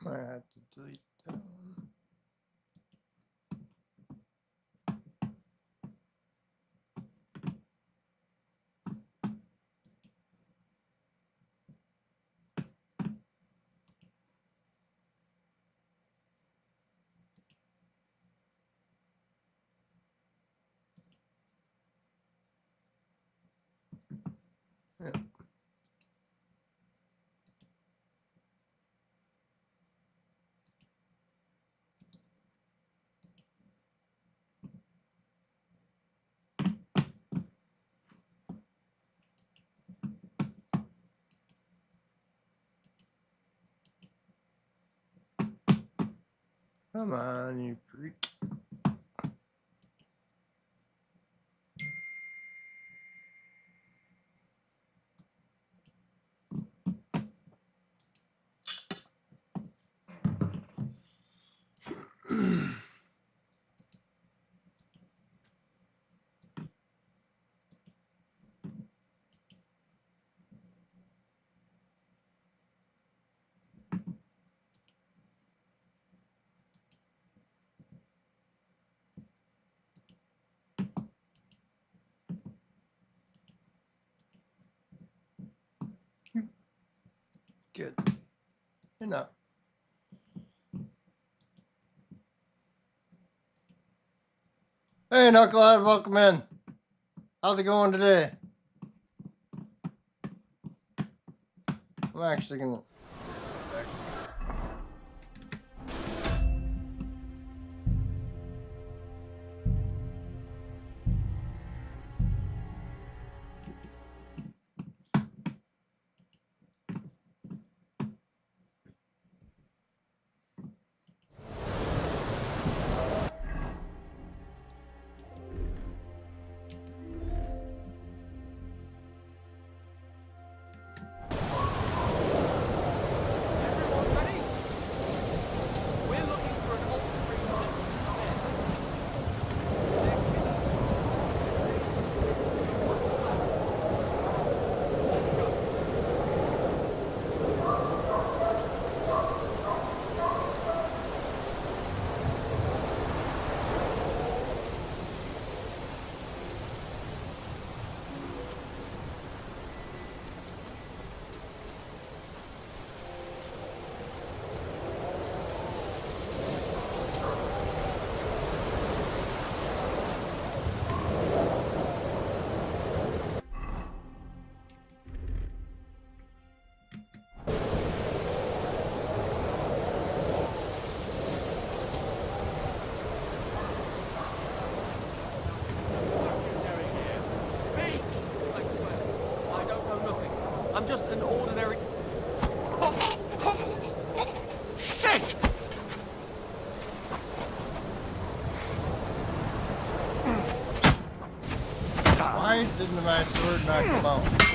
I have to delete that one. Yeah. Come on, you freak. Good. Enough. Hey, Knucklehead, welcome in. How's it going today? I'm actually gonna. I'm just an ordinary... Shit! Why didn't my sword not come out?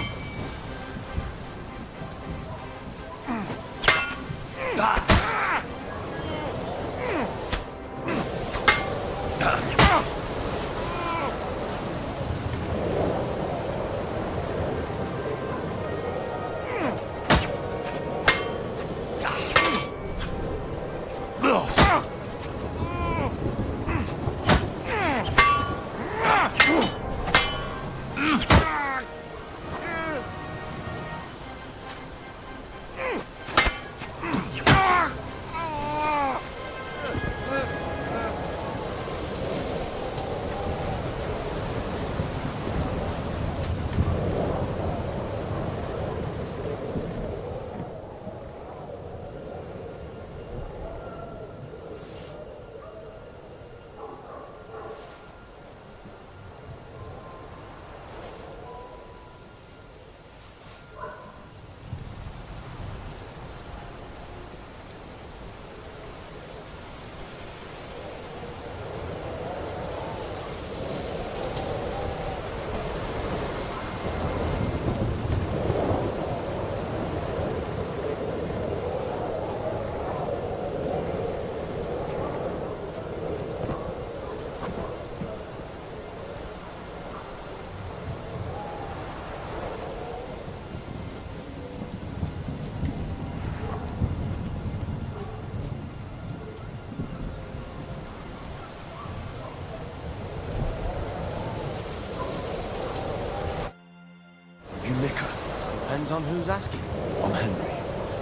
on who's asking. I'm Henry.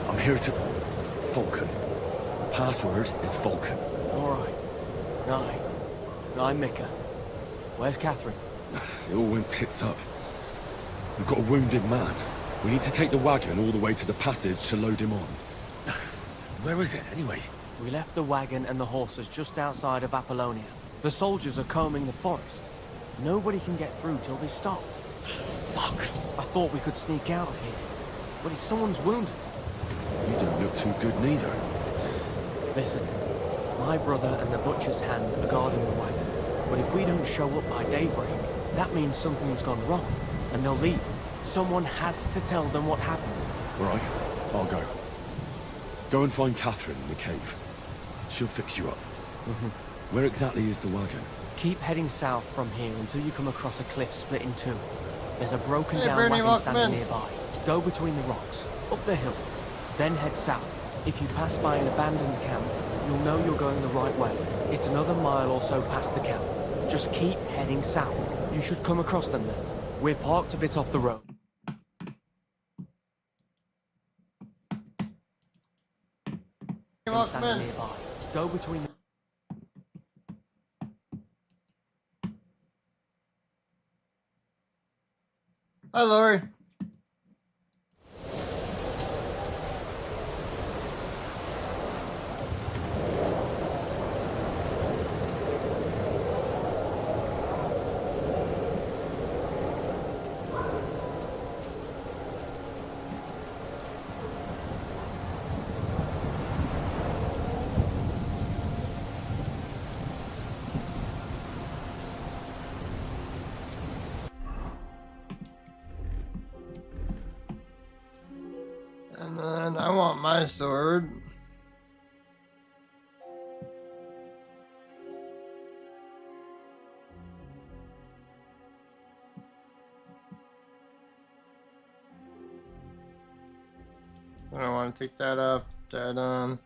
I'm here to... Falcon. Password is Falcon. All right. I'm Mika. Where's Catherine? It all went tits up. We've got a wounded man. We need to take the wagon all the way to the passage to load him on. Where is it, anyway? We left the wagon and the horses just outside of Apollonia. The soldiers are combing the forest. Nobody can get through till they stop. Fuck. I thought we could sneak out of here. But if someone's wounded... You don't look too good neither. Listen, my brother and the butcher's hand are guarding the wagon. But if we don't show up by daybreak, that means something's gone wrong. And they'll leave. Someone has to tell them what happened. All right, I'll go. Go and find Catherine in the cave. She'll fix you up. Where exactly is the wagon? Keep heading south from here until you come across a cliff split in two. There's a broken down Brittany, wagon welcome standing in. nearby. Go between the rocks, up the hill, then head south. If you pass by an abandoned camp, you'll know you're going the right way. It's another mile or so past the camp. Just keep heading south. You should come across them then. We're parked a bit off the road. Welcome Standing in. nearby. Go between the... Hi, Lori. And then I want my sword. I don't want to take that up, that on.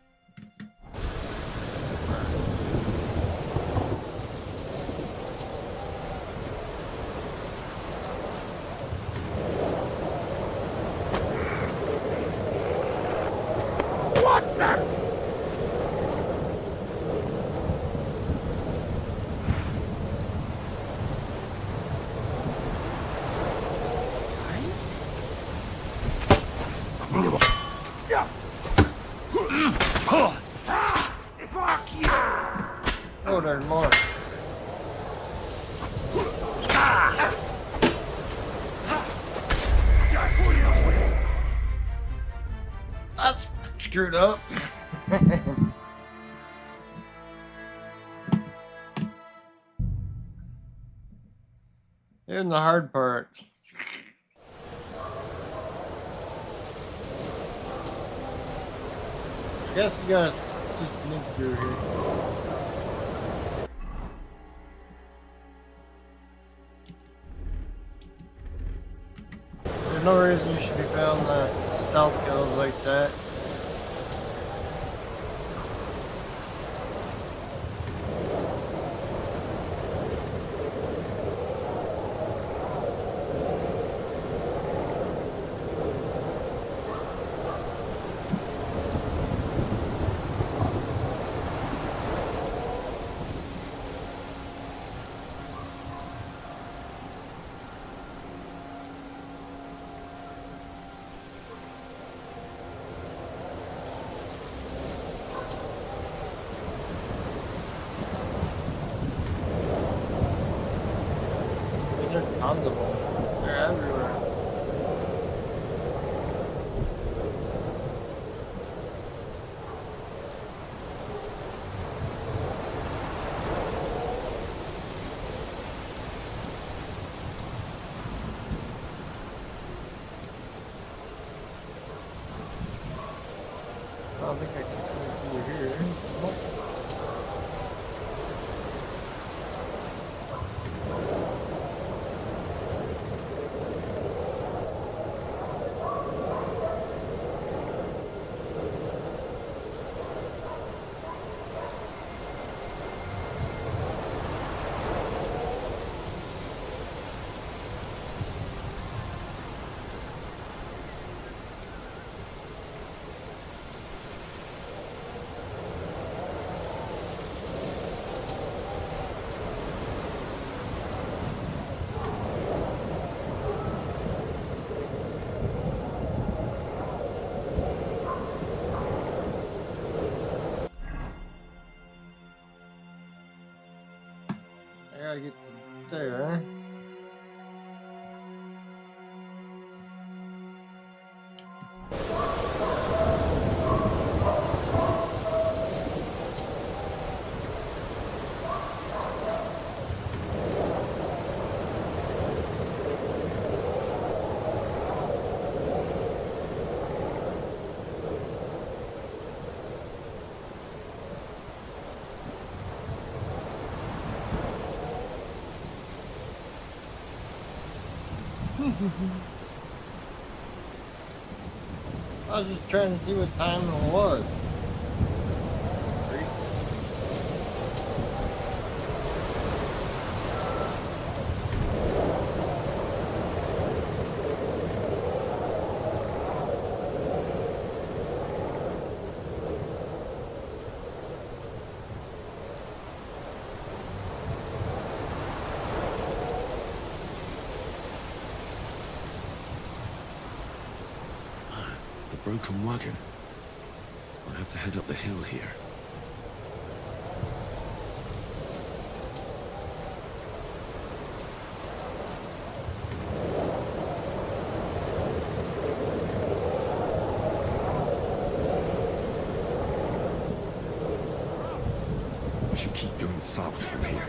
Oh, there's more. That's screwed up. Here's the hard part. Guess you gotta just nip through here. There's no reason you should be found stealth kills like that. They're tons of them. They're everywhere. I don't think I can come through here. Nope. gotta get to there. I was just trying to see what time it was. The broken wagon. I'll have to head up the hill here. We should keep going south from here.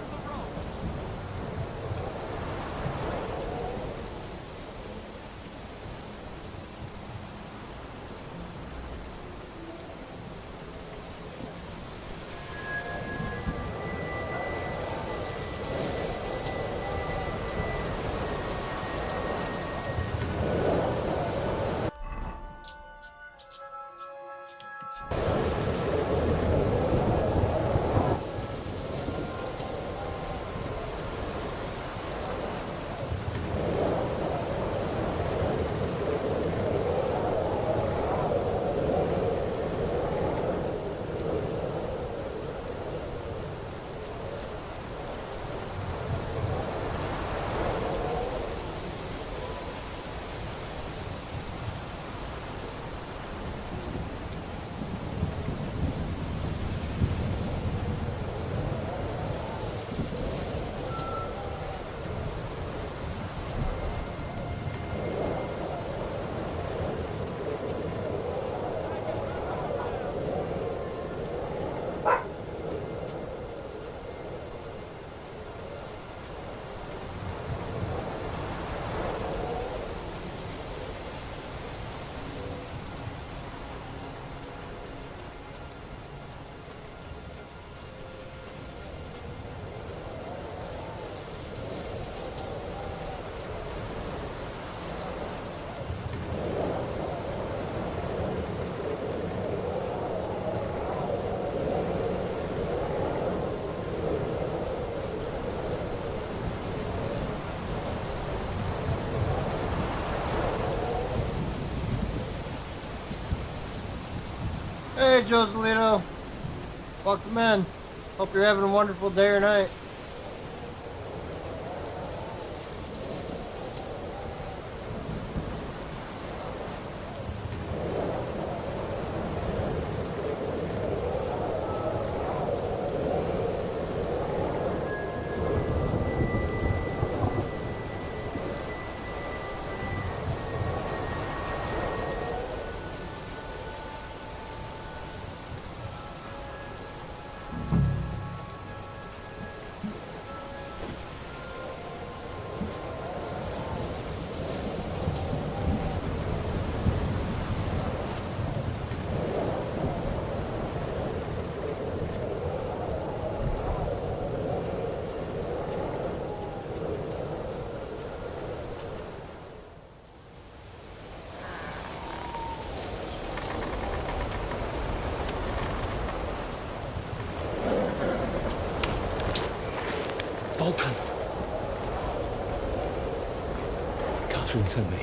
Hey, Joselito. Welcome in. Hope you're having a wonderful day or night. Vulcan! Catherine sent me.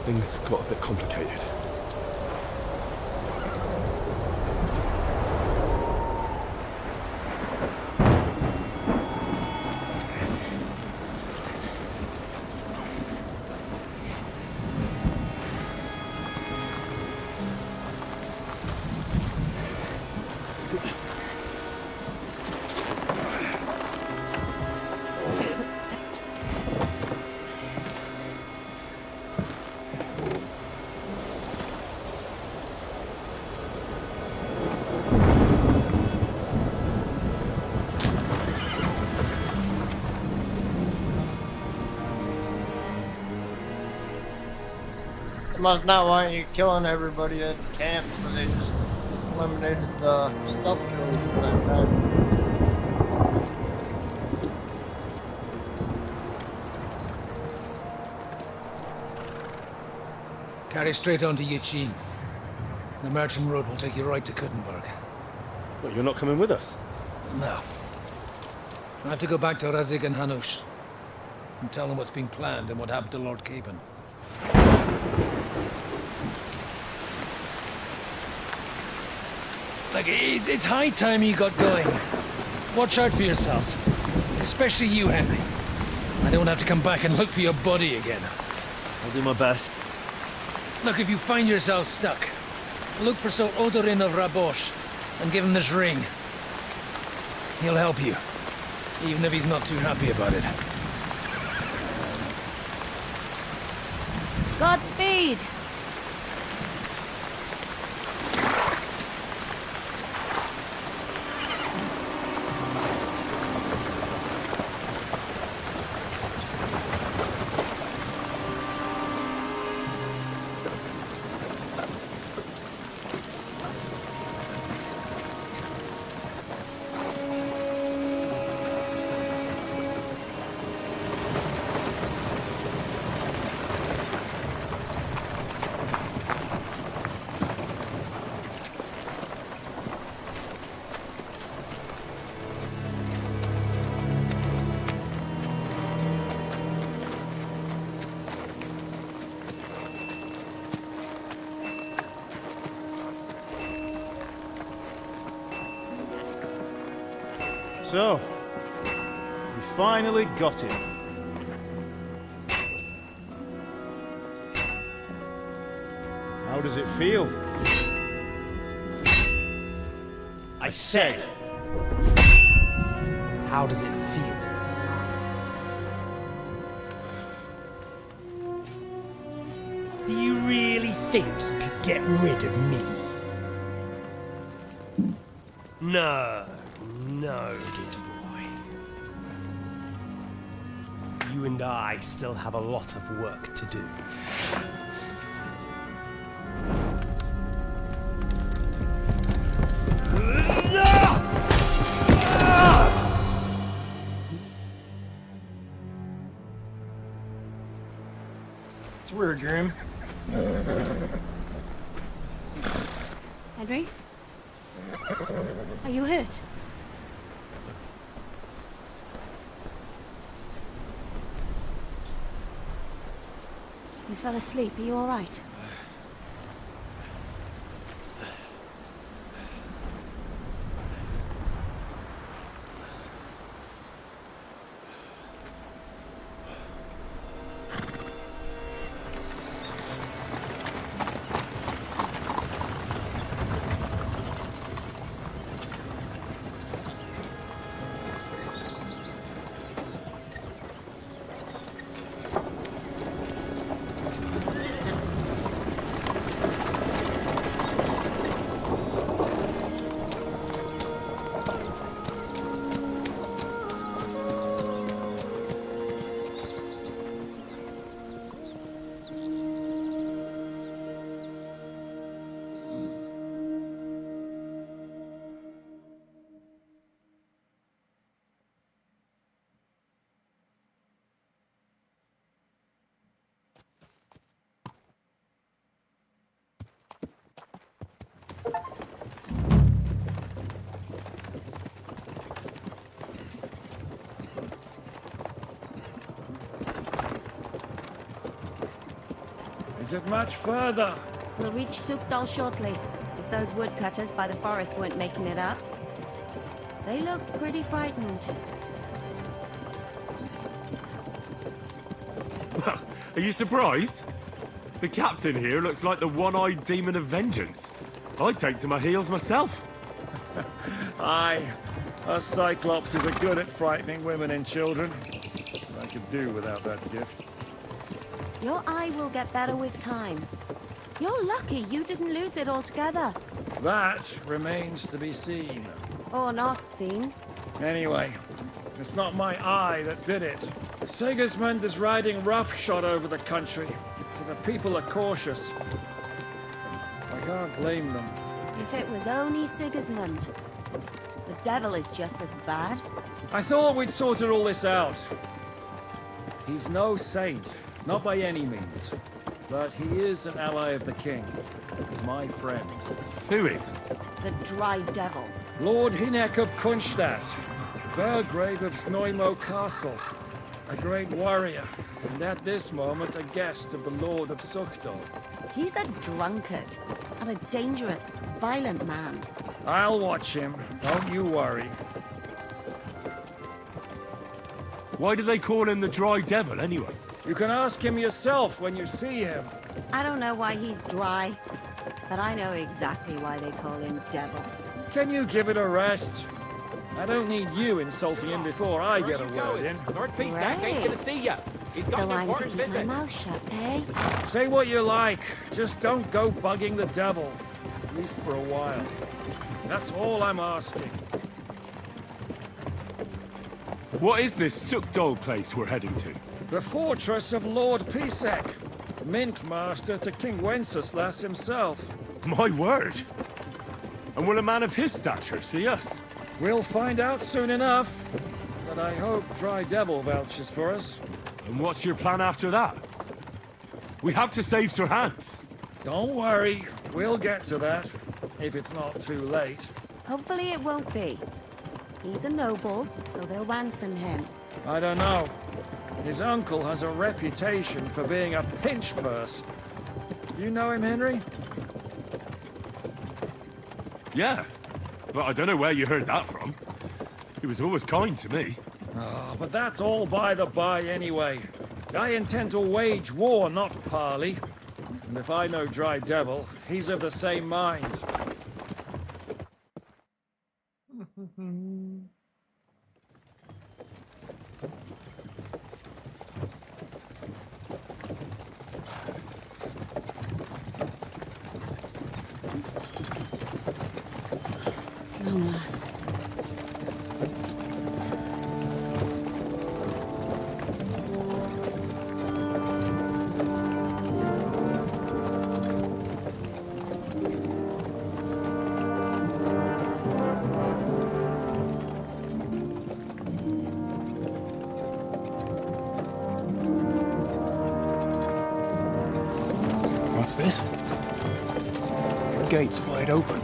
Things got a bit complicated. must not want you killing everybody at the camp, so they just eliminated the stuff killers for that time. Carry straight on to Yichin. The merchant road will take you right to Kuttenberg. But you're not coming with us? No. I have to go back to Razik and Hanush and tell them what's been planned and what happened to Lord Capen. Like, it's high time you got going. Watch out for yourselves. Especially you, Henry. I don't have to come back and look for your body again. I'll do my best. Look, if you find yourself stuck, look for Sir Odorin of Rabosh and give him this ring. He'll help you, even if he's not too happy about it. Godspeed! So, we finally got him. How does it feel? I said, How does it feel? Do you really think you could get rid of me? No, no, dear boy. You and I still have a lot of work to do. It's a weird dream. Henry? Are you hurt? You fell asleep. Are you all right? is it much further? We'll reach Sukdal shortly, if those woodcutters by the forest weren't making it up. They looked pretty frightened. Well, are you surprised? The captain here looks like the one-eyed demon of vengeance. I'd take to my heels myself. Aye, us Cyclopses are good at frightening women and children. I could do without that gift. Your eye will get better with time. You're lucky you didn't lose it altogether. That remains to be seen. Or not seen. Anyway, it's not my eye that did it. Sigismund is riding roughshod over the country, so but the people are cautious. I can't blame them. If it was only Sigismund. The devil is just as bad. I thought we'd sorted all this out. He's no saint, not by any means. But he is an ally of the king. My friend. Who is? The dry devil. Lord Hinek of Kunstadt, Burgrave of Snoimo Castle, a great warrior, and at this moment a guest of the Lord of Suchdol. He's a drunkard and a dangerous, violent man. I'll watch him, don't you worry. Why do they call him the Dry Devil, anyway? You can ask him yourself when you see him. I don't know why he's dry, but I know exactly why they call him devil. Can you give it a rest? I don't need you insulting him before I get a word in. Lord Peace Right. ain't gonna see ya. He's got So an I'm to important keep my visit. mouth shut, eh? Say what you like, just don't go bugging the devil. At least for a while. That's all I'm asking. What is this Suchdol place we're heading to? The fortress of Lord Pisek, Mint Master to King Wenceslas himself. My word! And will a man of his stature see us? We'll find out soon enough. But I hope Dry Devil vouches for us. And what's your plan after that? We have to save Sir Hans. Don't worry, we'll get to that. If it's not too late. Hopefully it won't be. He's a noble, so they'll ransom him. I don't know. His uncle has a reputation for being a pinch purse. You know him, Henry? Yeah, but I don't know where you heard that from. He was always kind to me. Oh, but that's all by the by anyway. I intend to wage war, not parley. And if I know Dry Devil, he's of the same mind. Long last. What's this? Gates wide open.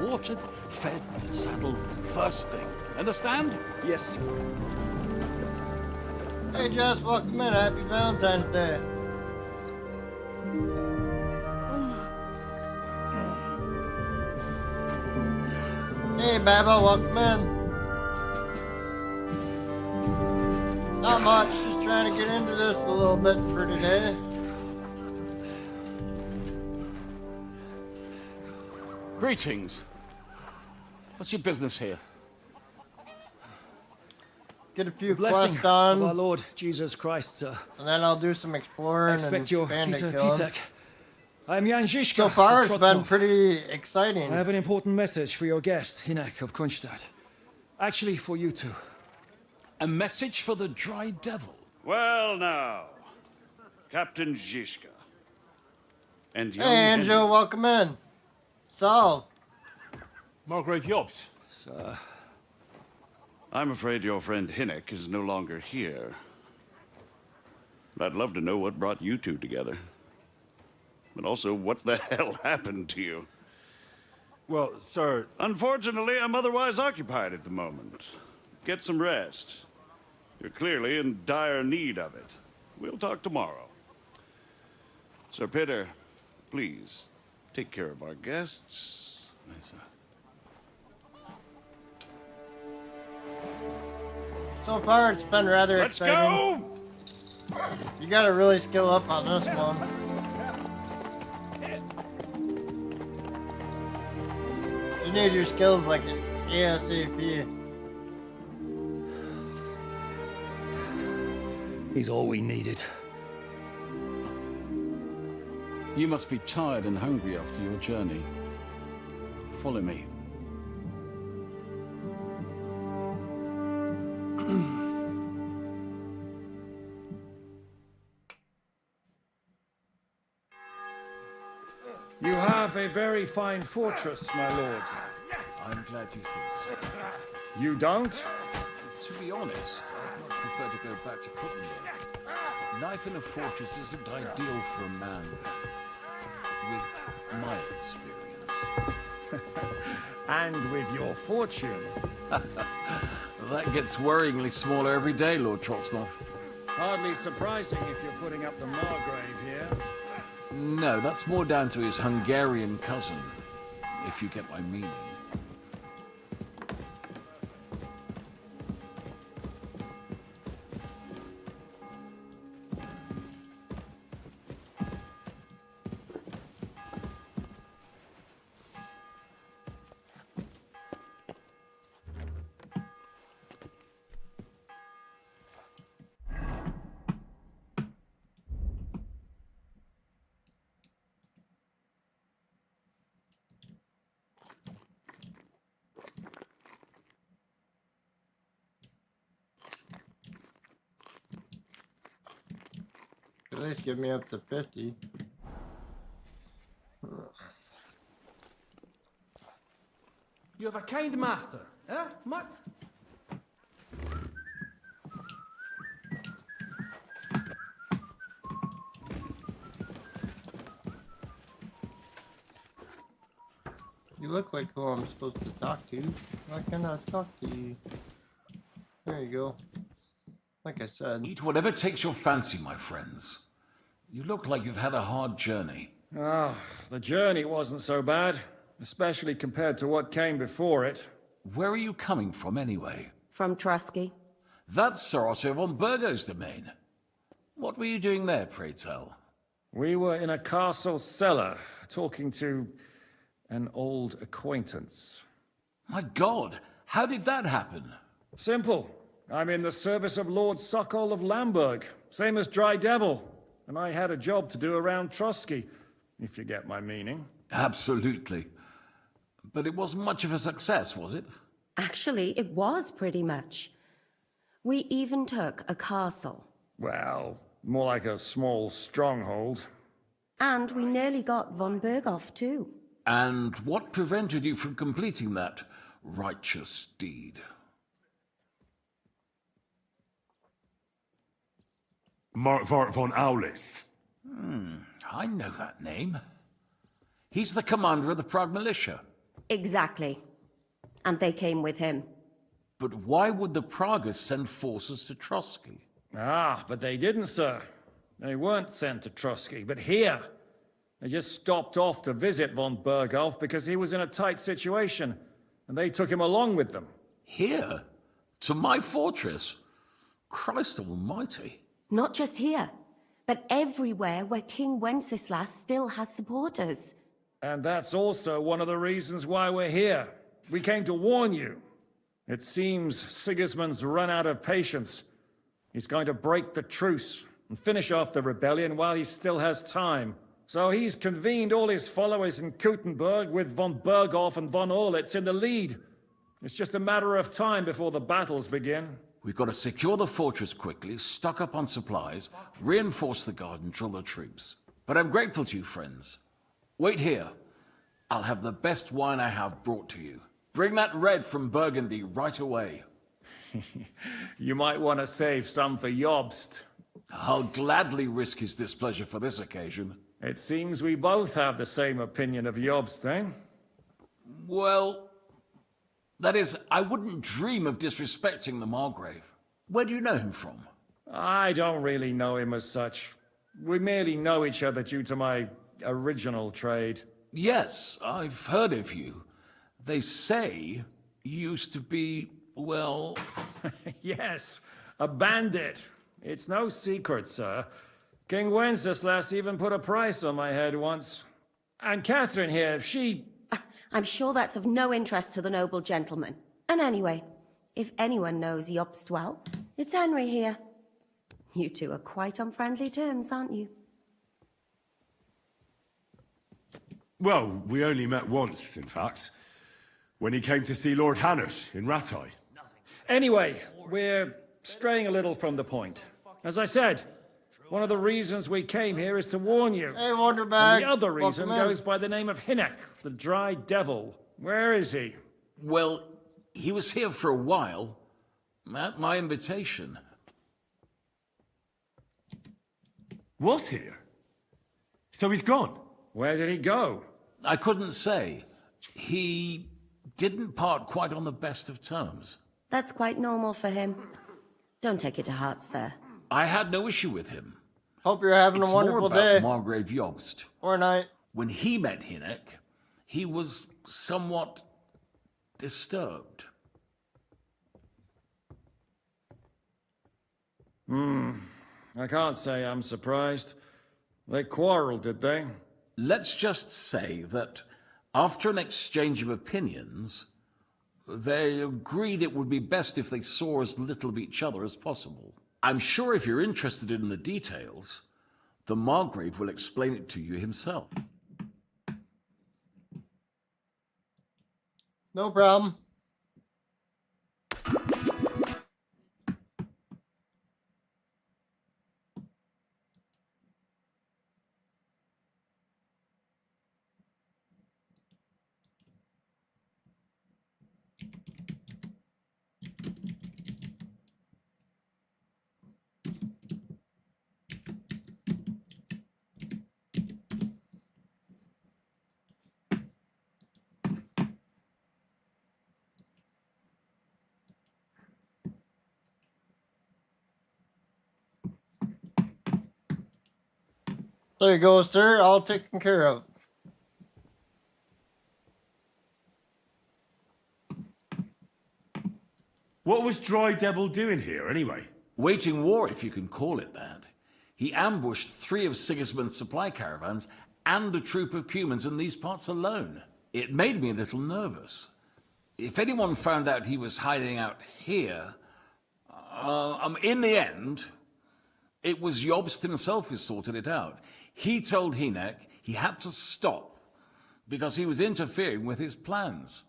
Watered, fed, saddled, first thing. Understand? Yes, sir. Hey, Jess, welcome in. Happy Valentine's Day. Hey, Baba, welcome in. Not much, just trying to get into this a little bit for today. Greetings. What's your business here? Get a few Blessing quests of our done, Lord Jesus Christ, sir. and then I'll do some I exploring expect and your bandit Peter killing. Pisek. I'm Jan Žižka. So far, of it's been Trostnov. pretty exciting. I have an important message for your guest, Hinek of Kunstadt. Actually, for you two. A message for the Dry Devil. Well, now, Captain Žižka. And young Hey, Angel, welcome in. Solve. Margrave Jobs. Sir. I'm afraid your friend Hinek is no longer here. But I'd love to know what brought you two together. But also, what the hell happened to you? Well, sir, Unfortunately, I'm otherwise occupied at the moment. Get some rest. You're clearly in dire need of it. We'll talk tomorrow. Sir Peter, please, take care of our guests. Yes, sir. So far, it's been rather Let's exciting. go! You gotta really skill up on this one. You need your skills like ASAP. He's all we needed. You must be tired and hungry after your journey. Follow me. You have a very fine fortress, my lord. I'm glad you think so. You don't? To be honest, I'd much prefer to go back to Kuttenberg. Life in a fortress isn't ideal for a man with my experience. And with your fortune. That gets worryingly smaller every day, Lord Trotsnov. Hardly surprising if you're putting up the Margrave here. No, that's more down to his Hungarian cousin, if you get my meaning. At least get me up to 50. You have a kind master, eh? You look like who I'm supposed to talk to. Why can't I talk to you? There you go. Like I said. Eat whatever takes your fancy, my friends. You look like you've had a hard journey. Oh, the journey wasn't so bad, especially compared to what came before it. Where are you coming from, anyway? From Trusky. That's Sir Otto von Burgo's domain. What were you doing there, pray tell? We were in a castle cellar, talking to an old acquaintance. My God, how did that happen? Simple. I'm in the service of Lord Sokol of Lamberg, same as Dry Devil, and I had a job to do around Trusky, if you get my meaning. Absolutely. But it wasn't much of a success, was it? Actually, it was pretty much. We even took a castle. Well, more like a small stronghold. And we nearly got von Berghoff, too. And what prevented you from completing that righteous deed? Markvart von Aulis. I know that name. He's the commander of the Prague militia. Exactly. And they came with him. But why would the Praguers send forces to Trusky? Ah, but they didn't, sir. They weren't sent to Trusky, but here. They just stopped off to visit von Berghoff because he was in a tight situation, and they took him along with them. Here? To my fortress? Christ almighty. Not just here, but everywhere where King Wenceslas still has supporters. And that's also one of the reasons why we're here. We came to warn you. It seems Sigismund's run out of patience. He's going to break the truce and finish off the rebellion while he still has time. So he's convened all his followers in Kuttenberg with von Berghoff and von Orlitz in the lead. It's just a matter of time before the battles begin. We've got to secure the fortress quickly, stock up on supplies, reinforce the guard and drill the troops. But I'm grateful to you, friends. Wait here. I'll have the best wine I have brought to you. Bring that red from Burgundy right away. You might want to save some for Jobst. I'll gladly risk his displeasure for this occasion. It seems we both have the same opinion of Jobst, eh? Well, that is, I wouldn't dream of disrespecting the Margrave. Where do you know him from? I don't really know him as such. We merely know each other due to my original trade. Yes, I've heard of you. They say you used to be, well... Yes, a bandit. It's no secret, sir. King Wenceslas even put a price on my head once. And Catherine here, she... I'm sure that's of no interest to the noble gentleman. And anyway, if anyone knows Jobst well, it's Henry here. You two are quite on friendly terms, aren't you? Well, we only met once, in fact. When he came to see Lord Hanush in Rattay. Anyway, we're straying a little from the point. As I said, one of the reasons we came here is to warn you. Hey, Wonderbag. And the other reason welcome in. goes by the name of Hinnock, the Dry Devil. Where is he? Well, he was here for a while, at my invitation. Was here? So he's gone? Where did he go? I couldn't say. He didn't part quite on the best of terms. That's quite normal for him. Don't take it to heart, sir. I had no issue with him. Hope you're having It's a wonderful more about day Margrave Jobst. or night. When he met Hinnock, he was somewhat disturbed. I can't say I'm surprised. They quarreled, did they? Let's just say that after an exchange of opinions, they agreed it would be best if they saw as little of each other as possible. I'm sure if you're interested in the details, the Margrave will explain it to you himself. No problem. There you go, sir. All taken care of. What was Dry Devil doing here, anyway? Waging war, if you can call it that. He ambushed 3 of Sigismund's supply caravans and a troop of humans in these parts alone. It made me a little nervous. If anyone found out he was hiding out here, in the end, it was Jobst himself who sorted it out. He told Hinnock he had to stop because he was interfering with his plans.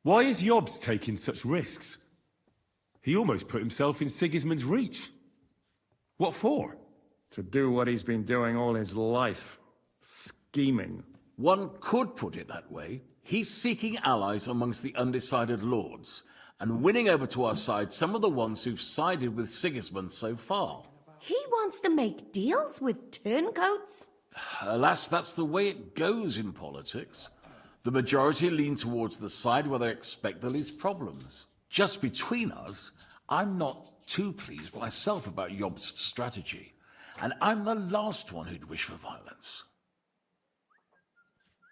Why is Jobst taking such risks? He almost put himself in Sigismund's reach. What for? To do what he's been doing all his life. Scheming. One could put it that way. He's seeking allies amongst the undecided lords, and winning over to our side some of the ones who've sided with Sigismund so far. He wants to make deals with turncoats? Alas, that's the way it goes in politics. The majority lean towards the side where they expect the least problems. Just between us, I'm not too pleased myself about Jobst's strategy, and I'm the last one who'd wish for violence.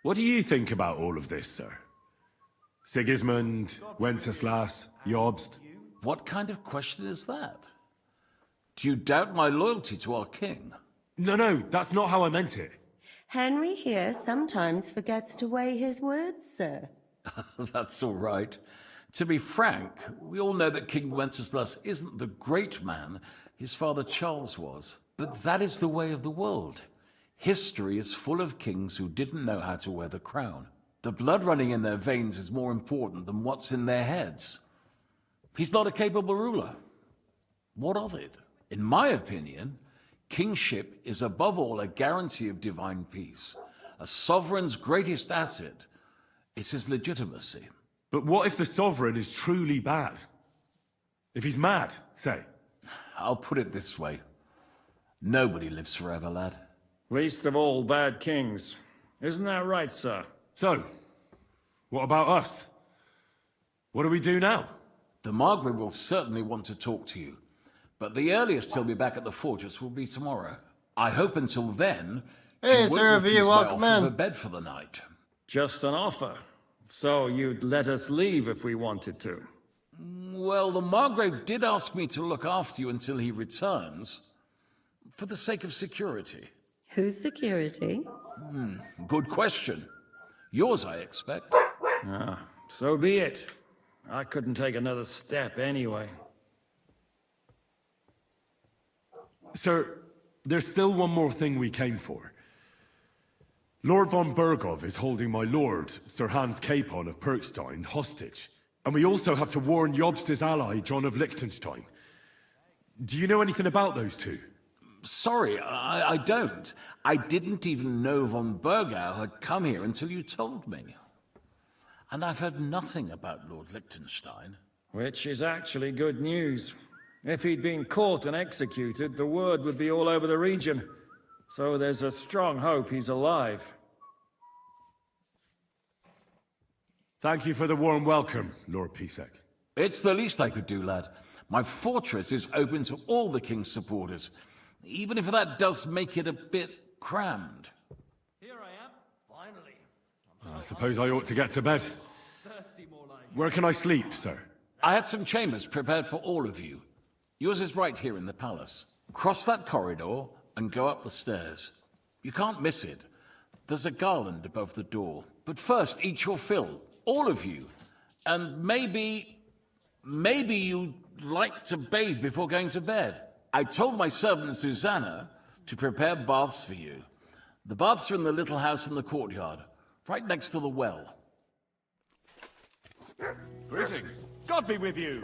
What do you think about all of this, sir? Sigismund, Wenceslas, Jobst? What kind of question is that? Do you doubt my loyalty to our king? No, that's not how I meant it. Henry here sometimes forgets to weigh his words, sir. That's all right. To be frank, we all know that King Wenceslas isn't the great man his father Charles was. But that is the way of the world. History is full of kings who didn't know how to wear the crown. The blood running in their veins is more important than what's in their heads. He's not a capable ruler. What of it? In my opinion, kingship is above all a guarantee of divine peace. A sovereign's greatest asset is his legitimacy. But what if the sovereign is truly bad? If he's mad, say? I'll put it this way. Nobody lives forever, lad. Least of all bad kings. Isn't that right, sir? So, what about us? What do we do now? The Margrave will certainly want to talk to you, but the earliest he'll be back at the fortress will be tomorrow. I hope until then, Hey, he won't sir, refuse my welcome offer of in. a bed for the night. Just an offer. So you'd let us leave if we wanted to. Well, the Margrave did ask me to look after you until he returns, for the sake of security. Whose security? Good question. Yours, I expect. So be it. I couldn't take another step anyway. Sir, There's still one more thing we came for. Lord von Bergov is holding my lord, Sir Hans Capon of Perkstein, hostage. And we also have to warn Jobst's ally, John of Liechtenstein. Do you know anything about those two? Sorry, I don't. I didn't even know von Bergau had come here until you told me. And I've heard nothing about Lord Liechtenstein. Which is actually good news. If he'd been caught and executed, the word would be all over the region. So there's a strong hope he's alive. Thank you for the warm welcome, Lord Pisek. It's the least I could do, lad. My fortress is open to all the king's supporters, even if that does make it a bit crammed. Here I am, finally. I suppose I ought to get to bed. Where can I sleep, sir? I had some chambers prepared for all of you. Yours is right here in the palace. Cross that corridor and go up the stairs. You can't miss it. There's a garland above the door. But first, eat your fill. All of you. And maybe you'd like to bathe before going to bed. I told my servant Susanna to prepare baths for you. The baths are in the little house in the courtyard, right next to the well. Greetings. God be with you.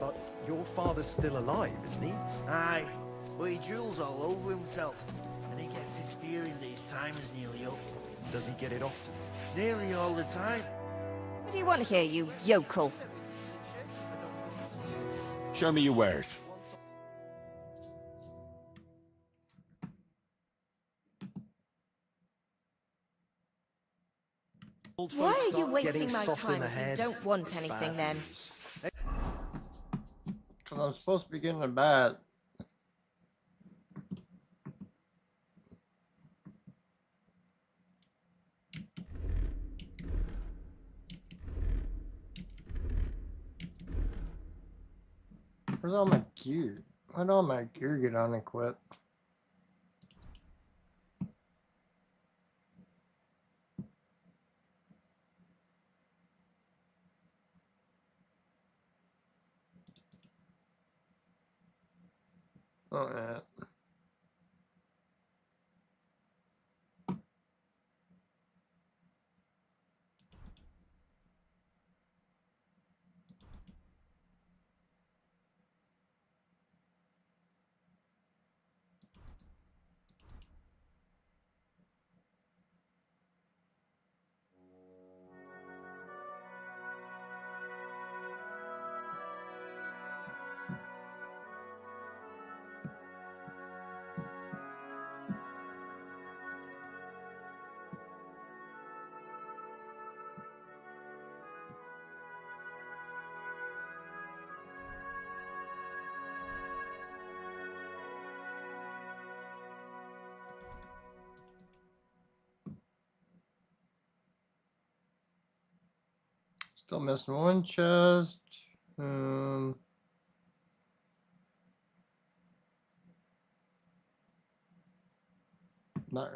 But your father's still alive, isn't he? Aye, but he drools all over himself, and he gets this feeling that his time is nearly up. Does he get it often? Nearly all the time. What do you want here, you yokel? Show me your wares. Why are you wasting my time if you don't want anything then? Because I'm supposed to be getting a bath. Where's all my gear? Why'd all my gear get unequipped? Oh, yeah. Still missing one chest. Not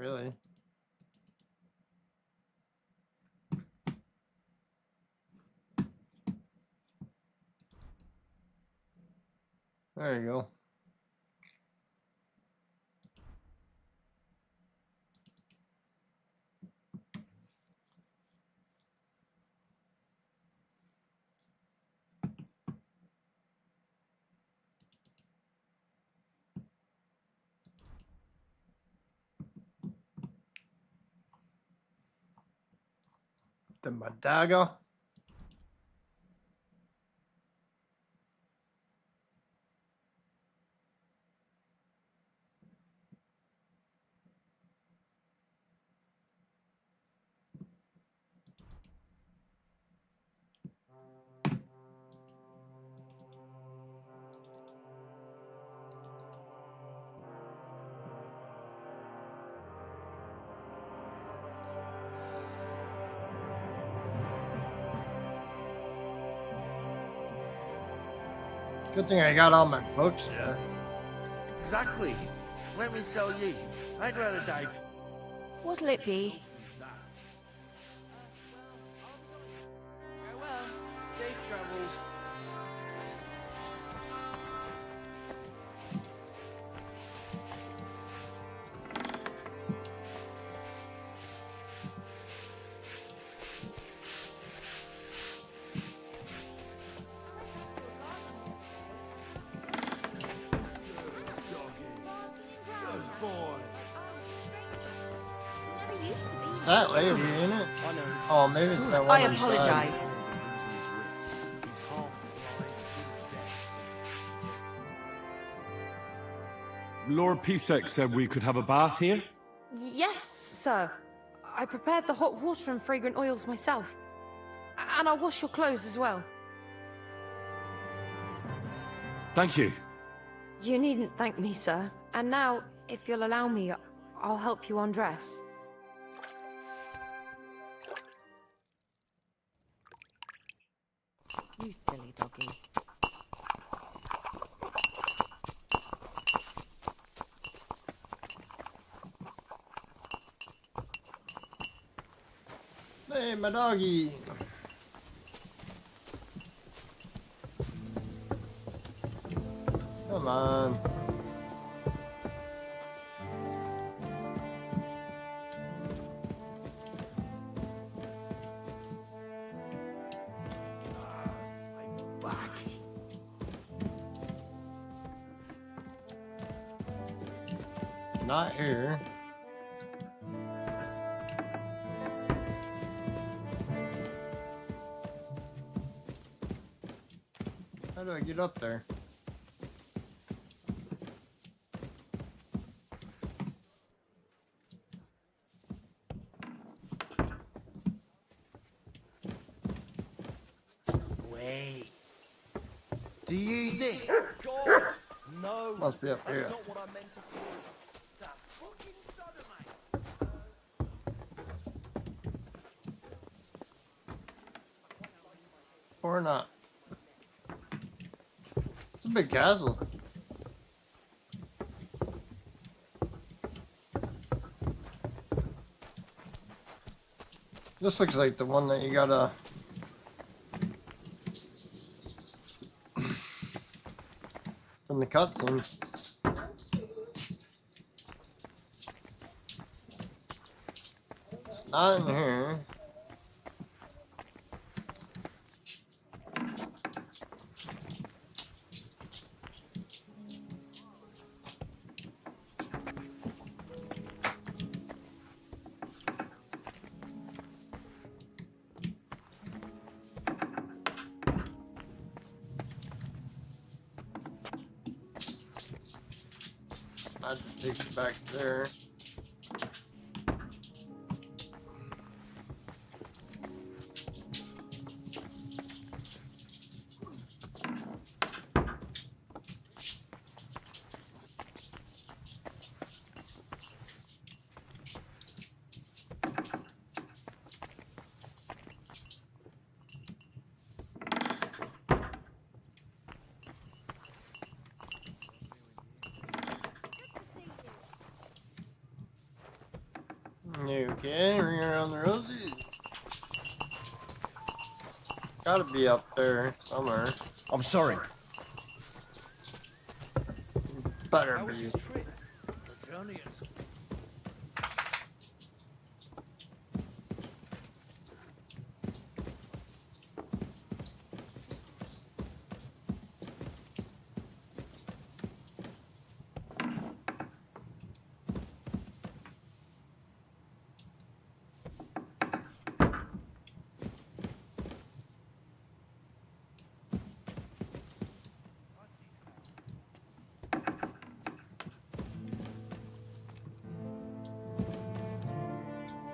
really. There you go. Then my dagger. Good thing I got all my books here. Exactly. Let me tell you, I'd rather die. What'll it be? Farewell. Safe travels. that lady, ain't it? I know. Oh, maybe it's that one I inside. apologize. He's half blind. Lord Pisek said we could have a bath here? Yes, sir. I prepared the hot water and fragrant oils myself. And I'll wash your clothes as well. Thank you. You needn't thank me, sir. And now, if you'll allow me, I'll help you undress. You silly doggy. Hey, my doggy. Come on. Back. Not here. How do I get up there? Wait. Do you think? God! No! Must be up That's here. not what I meant to do. That fucking sodomite. Or not. It's a big castle. This looks like the one that you gotta from the cutscene. It's not in here. I just take it back there. Okay, ring around the roses. Gotta be up there somewhere. I'm sorry. Better be. The journey is.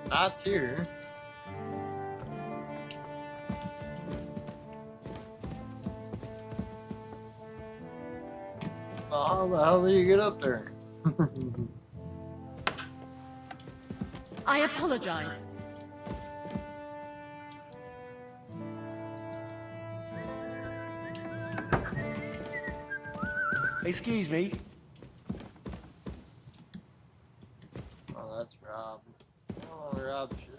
That's here. Well, how the hell do you get up there? I apologize. Excuse me. Oh, that's Rob. I don't want to rob shit.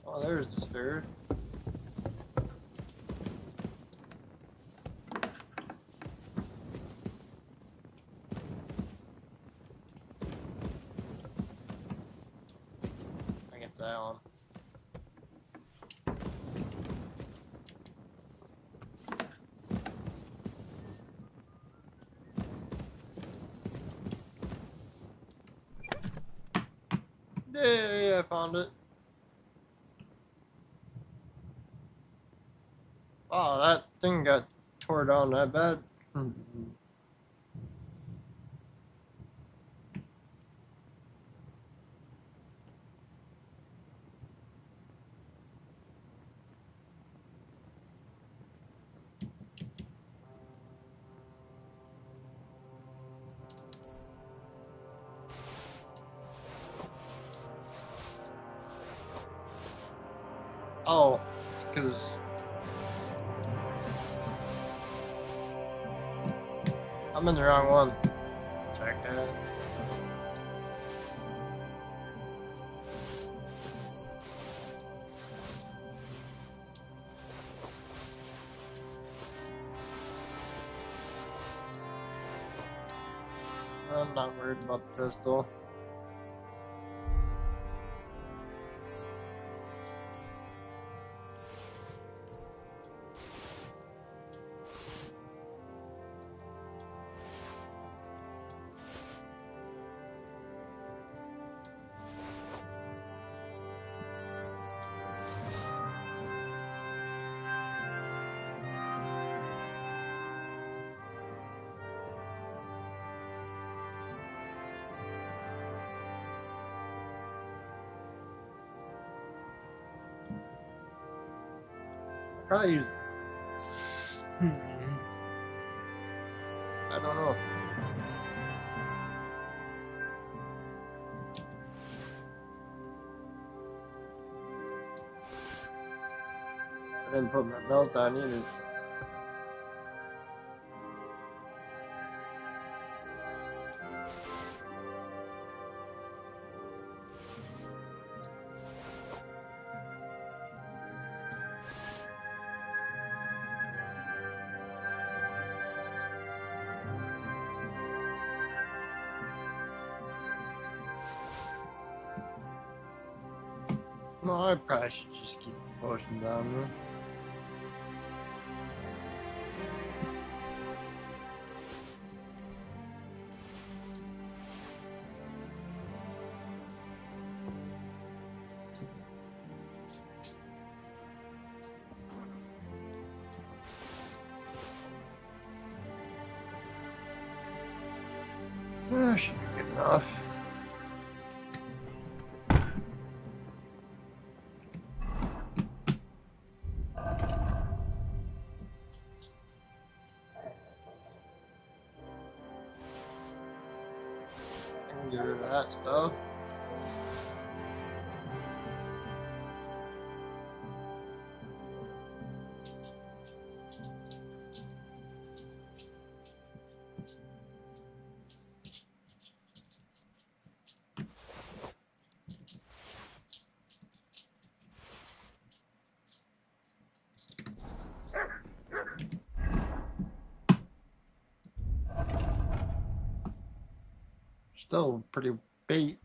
Oh, there's the stairs. I think it's that one. Yeah, I found it. Oh, that thing got tore down that bad. Oh, because I'm in the wrong one. Jackass. I'm not worried about the pistol. Probably use. I don't know. I didn't put my belt on either. No, I probably should just keep pushing down there. That should be good enough. I can get rid of that stuff. Still pretty bait.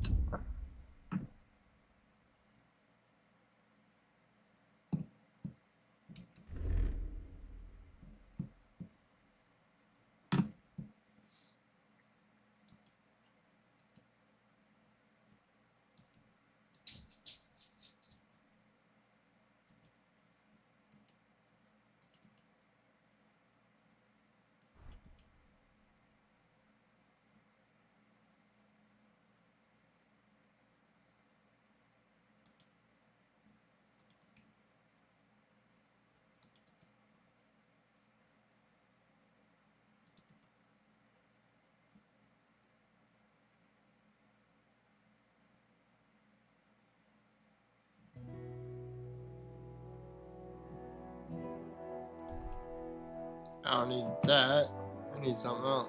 I don't need that. I need something else.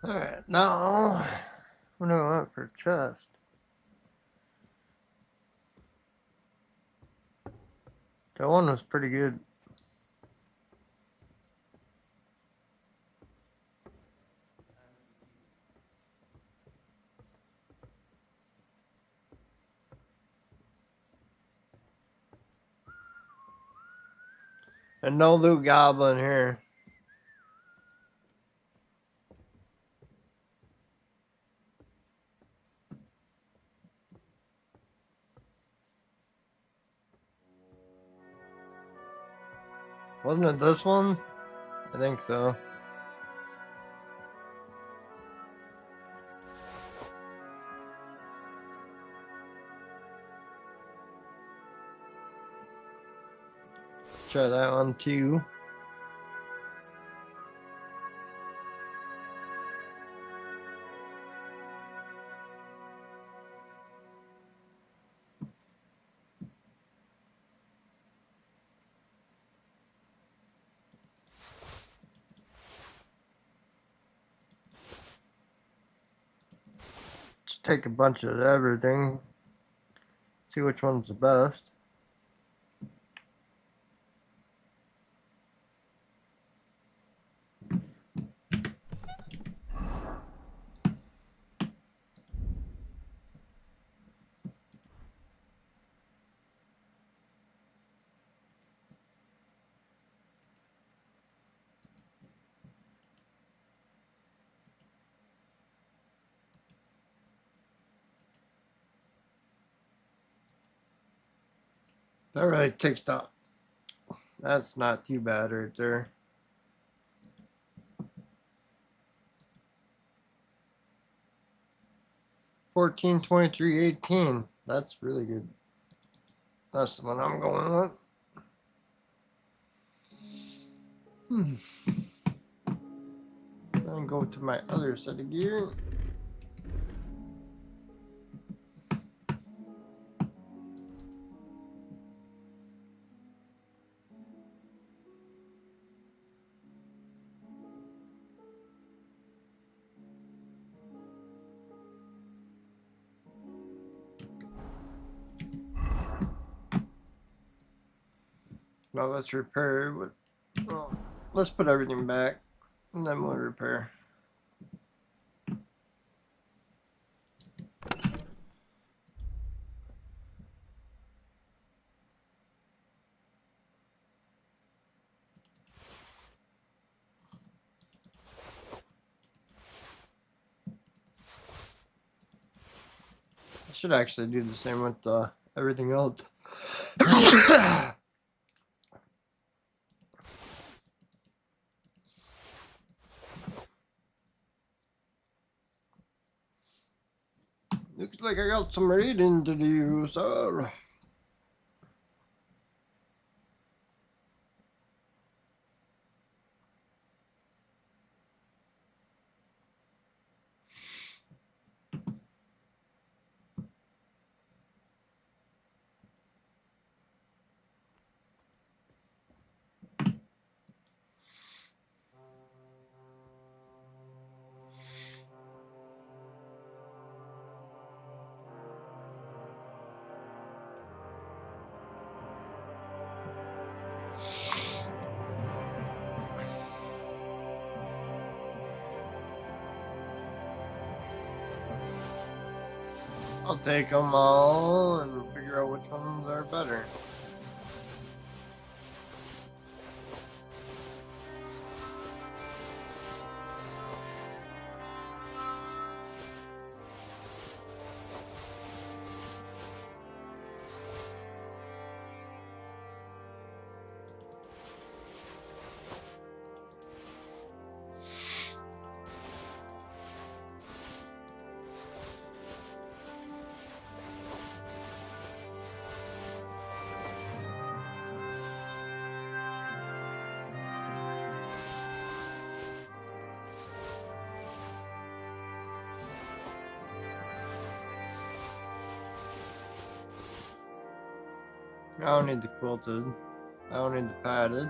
Alright, now what do I want for chest? That one was pretty good. And no loot goblin here. Wasn't it this one? I think so. Try that one too. Just take a bunch of everything. See which one's the best. That really takes the... That's not too bad right there. $14, $23, $18. That's really good. That's the one I'm going with. Then go to my other set of gear. Now let's repair. Well, let's put everything back, and then we'll repair. I should actually do the same with everything else. Looks like I got some reading to do, sir. I'll take them all and figure out which ones are better. I don't need the quilted. I don't need the padded.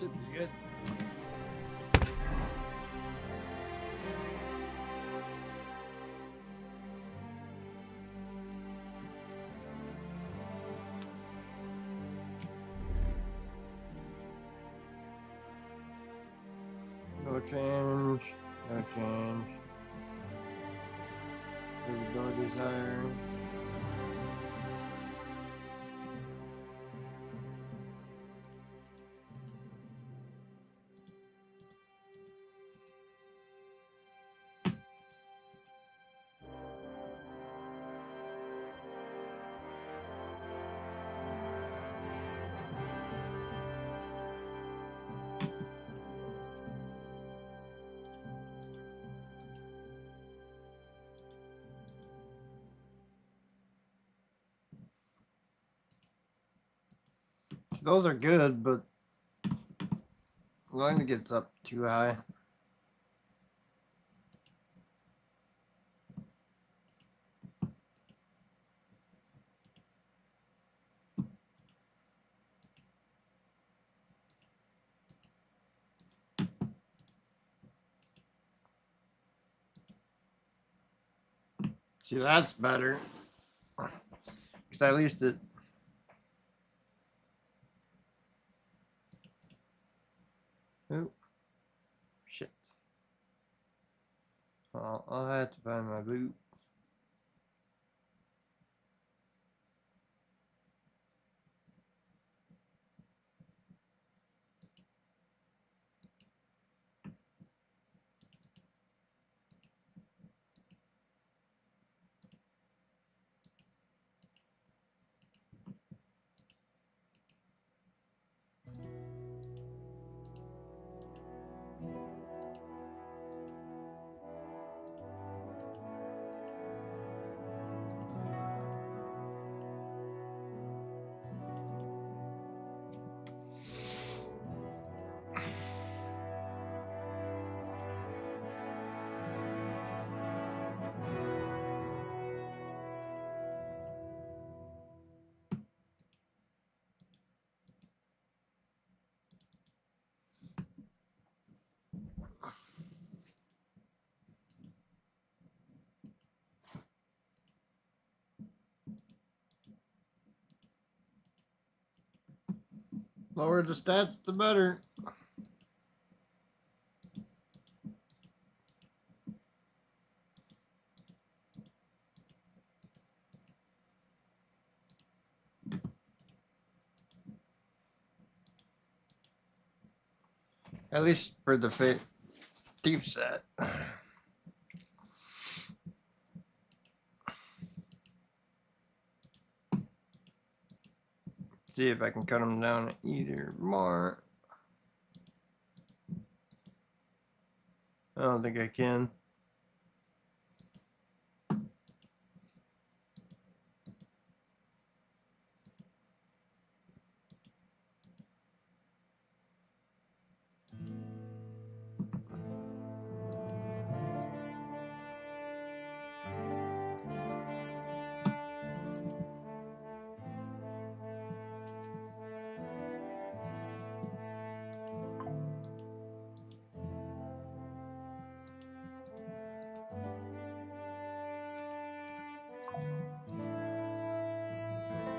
should be good. No change. No change. Visibility's higher. Those are good, but mine gets up too high. See, that's better. Because at least it... Oh. Shit. I'll have to find my boot. Lower the stats, the better. At least for the thief set. See if I can cut them down either more. I don't think I can.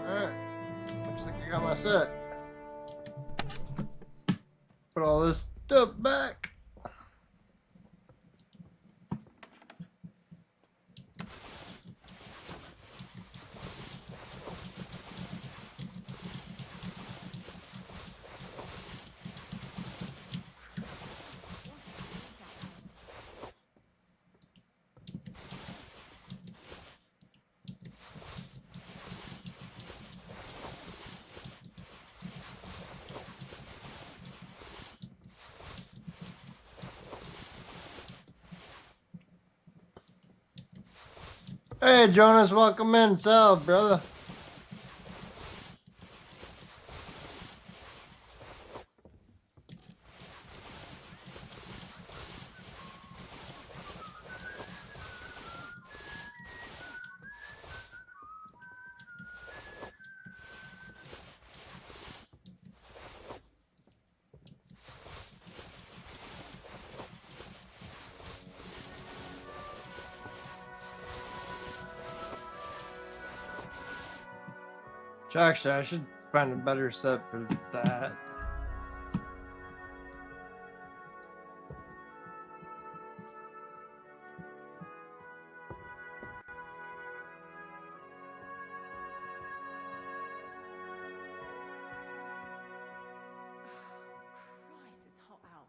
Alright, looks like I got my set. Put all this stuff back. Hey Jonas, welcome in, south, brother. Actually, I should find a better set for that. Christ, it's hot out.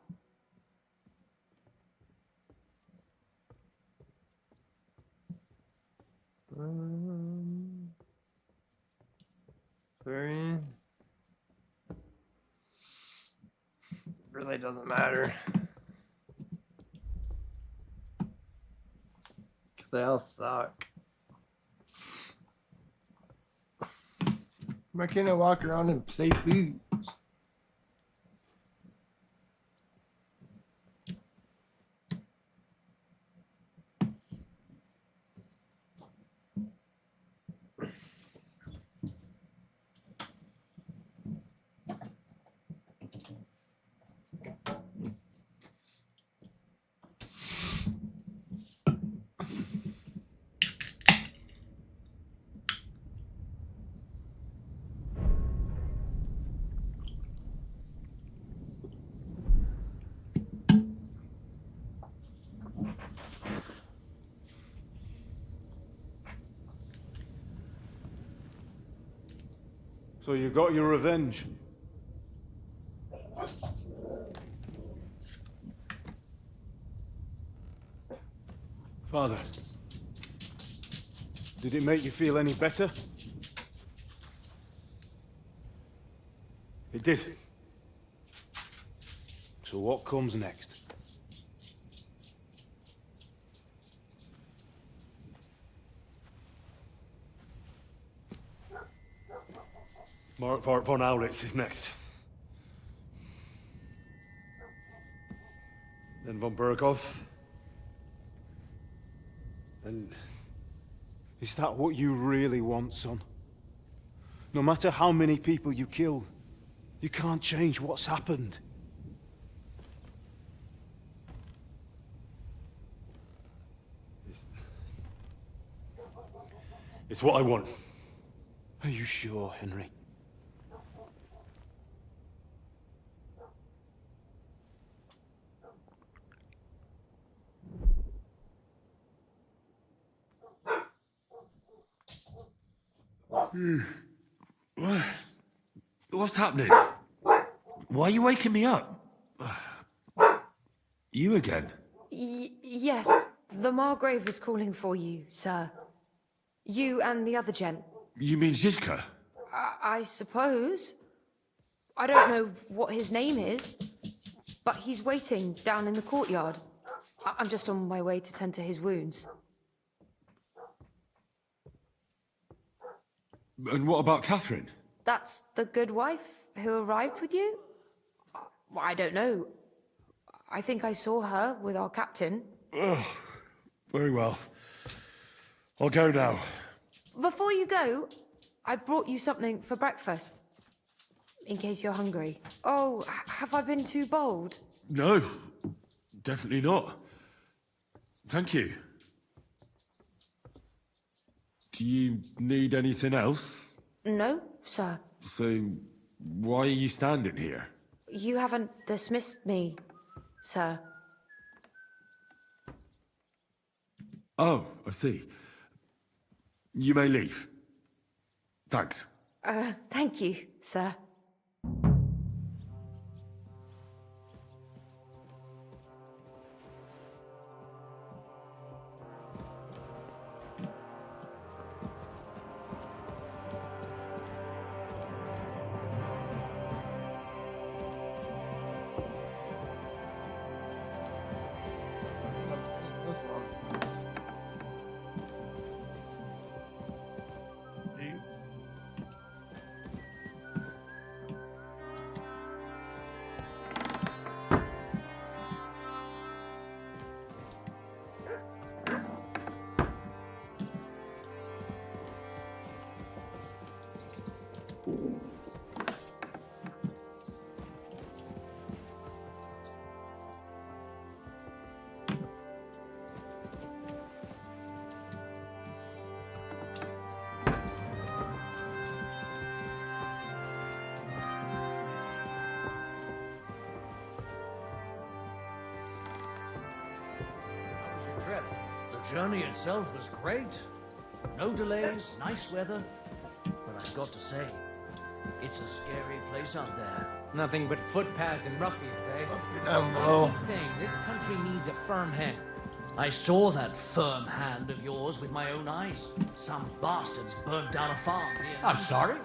Three. Really doesn't matter. Because they all suck. Why can't I walk around in safe boots? So you got your revenge? Father, did it make you feel any better? It did. So what comes next? Mark von Aulitz is next. Then von Berghoff. And is that what you really want, son? No matter how many people you kill, you can't change what's happened. It's what I want. Are you sure, Henry? What's happening? Why are you waking me up? You again? Yes, the Margrave is calling for you, sir. You and the other gent. You mean Zizka? I suppose. I don't know what his name is, but he's waiting down in the courtyard. I'm just on my way to tend to his wounds. And what about Catherine? That's the good wife who arrived with you? I don't know. I think I saw her with our captain. Oh, very well. I'll go now. Before you go, I brought you something for breakfast. In case you're hungry. Oh, have I been too bold? No, definitely not. Thank you. Do you need anything else? No, sir. So, why are you standing here? You haven't dismissed me, sir. Oh, I see. You may leave. Thanks. Thank you, sir. This one. journey itself was great. No delays, nice weather. But I've got to say, it's a scary place out there. Nothing but footpads and ruffians, eh? Down below. I keep saying this country needs a firm hand. I saw that firm hand of yours with my own eyes. Some bastards burnt down a farm near... I'm sorry?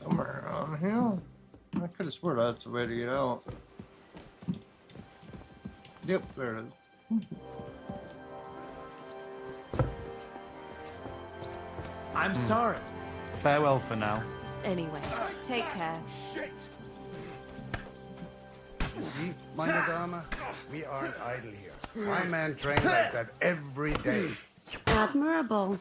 Somewhere around here. I could have sworn that's the way to get out. Yep, there it is. I'm sorry. Farewell for now. Anyway, take care. You see, my Madama, we aren't idle here. My man trained like that every day. Admirable.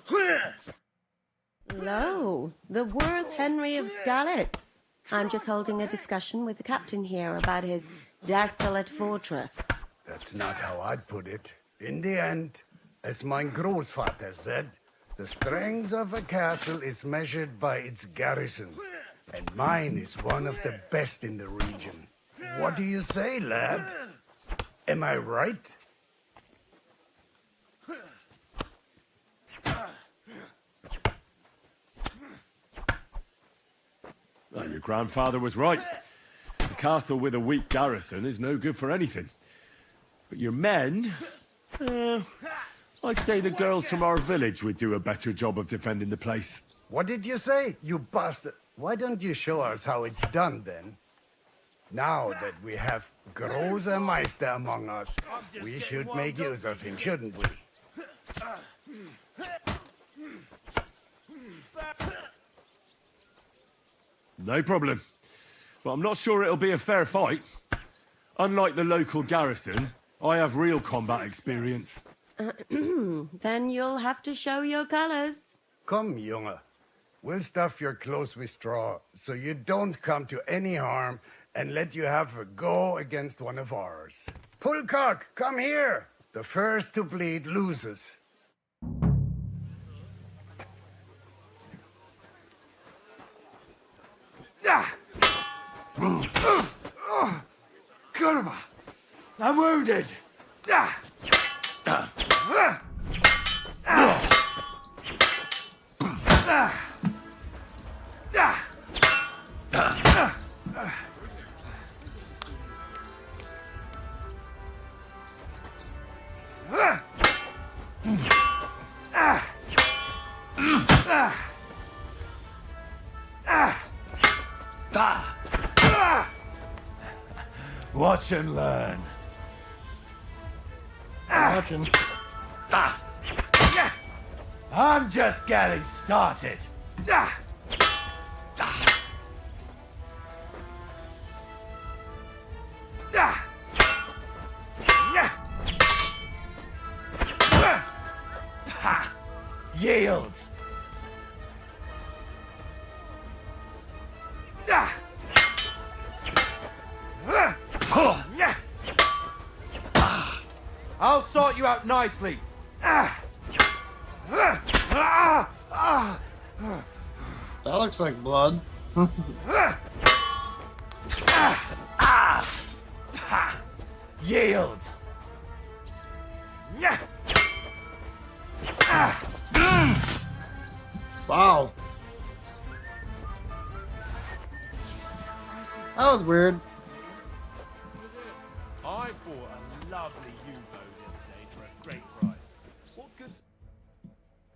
Lo, the Worth Henry of Skalitz. I'm just holding a discussion with the captain here about his desolate fortress. That's not how I'd put it. In the end, as my Großvater said, the strength of a castle is measured by its garrison. And mine is one of the best in the region. What do you say, lad? Am I right? Well, your grandfather was right. A castle with a weak garrison is no good for anything. But your men... I'd say the girls from our village would do a better job of defending the place. What did you say, you bastard? Why don't you show us how it's done, then? Now that we have Großer Meister among us, we should make use of him, shouldn't we? No problem. But I'm not sure it'll be a fair fight. Unlike the local garrison, I have real combat experience. Then you'll have to show your colors. Come, Junge. We'll stuff your clothes with straw, so you don't come to any harm, and let you have a go against one of ours. Pullcock, come here! The first to bleed loses. Kurva! I'm wounded! Watch and learn. Watching. I'm just getting started. Yield. I'll sort you out nicely. That looks like blood. Yield. Wow. That was weird. I bought a lovely U-boat the other day for a great price. What good...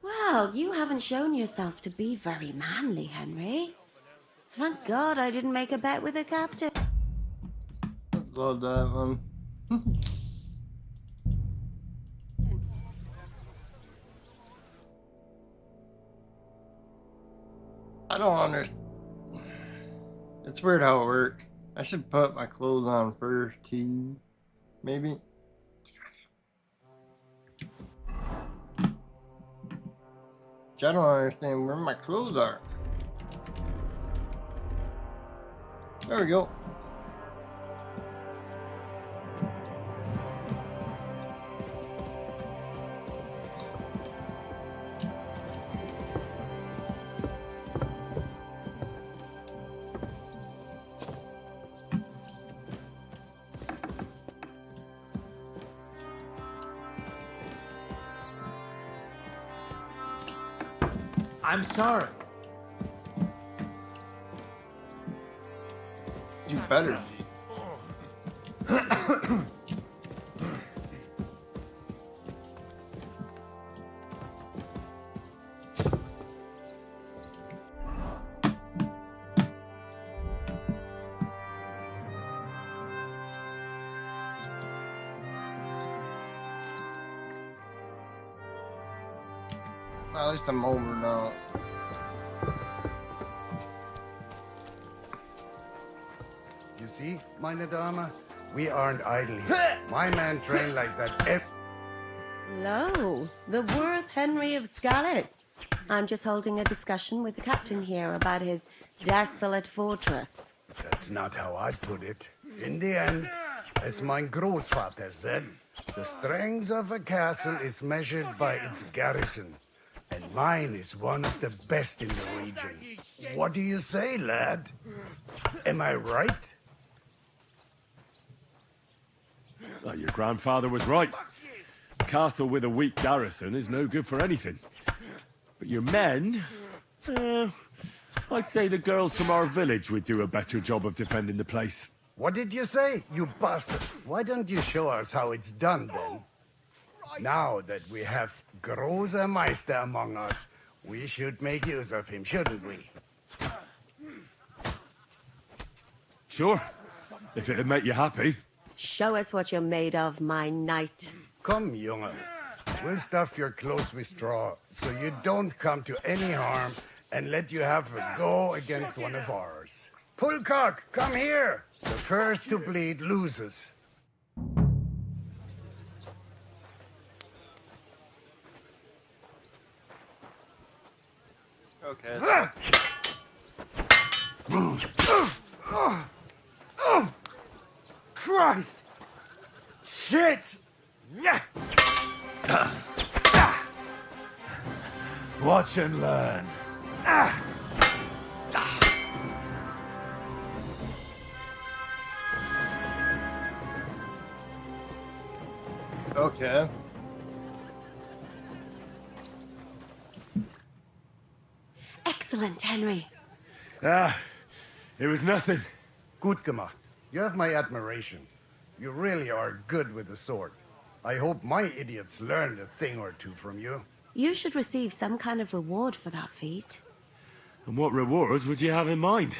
Well, you haven't shown yourself to be very manly, Henry. Thank God I didn't make a bet with the captain. Love that one. I don't understand. It's weird how it works. I should put my clothes on first, too. Maybe. I don't understand where my clothes are. There we go. I'm sorry. You better be. Well, at least I'm over now. You see, meine Dame, we aren't idle here. My man trained like that. Lo, the worth Henry of Skalitz. I'm just holding a discussion with the captain here about his desolate fortress. That's not how I'd put it. In the end, as mein Großvater said, the strength of a castle is measured by its garrison. And mine is one of the best in the region. What do you say, lad? Am I right? Well, your grandfather was right. A castle with a weak garrison is no good for anything. But your men... I'd say the girls from our village would do a better job of defending the place. What did you say, you bastard? Why don't you show us how it's done, then? Now that we have Großer Meister among us, we should make use of him, shouldn't we? Sure, if it'd make you happy. Show us what you're made of, my knight. Come, Junge. We'll stuff your clothes with straw, so you don't come to any harm, and let you have a go against one of ours. Pullcock, come here! The first to bleed loses. Okay. Christ! Shit! Watch and learn. Okay. Excellent, Henry. It was nothing. Gut gemacht. You have my admiration. You really are good with the sword. I hope my idiots learned a thing or two from you. You should receive some kind of reward for that feat. And what rewards would you have in mind?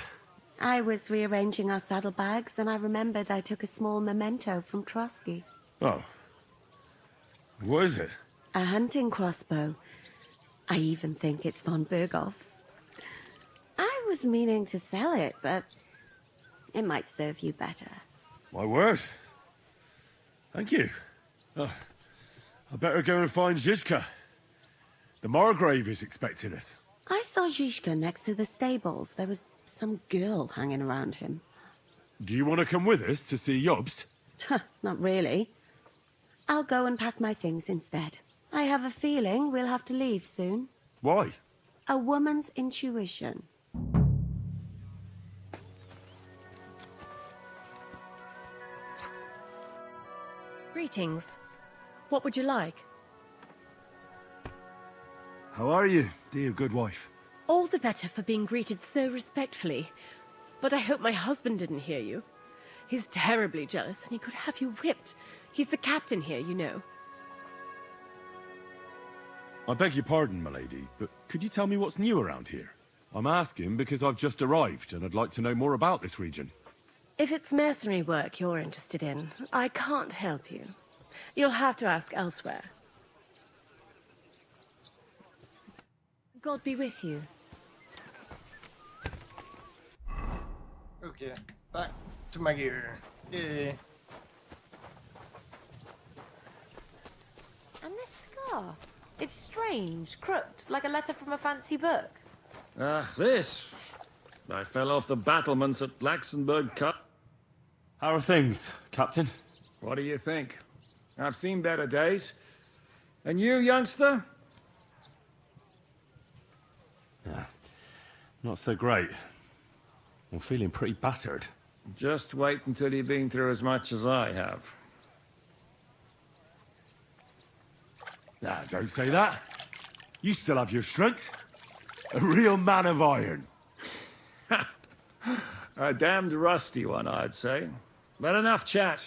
I was rearranging our saddlebags, and I remembered I took a small memento from Trotsky. Oh. What is it? A hunting crossbow. I even think it's von Berghoff's. I was meaning to sell it, but it might serve you better. My word. Thank you. Oh, I better go and find Zizka. The Margrave is expecting us. I saw Zizka next to the stables. There was some girl hanging around him. Do you want to come with us to see Jobst? Not really. I'll go and pack my things instead. I have a feeling we'll have to leave soon. Why? A woman's intuition. Greetings. What would you like? How are you, dear good wife? All the better for being greeted so respectfully. But I hope my husband didn't hear you. He's terribly jealous, and he could have you whipped. He's the captain here, you know. I beg your pardon, milady, but could you tell me what's new around here? I'm asking because I've just arrived, and I'd like to know more about this region. If it's mercenary work you're interested in, I can't help you. You'll have to ask elsewhere. God be with you. Okay, back to my gear. Yeah. And this scar? It's strange, crooked, like a letter from a fancy book. This. I fell off the battlements at Laxenburg Cut. How are things, Captain? What do you think? I've seen better days. And you, youngster? Yeah, not so great. I'm feeling pretty battered. Just wait until you've been through as much as I have. Nah, don't say that. You still have your strength. A real man of iron. A damned rusty one, I'd say. But enough chat.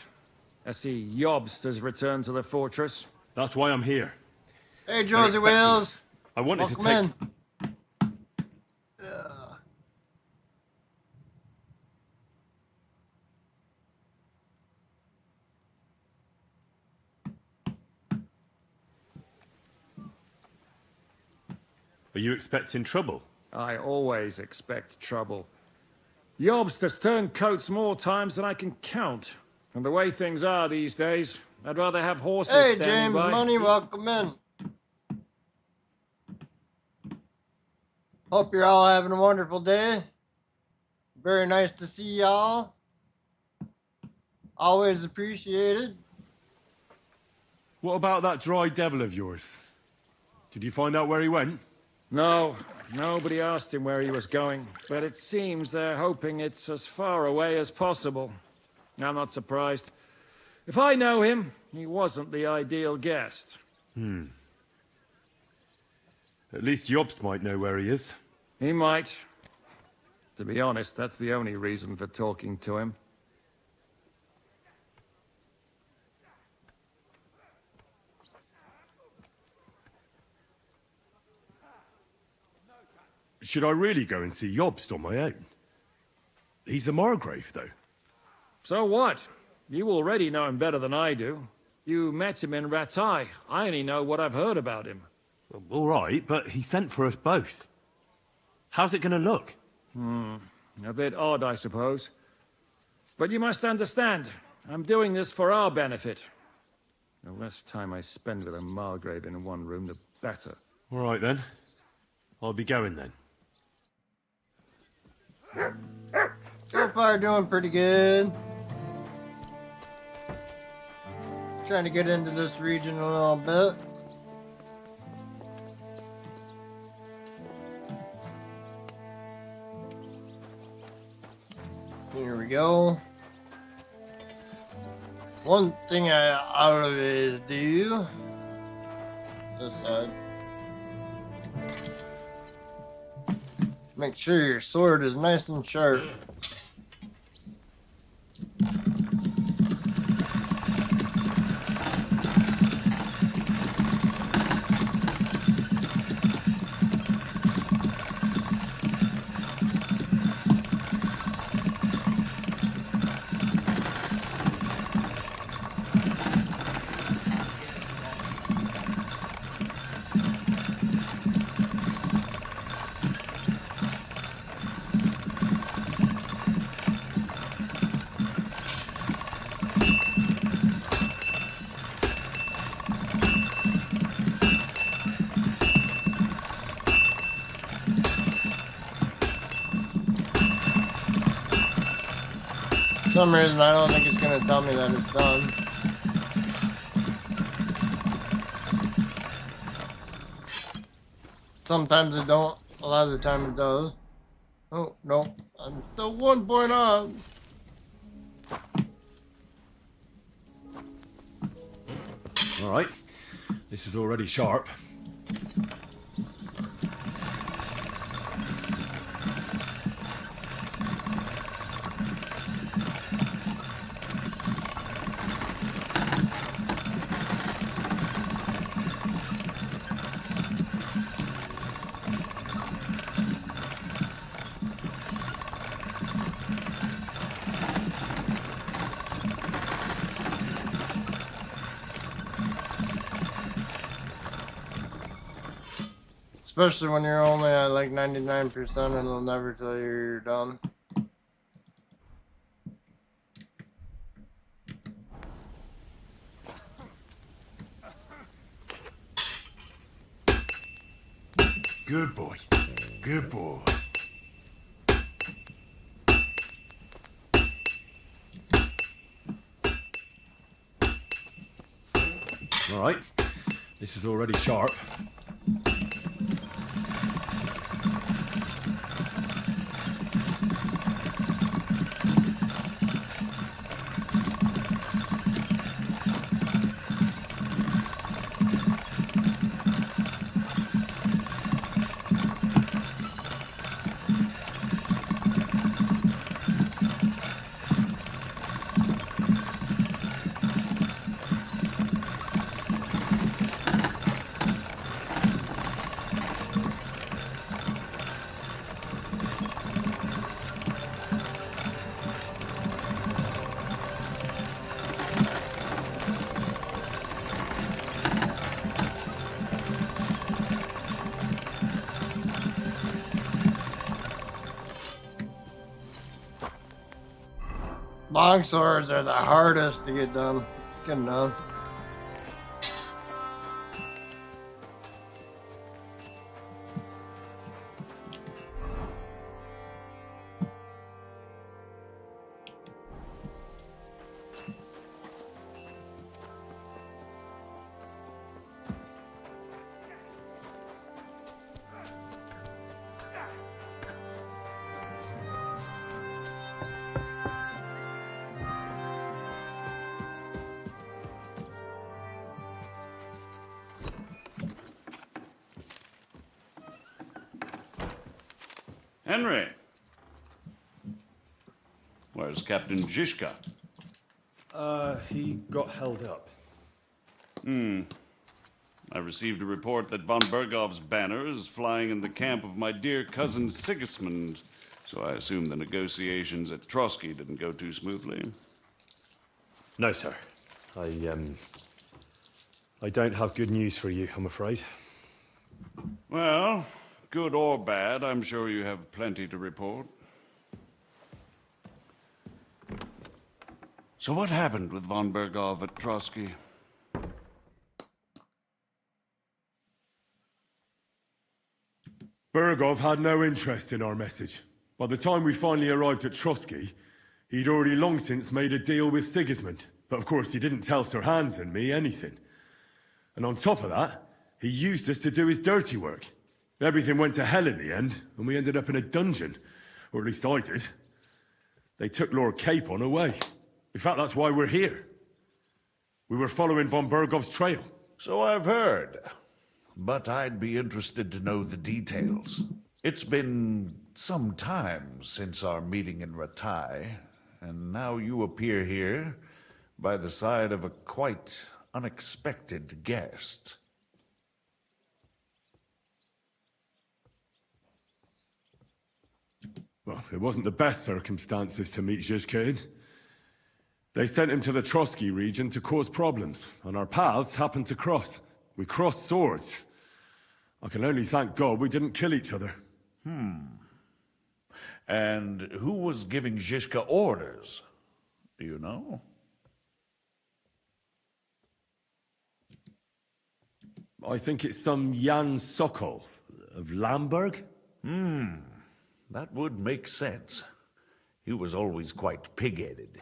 I see Jobst has returned to the fortress. That's why I'm here. Hey, Josie Wales. I wanted Welcome to take... in. Are you expecting trouble? I always expect trouble. Jobst has turned coats more times than I can count. And the way things are these days, I'd rather have horses Hey, standing James by. Money, welcome in. Hope you're all having a wonderful day. Very nice to see y'all. Always appreciated. What about that dry devil of yours? Did you find out where he went? No, nobody asked him where he was going, but it seems they're hoping it's as far away as possible. I'm not surprised. If I know him, he wasn't the ideal guest. At least Jobst might know where he is. He might. To be honest, that's the only reason for talking to him. Should I really go and see Jobst on my own? He's a Margrave, though. So what? You already know him better than I do. You met him in Ratai. I only know what I've heard about him. All right, but he sent for us both. How's it going to look? A bit odd, I suppose. But you must understand, I'm doing this for our benefit. The less time I spend with a Margrave in one room, the better. All right, then. I'll be going, then. So far, doing pretty good. Trying to get into this region a little bit. Here we go. One thing I always do. This side. Make sure your sword is nice and sharp. For some reason, I don't think it's going to tell me that it's done. Sometimes it don't. A lot of the time it does. Oh, no. I'm still 1 point off. All right. This is already sharp. Especially when you're only at like 99% and they'll never tell you you're done. Good boy. Good boy. All right. This is already sharp. Long swords are the hardest to get done. Getting done. Henry. Where's Captain Zizka? He got held up. I received a report that von Bergov's banner is flying in the camp of my dear cousin Sigismund, so I assume the negotiations at Trotsky didn't go too smoothly. No, sir. I don't have good news for you, I'm afraid. Well, good or bad, I'm sure you have plenty to report. So what happened with von Bergov at Trotsky? Bergov had no interest in our message. By the time we finally arrived at Trotsky, he'd already long since made a deal with Sigismund. But of course, he didn't tell Sir Hans and me anything. And on top of that, he used us to do his dirty work. Everything went to hell in the end, and we ended up in a dungeon. Or at least I did. They took Lord Capon away. In fact, that's why we're here. We were following von Bergov's trail. So I've heard. But I'd be interested to know the details. It's been some time since our meeting in Ratai, and now you appear here by the side of a quite unexpected guest. Well, it wasn't the best circumstances to meet Zizka in. They sent him to the Trotsky region to cause problems, and our paths happened to cross. We crossed swords. I can only thank God we didn't kill each other. And who was giving Zizka orders? Do you know? I think it's some Jan Sokol of Lamberg. That would make sense. He was always quite pig-headed.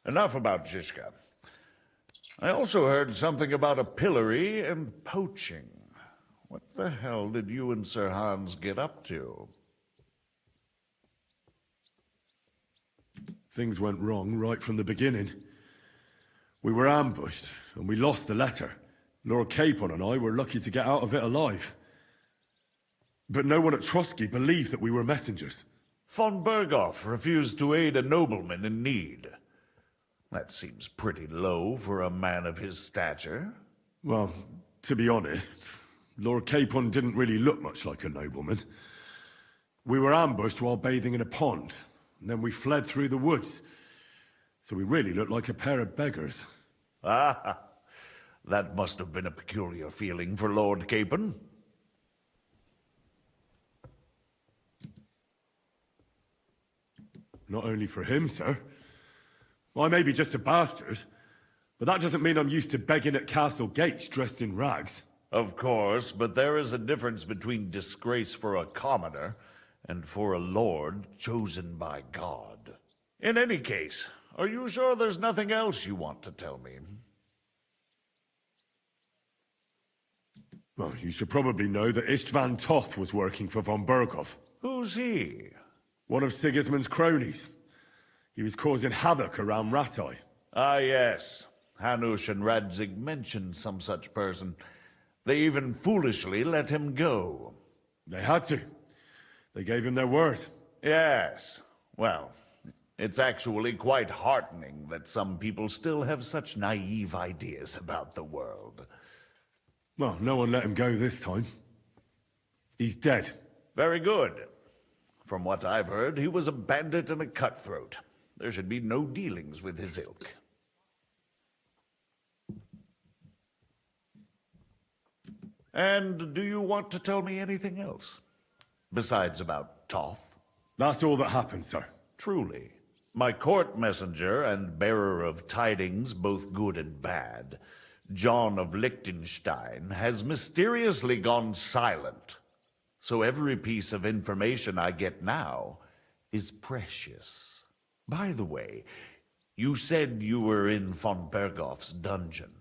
Enough about Zizka. I also heard something about a pillory and poaching. What the hell did you and Sir Hans get up to? Things went wrong right from the beginning. We were ambushed, and we lost the letter. Lord Capon and I were lucky to get out of it alive. But no one at Trotsky believed that we were messengers. Von Bergov refused to aid a nobleman in need. That seems pretty low for a man of his stature. Well, to be honest, Lord Capon didn't really look much like a nobleman. We were ambushed while bathing in a pond, and then we fled through the woods. So we really look like a pair of beggars. Ah, that must have been a peculiar feeling for Lord Capon. Not only for him, sir. I may be just a bastard, but that doesn't mean I'm used to begging at castle gates dressed in rags. Of course, but there is a difference between disgrace for a commoner and for a lord chosen by God. In any case, are you sure there's nothing else you want to tell me? Well, you should probably know that Istvan Toth was working for von Berghoff. Who's he? One of Sigismund's cronies. He was causing havoc around Rattay. Ah, yes. Hanush and Radzig mentioned some such person. They even foolishly let him go. They had to. They gave him their word. Yes. Well, it's actually quite heartening that some people still have such naive ideas about the world. Well, no one let him go this time. He's dead. Very good. From what I've heard, he was a bandit and a cutthroat. There should be no dealings with his ilk. And do you want to tell me anything else? Besides about Toth? That's all that happened, sir. Truly. My court messenger and bearer of tidings, both good and bad, John of Liechtenstein, has mysteriously gone silent. So every piece of information I get now is precious. By the way, you said you were in von Berghoff's dungeon.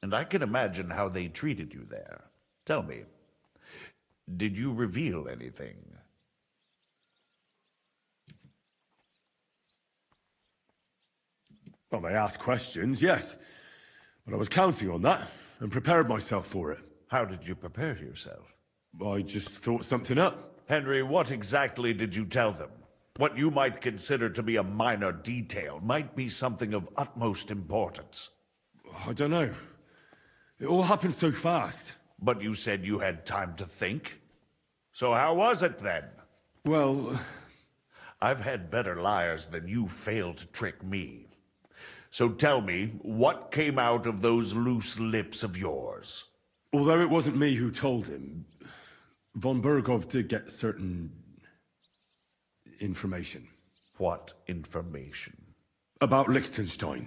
And I can imagine how they treated you there. Tell me, did you reveal anything? Well, they asked questions, yes. But I was counting on that, and prepared myself for it. How did you prepare yourself? I just thought something up. Henry, what exactly did you tell them? What you might consider to be a minor detail might be something of utmost importance. I don't know. It all happened so fast. But you said you had time to think. So how was it then? Well, I've had better liars than you failed to trick me. So tell me, what came out of those loose lips of yours? Although it wasn't me who told him, von Berghoff did get certain information. What information? About Liechtenstein.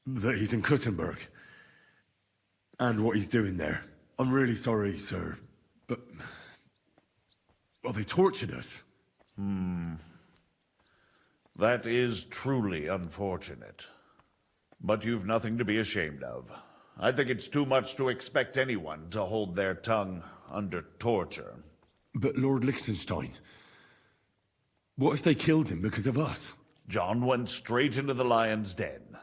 That he's in Kuttenberg. And what he's doing there. I'm really sorry, sir, but... well, they tortured us. That is truly unfortunate. But you've nothing to be ashamed of. I think it's too much to expect anyone to hold their tongue under torture. But Lord Liechtenstein... what if they killed him because of us? John went straight into the lion's den.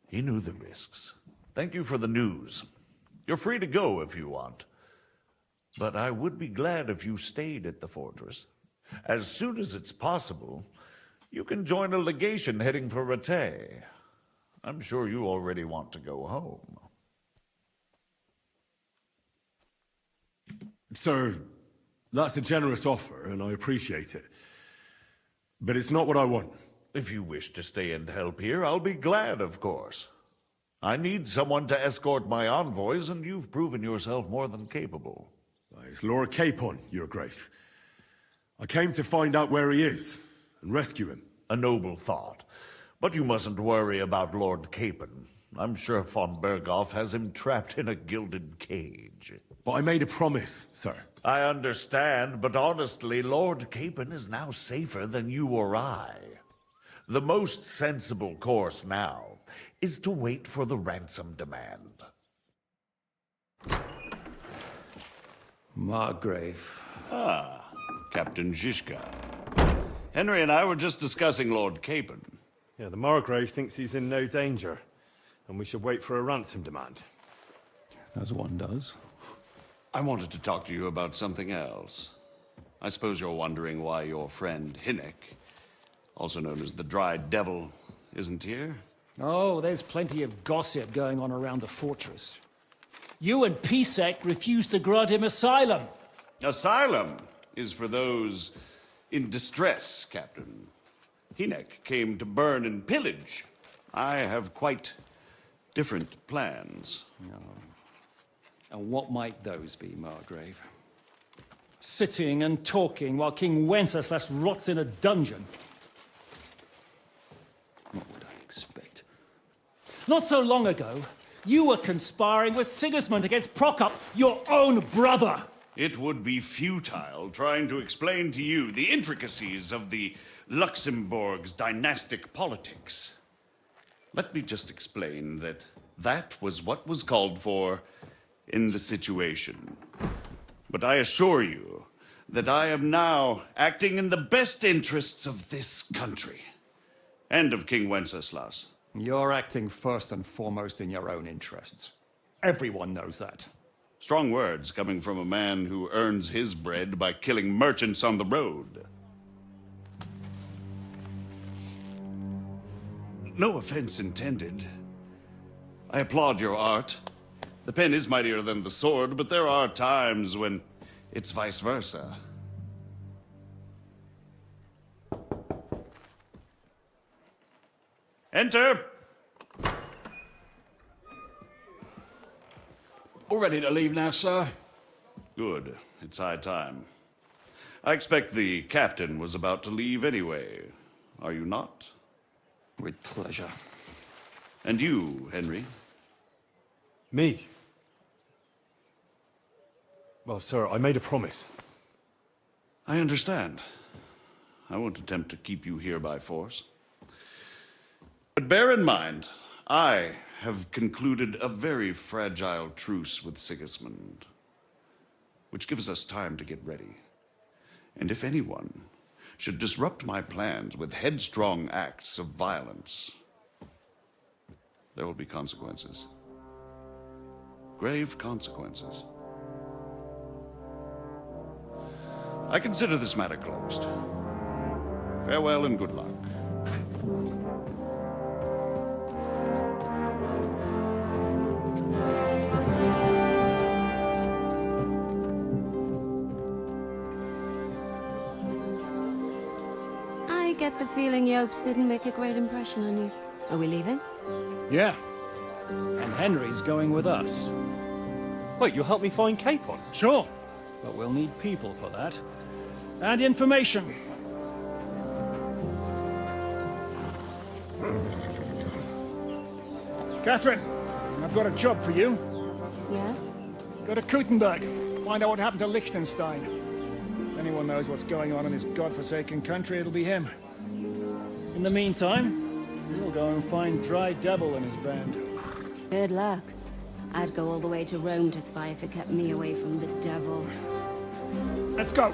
He knew the risks. Thank you for the news. You're free to go if you want. But I would be glad if you stayed at the fortress. As soon as it's possible, you can join a legation heading for Rattay. I'm sure you already want to go home. Sir, that's a generous offer, and I appreciate it. But it's not what I want. If you wish to stay and help here, I'll be glad, of course. I need someone to escort my envoys, and you've proven yourself more than capable. It's Lord Capon, Your Grace. I came to find out where he is, and rescue him. A noble thought. But you mustn't worry about Lord Capon. I'm sure von Berghoff has him trapped in a gilded cage. But I made a promise, sir. I understand, but honestly, Lord Capon is now safer than you or I. The most sensible course now is to wait for the ransom demand. Margrave. Ah, Captain Zizka. Henry and I were just discussing Lord Capon. Yeah, the Margrave thinks he's in no danger, and we should wait for a ransom demand. As one does. I wanted to talk to you about something else. I suppose you're wondering why your friend Hinnek, also known as the Dried Devil, isn't here? Oh, there's plenty of gossip going on around the fortress. You and Pisek refused to grant him asylum. Asylum is for those in distress, Captain. Hynek came to burn and pillage. I have quite different plans. And what might those be, Margrave? Sitting and talking while King Wenceslas rots in a dungeon. What would I expect? Not so long ago, you were conspiring with Sigismund against Prokop, your own brother. It would be futile trying to explain to you the intricacies of the Luxembourg's dynastic politics. Let me just explain that that was what was called for in the situation. But I assure you that I am now acting in the best interests of this country and of King Wenceslas. You're acting first and foremost in your own interests. Everyone knows that. Strong words coming from a man who earns his bread by killing merchants on the road. No offense intended. I applaud your art. The pen is mightier than the sword, but there are times when it's vice versa. Enter! All ready to leave now, sir? Good. It's high time. I expect the captain was about to leave anyway. Are you not? With pleasure. And you, Henry? Me? Well, sir, I made a promise. I understand. I won't attempt to keep you here by force. But bear in mind, I have concluded a very fragile truce with Sigismund, which gives us time to get ready. And if anyone should disrupt my plans with headstrong acts of violence, there will be consequences. Grave consequences. I consider this matter closed. Farewell and good luck. I get the feeling Yopes didn't make a great impression on you. Are we leaving? Yeah. And Henry's going with us. Wait, you'll help me find Capon? Sure. But we'll need people for that. And information. Catherine, I've got a job for you. Yes? Go to Kuttenberg. Find out what happened to Liechtenstein. If anyone knows what's going on in this godforsaken country, it'll be him. In the meantime, we'll go and find Dry Devil and his band. Good luck. I'd go all the way to Rome to spy if it kept me away from the devil. Let's go!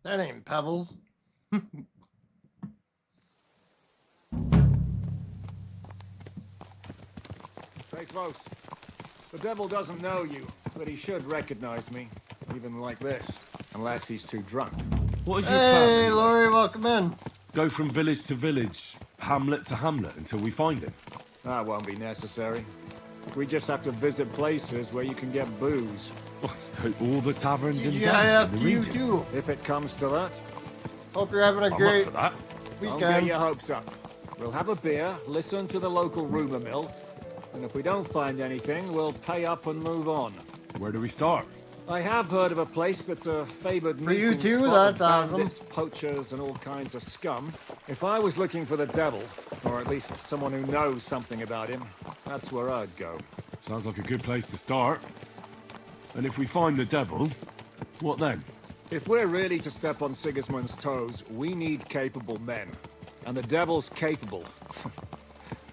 That ain't pebbles. Stay close. The devil doesn't know you, but he should recognize me, even like this, unless he's too drunk. What is your plan? Hey, Laurie, welcome in. Go from village to village, hamlet to hamlet, until we find him. That won't be necessary. We just have to visit places where you can get booze. So all the taverns and Yeah, dens in the you region. too. If it comes to that, Hope you're having a I'm great up for that. don't get weekend. your hopes up. We'll have a beer, listen to the local rumor mill, and if we don't find anything, we'll pay up and move on. Where do we start? I have heard of a place that's a favored For you meeting too, spot that's of awesome. bandits, poachers, and all kinds of scum. If I was looking for the devil, or at least someone who knows something about him, that's where I'd go. Sounds like a good place to start. And if we find the devil, what then? If we're really to step on Sigismund's toes, we need capable men. And the devil's capable.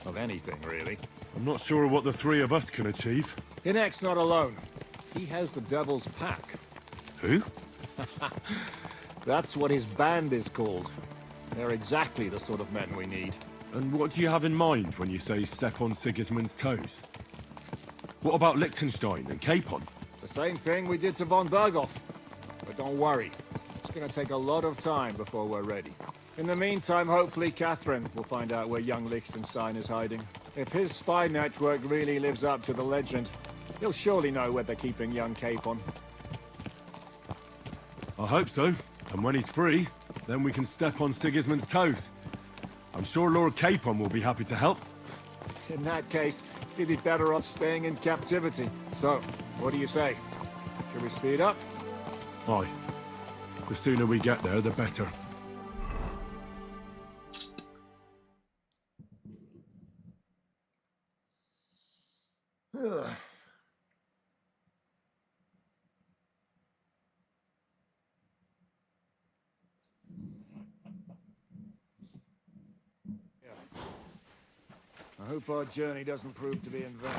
Of anything, really. I'm not sure what the three of us can achieve. Hynek's not alone. He has the devil's pack. Who? That's what his band is called. They're exactly the sort of men we need. And what do you have in mind when you say step on Sigismund's toes? What about Liechtenstein and Capon? The same thing we did to von Berghoff. But don't worry. It's gonna take a lot of time before we're ready. In the meantime, hopefully Catherine will find out where young Liechtenstein is hiding. If his spy network really lives up to the legend, He'll surely know where they're keeping young Capon. I hope so. And when he's free, then we can step on Sigismund's toes. I'm sure Lord Capon will be happy to help. In that case, he'd be better off staying in captivity. So, what do you say? Should we speed up? Aye. The sooner we get there, the better. Ugh. I hope our journey doesn't prove to be in vain.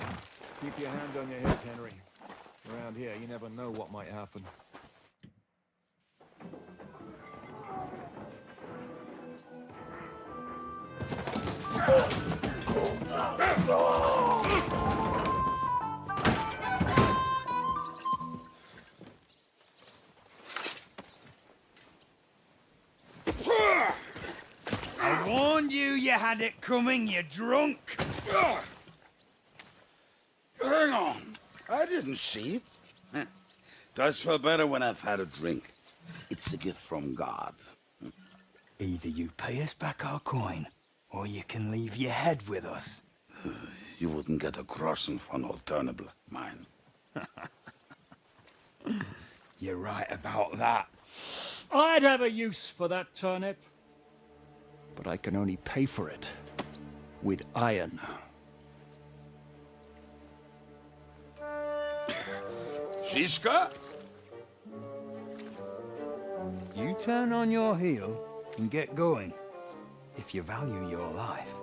Keep your hand on your hip, Henry. Around here, you never know what might happen. I warned you you had it coming, you drunk. Hang on. I didn't see it. Does feel better when I've had a drink. It's a gift from God. Either you pay us back our coin, or you can leave your head with us. You wouldn't get a crossing for an alternative mine. You're right about that. I'd have a use for that turnip. But I can only pay for it with iron. Shiska? You turn on your heel and get going. If you value your life.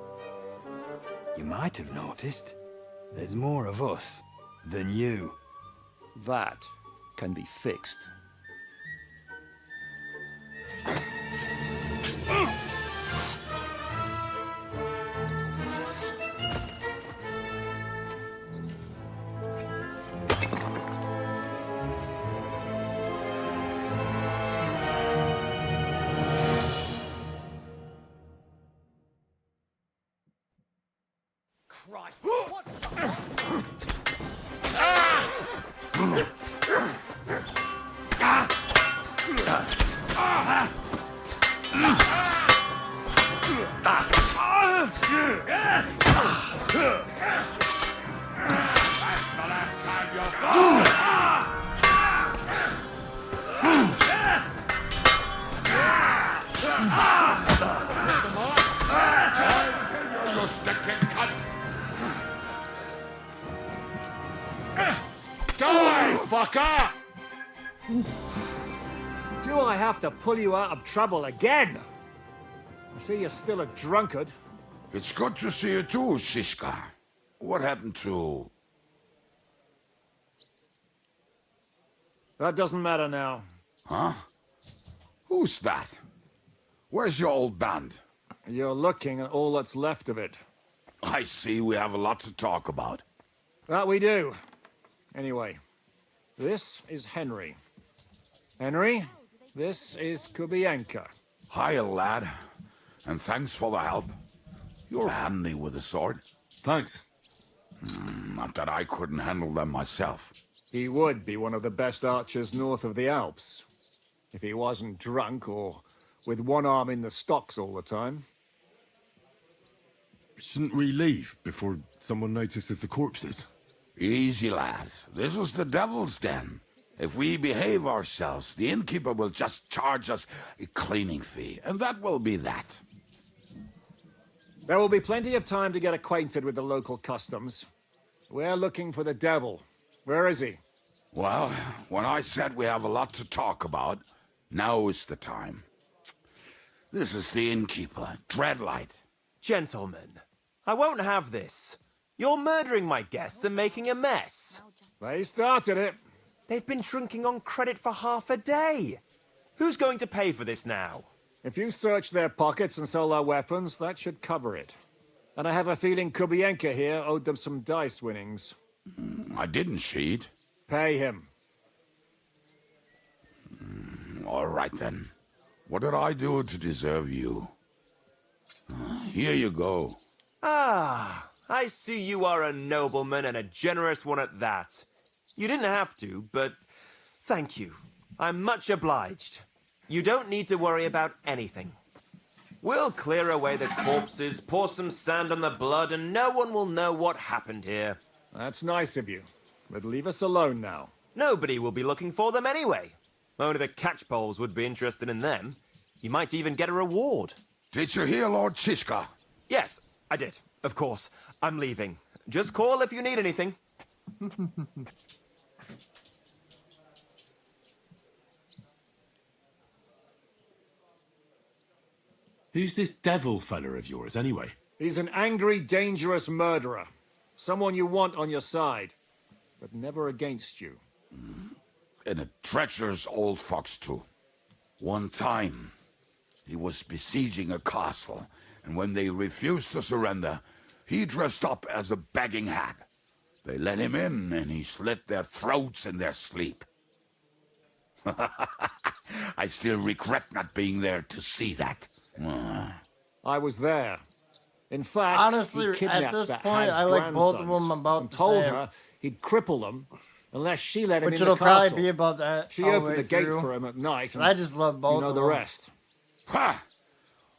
You might have noticed there's more of us than you. That can be fixed. Christ. Die, fucker! Do I have to pull you out of trouble again? I see you're still a drunkard. It's good to see you too, Shiska. What happened to... That doesn't matter now. Huh? Who's that? Where's your old band? You're looking at all that's left of it. I see we have a lot to talk about. That we do. Anyway, this is Henry. Henry, this is Kubienka. Hiya, lad. And thanks for the help. You're handy with a sword. Thanks. Not that I couldn't handle them myself. He would be one of the best archers north of the Alps. If he wasn't drunk or with one arm in the stocks all the time. Shouldn't we leave before someone notices the corpses? Easy, lad. This was the devil's den. If we behave ourselves, the innkeeper will just charge us a cleaning fee, and that will be that. There will be plenty of time to get acquainted with the local customs. We're looking for the devil. Where is he? Well, when I said we have a lot to talk about, now is the time. This is the innkeeper, Dreadlight. Gentlemen, I won't have this. You're murdering my guests and making a mess. They started it. They've been drinking on credit for half a day. Who's going to pay for this now? If you search their pockets and sell their weapons, that should cover it. And I have a feeling Kubienka here owed them some dice winnings. I didn't cheat. Pay him. All right, then. What did I do to deserve you? Here you go. Ah, I see you are a nobleman and a generous one at that. You didn't have to, but thank you. I'm much obliged. You don't need to worry about anything. We'll clear away the corpses, pour some sand on the blood, and no one will know what happened here. That's nice of you. But leave us alone now. Nobody will be looking for them anyway. Only the catchpoles would be interested in them. You might even get a reward. Did you hear Lord Chishka? Yes, I did. Of course. I'm leaving. Just call if you need anything. Who's this devil fella of yours, anyway? He's an angry, dangerous murderer. Someone you want on your side, but never against you. And a treacherous old fox, too. One time, he was besieging a castle, and when they refused to surrender, he dressed up as a begging hag. They let him in, and he slit their throats in their sleep. I still regret not being there to see that. I was there. In fact, Honestly, he at kidnapped this that point, hag's I like both of grandsons them about and the told same. her he'd cripple them unless she let him Which in it'll the castle. probably be about that. She all the opened way the gate through. for him at night. And And I just love both you know of the them. rest. Ha!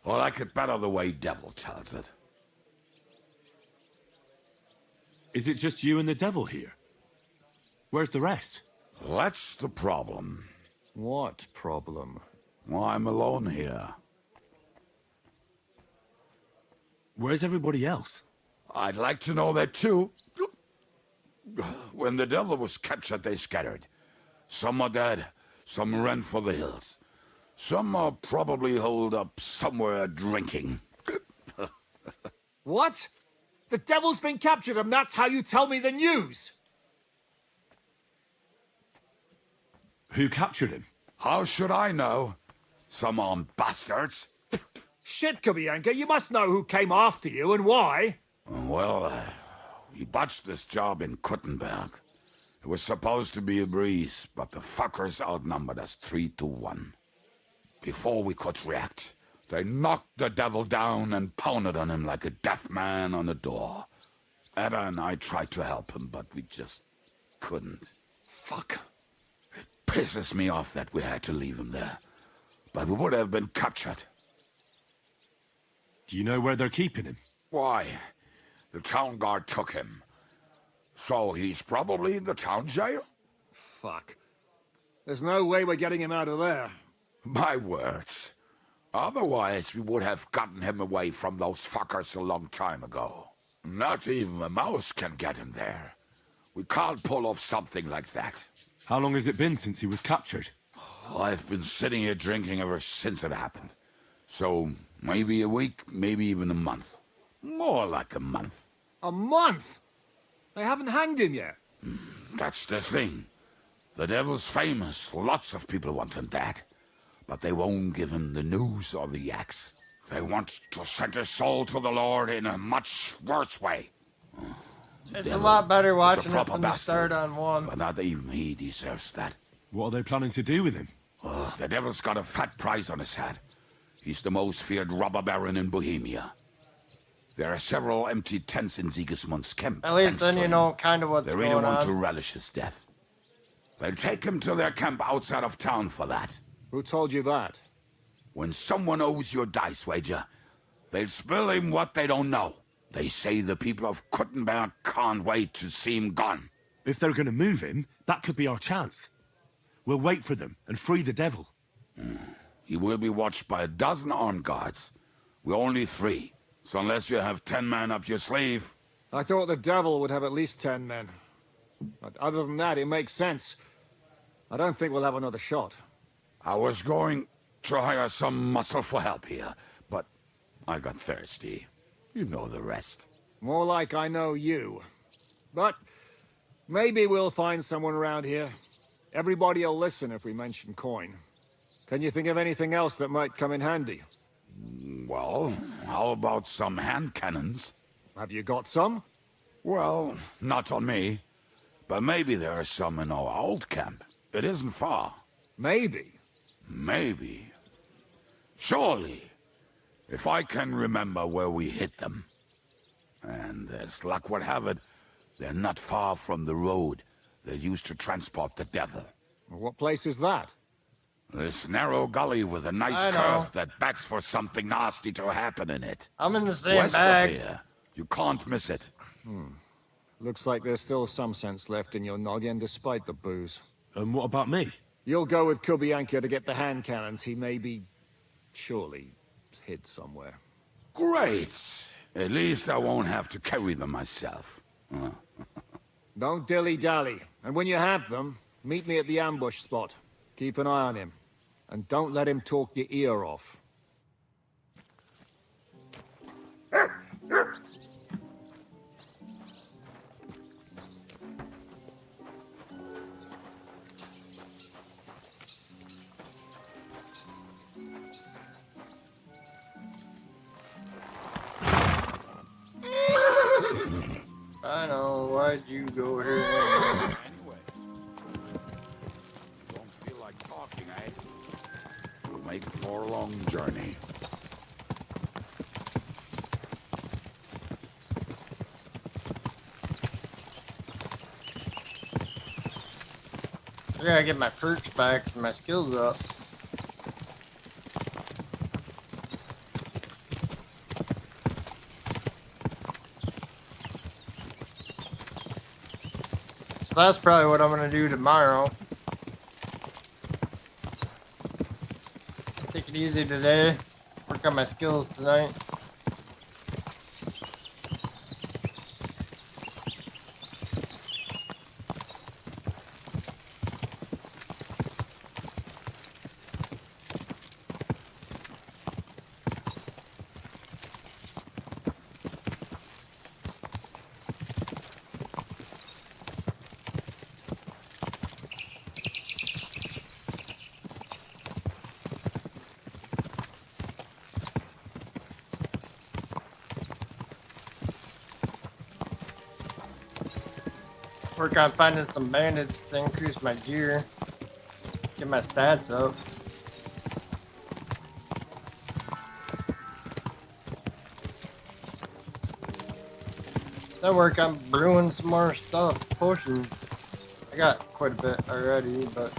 Well, I could better the way Devil tells it. Is it just you and the devil here? Where's the rest? That's the problem. What problem? Well, I'm alone here. Where's everybody else? I'd like to know that too. When the devil was captured, they scattered. Some are dead, some ran for the hills. Some are probably holed up somewhere drinking. What? The devil's been captured and that's how you tell me the news? Who captured him? How should I know? Some armed bastards. Shit, Kabianka, you must know who came after you and why. Well, we botched this job in Kuttenberg. It was supposed to be a breeze, but the fuckers outnumbered us 3-1. Before we could react, they knocked the devil down and pounded on him like a deaf man on a door. Ada and I tried to help him, but we just couldn't. Fuck. It pisses me off that we had to leave him there. But we would have been captured. Do you know where they're keeping him? Why? The town guard took him. So he's probably in the town jail? Fuck. There's no way we're getting him out of there. My words. Otherwise, we would have gotten him away from those fuckers a long time ago. Not even a mouse can get him there. We can't pull off something like that. How long has it been since he was captured? I've been sitting here drinking ever since it happened. So, maybe a week, maybe even a month. More like a month. A month? They haven't hanged him yet. That's the thing. The devil's famous. Lots of people want him dead. But they won't give him the news or the axe. They want to send his soul to the Lord in a much worse way. It's a lot better watching it proper from the start bastard, on one. But not even he deserves that. What are they planning to do with him? The devil's got a fat price on his head. He's the most feared robber baron in Bohemia. There are several empty tents in Sigismund's camp. At least thanks then to you him. know kind of what's They going really want on. to relish his death. They'll take him to their camp outside of town for that. Who told you that? When someone owes you a dice wager, they'll spill him what they don't know. They say the people of Kuttenberg can't wait to see him gone. If they're going to move him, that could be our chance. We'll wait for them and free the devil. He will be watched by a dozen armed guards. We're only 3. So unless you have 10 men up your sleeve... I thought the devil would have at least 10 men. But other than that, it makes sense. I don't think we'll have another shot. I was going to hire some muscle for help here, but I got thirsty. You know the rest. More like I know you. But maybe we'll find someone around here. Everybody will listen if we mention coin. Can you think of anything else that might come in handy? Well, how about some hand cannons? Have you got some? Well, not on me. But maybe there are some in our old camp. It isn't far. Maybe. Maybe. Surely. If I can remember where we hid them. And as luck would have it, they're not far from the road they used to transport the devil. What place is that? This narrow gully with a nice curve that backs for something nasty to happen in it. I'm in the same West bag. of here. You can't miss it. Looks like there's still some sense left in your noggin despite the booze. And what about me? You'll go with Kubianka to get the hand cannons. He may be... surely hid somewhere. Great. At least I won't have to carry them myself. Don't dilly-dally. And when you have them, meet me at the ambush spot. Keep an eye on him. And don't let him talk your ear off. I know, why'd you go here? Anyway, don't feel like talking, eh? We'll make for a long journey. I gotta get my perks back and my skills up. So that's probably what I'm gonna do tomorrow. Take it easy today. Work on my skills tonight. Work on finding some bandits to increase my gear. Get my stats up. Then work on brewing some more stuff. Potions. I got quite a bit already, but...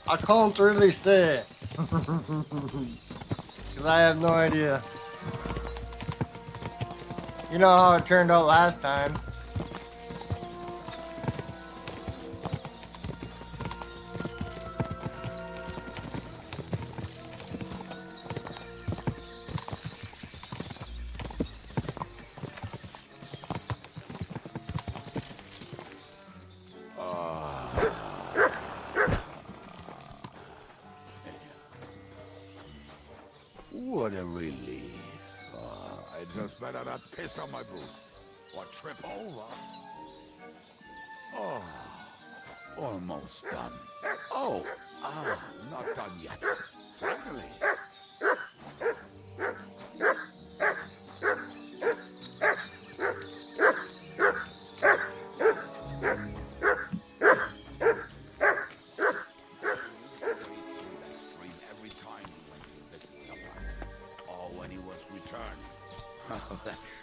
I can't really say. Because I have no idea. You know how it turned out last time. What a relief. I just better not piss on my boots or trip over. Oh, almost done. Oh, not done yet. Finally.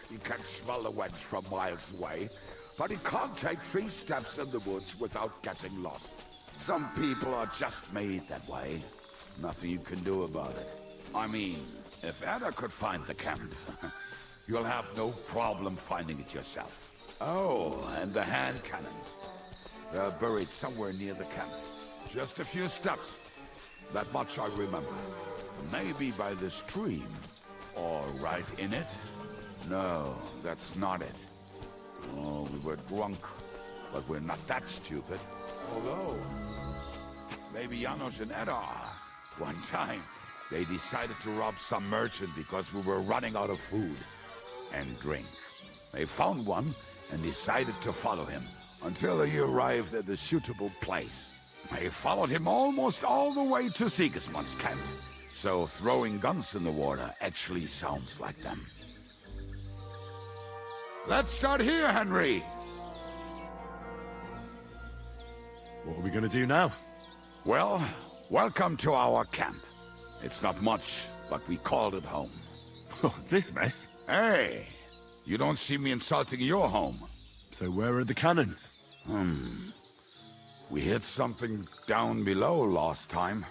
He can smell the wedge from miles away, but he can't take 3 steps in the woods without getting lost. Some people are just made that way. Nothing you can do about it. I mean, if Ada could find the camp, you'll have no problem finding it yourself. Oh, and the hand cannons. They're buried somewhere near the camp. Just a few steps. That much I remember. Maybe by the stream. Or right in it? No, that's not it. Oh, we were drunk, but we're not that stupid. Although, maybe Janos and Edda are. One time, they decided to rob some merchant because we were running out of food and drink. They found one and decided to follow him until he arrived at a suitable place. They followed him almost all the way to Sigismund's camp. So throwing guns in the water actually sounds like them. Let's start here, Henry! What are we gonna do now? Well, welcome to our camp. It's not much, but we called it home. Oh, this mess? Hey! You don't see me insulting your home. So where are the cannons? We hit something down below last time.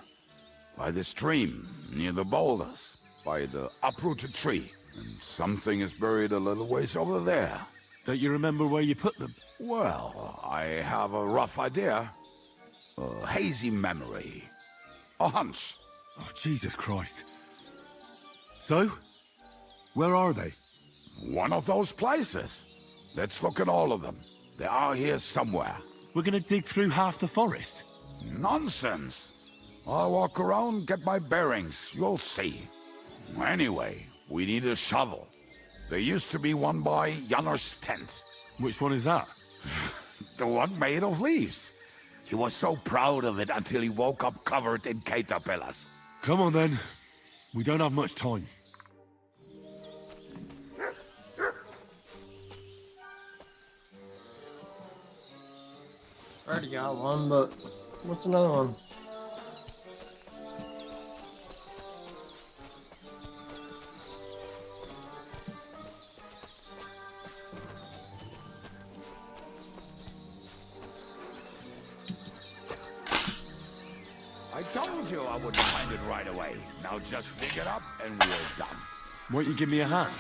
By the stream, near the boulders. By the uprooted tree. And something is buried a little ways over there. Don't you remember where you put them? Well, I have a rough idea. A hazy memory. A hunch. Oh, Jesus Christ. So? Where are they? One of those places. Let's look at all of them. They are here somewhere. We're gonna dig through half the forest? Nonsense. I'll walk around, get my bearings. You'll see. Anyway, we need a shovel. There used to be one by Janner's tent. Which one is that? The one made of leaves. He was so proud of it until he woke up covered in caterpillars. Come on then. We don't have much time. Already got one, but what's another one? I told you I wouldn't find it right away. Now just dig it up and we're done. Won't you give me a hand?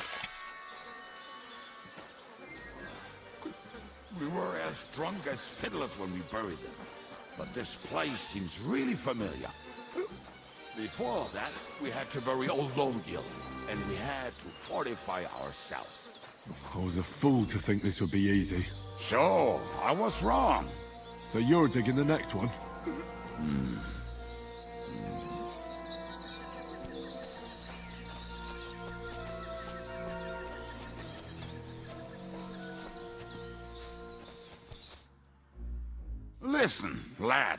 We were as drunk as fiddlers when we buried them. But this place seems really familiar. Before that, we had to bury old Longil, and we had to fortify ourselves. I was a fool to think this would be easy. So, I was wrong. So you're digging the next one? Listen, lad.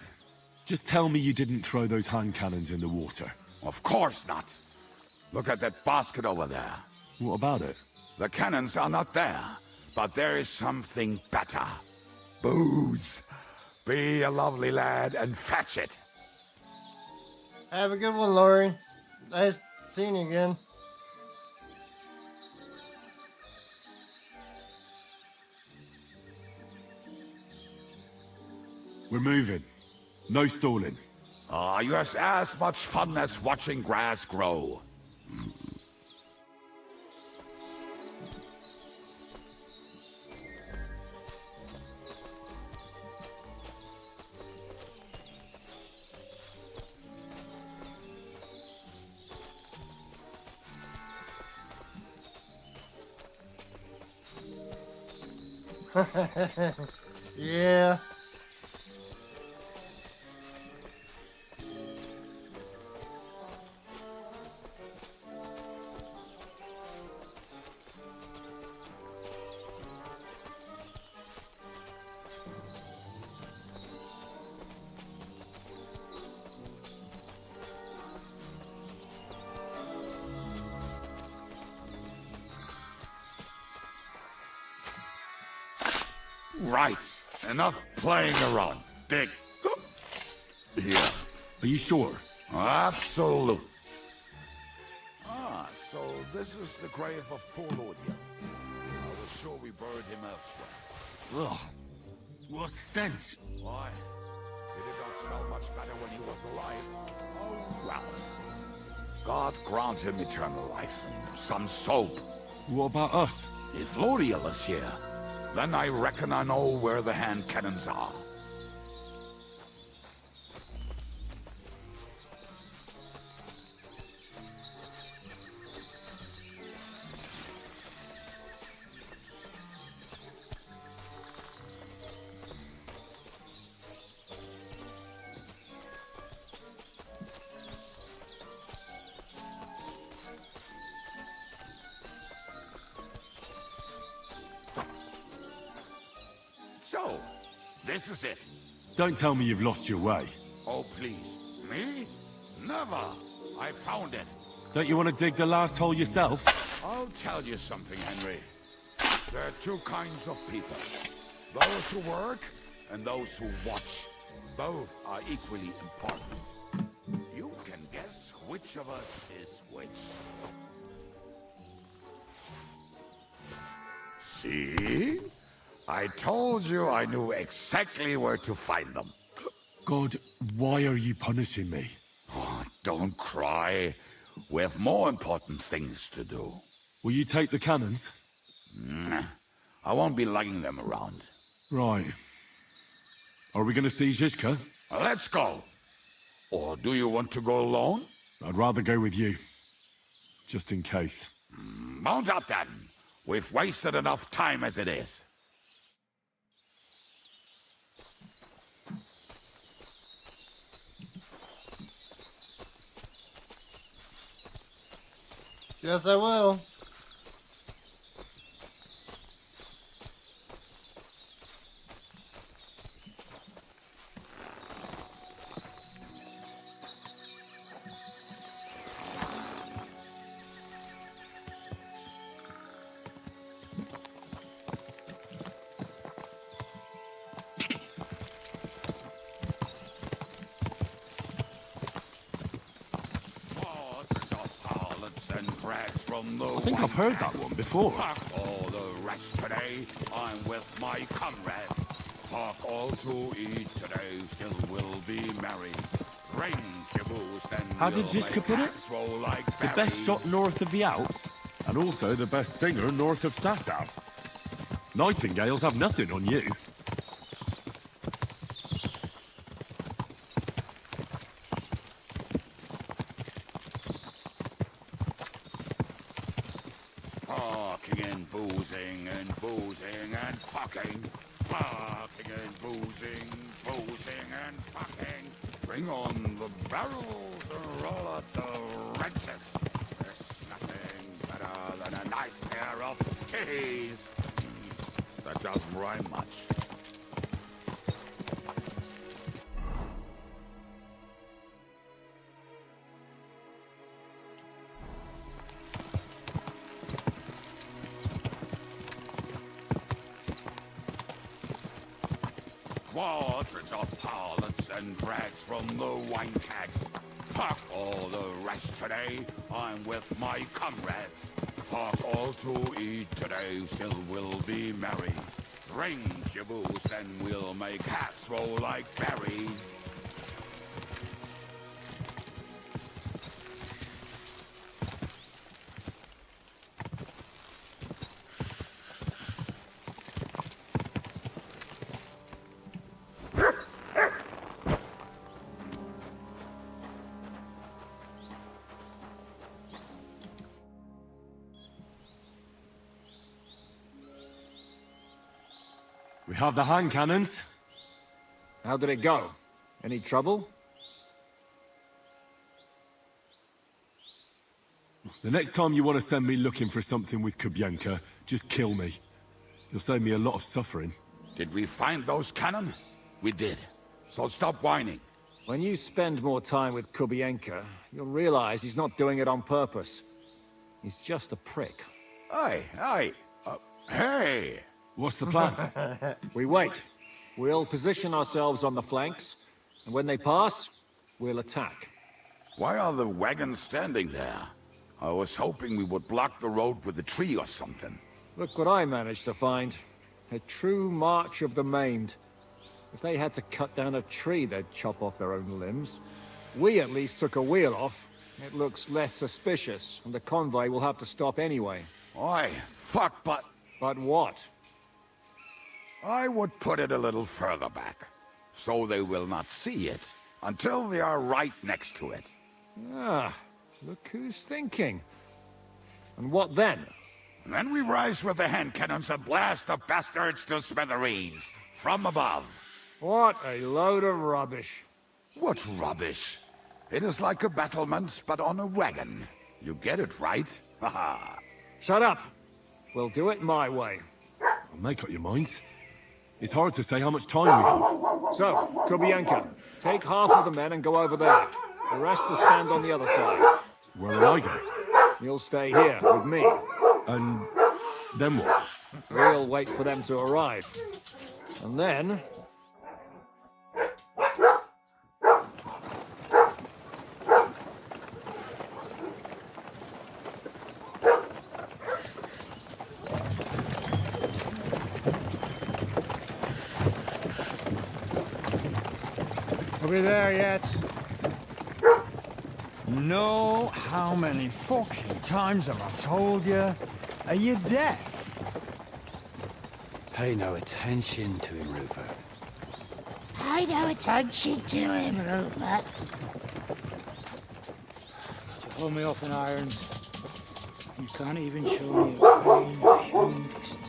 Just tell me you didn't throw those hand cannons in the water. Of course not. Look at that basket over there. What about it? The cannons are not there, but there is something better. Booze. Be a lovely lad and fetch it. Have a good one, Laurie. Nice seeing you again. We're moving. No stalling. You have as much fun as watching grass grow. Yeah. Right. Enough playing around. Dig. Here. Are you sure? Absolute. So this is the grave of poor Lordia. I was sure we buried him elsewhere. Ugh. What stench. Why? Did it not smell much better when he was alive? Oh, well. God grant him eternal life and some soap. What about us? If Lodiel is here, then I reckon I know where the hand cannons are. So, this is it. Don't tell me you've lost your way. Oh, please. Me? Never. I found it. Don't you want to dig the last hole yourself? I'll tell you something, Henry. There are two kinds of people. Those who work and those who watch. Both are equally important. You can guess which of us is which. See? I told you I knew exactly where to find them. God, why are you punishing me? Oh, don't cry. We have more important things to do. Will you take the cannons? I won't be lugging them around. Right. Are we going to see Zizka? Let's go. Or do you want to go alone? I'd rather go with you. Just in case. Mount up then. We've wasted enough time as it is. Yes, I will. I think I've heard that one before. Fuck all the rest today. I'm with my comrades. Fuck all to eat today. Still will be merry. Ring caboose and How did Zizka put it? Roll like The best shot north of the Alps, and also the best singer north of Sasau. Nightingales have nothing on you. Fucking and boozing and boozing and fucking. Fucking and boozing, boozing and fucking. Bring on the barrels and roll out the wrenches. There's nothing better than a nice pair of titties. That doesn't rhyme much. Quadrants of harlots and drags from the wine kegs. Fuck all the rest today, I'm with my comrades. Fuck all to eat today, still will be merry. Ring your booze, then we'll make hats roll like berries. We have the hand cannons. How did it go? Any trouble? The next time you want to send me looking for something with Kubienka, just kill me. You'll save me a lot of suffering. Did we find those cannon? We did. So stop whining. When you spend more time with Kubienka, you'll realize he's not doing it on purpose. He's just a prick. Hey! What's the plan? We wait. We'll position ourselves on the flanks, and when they pass, we'll attack. Why are the wagons standing there? I was hoping we would block the road with a tree or something. Look what I managed to find. A true march of the maimed. If they had to cut down a tree, they'd chop off their own limbs. We at least took a wheel off. It looks less suspicious, and the convoy will have to stop anyway. Oi, fuck, but... But what? I would put it a little further back, so they will not see it until they are right next to it. Ah, look who's thinking. And what then? Then we rise with the hand cannons and blast the bastards to smithereens, from above. What a load of rubbish. What rubbish? It is like a battlement, but on a wagon. You get it, right? Haha. Shut up. We'll do it my way. Make up your minds. It's hard to say how much time we have. So, Kubienka, take half of the men and go over there. The rest will stand on the other side. Where will I go? You'll stay here with me. And then what? We'll wait for them to arrive. And then... Are we there yet? No, how many fucking times have I told you? Are you deaf? Pay no attention to him, Rupert. Pay no attention to him, Rupert. Hold me up in irons. You can't even show me a pain of human decency.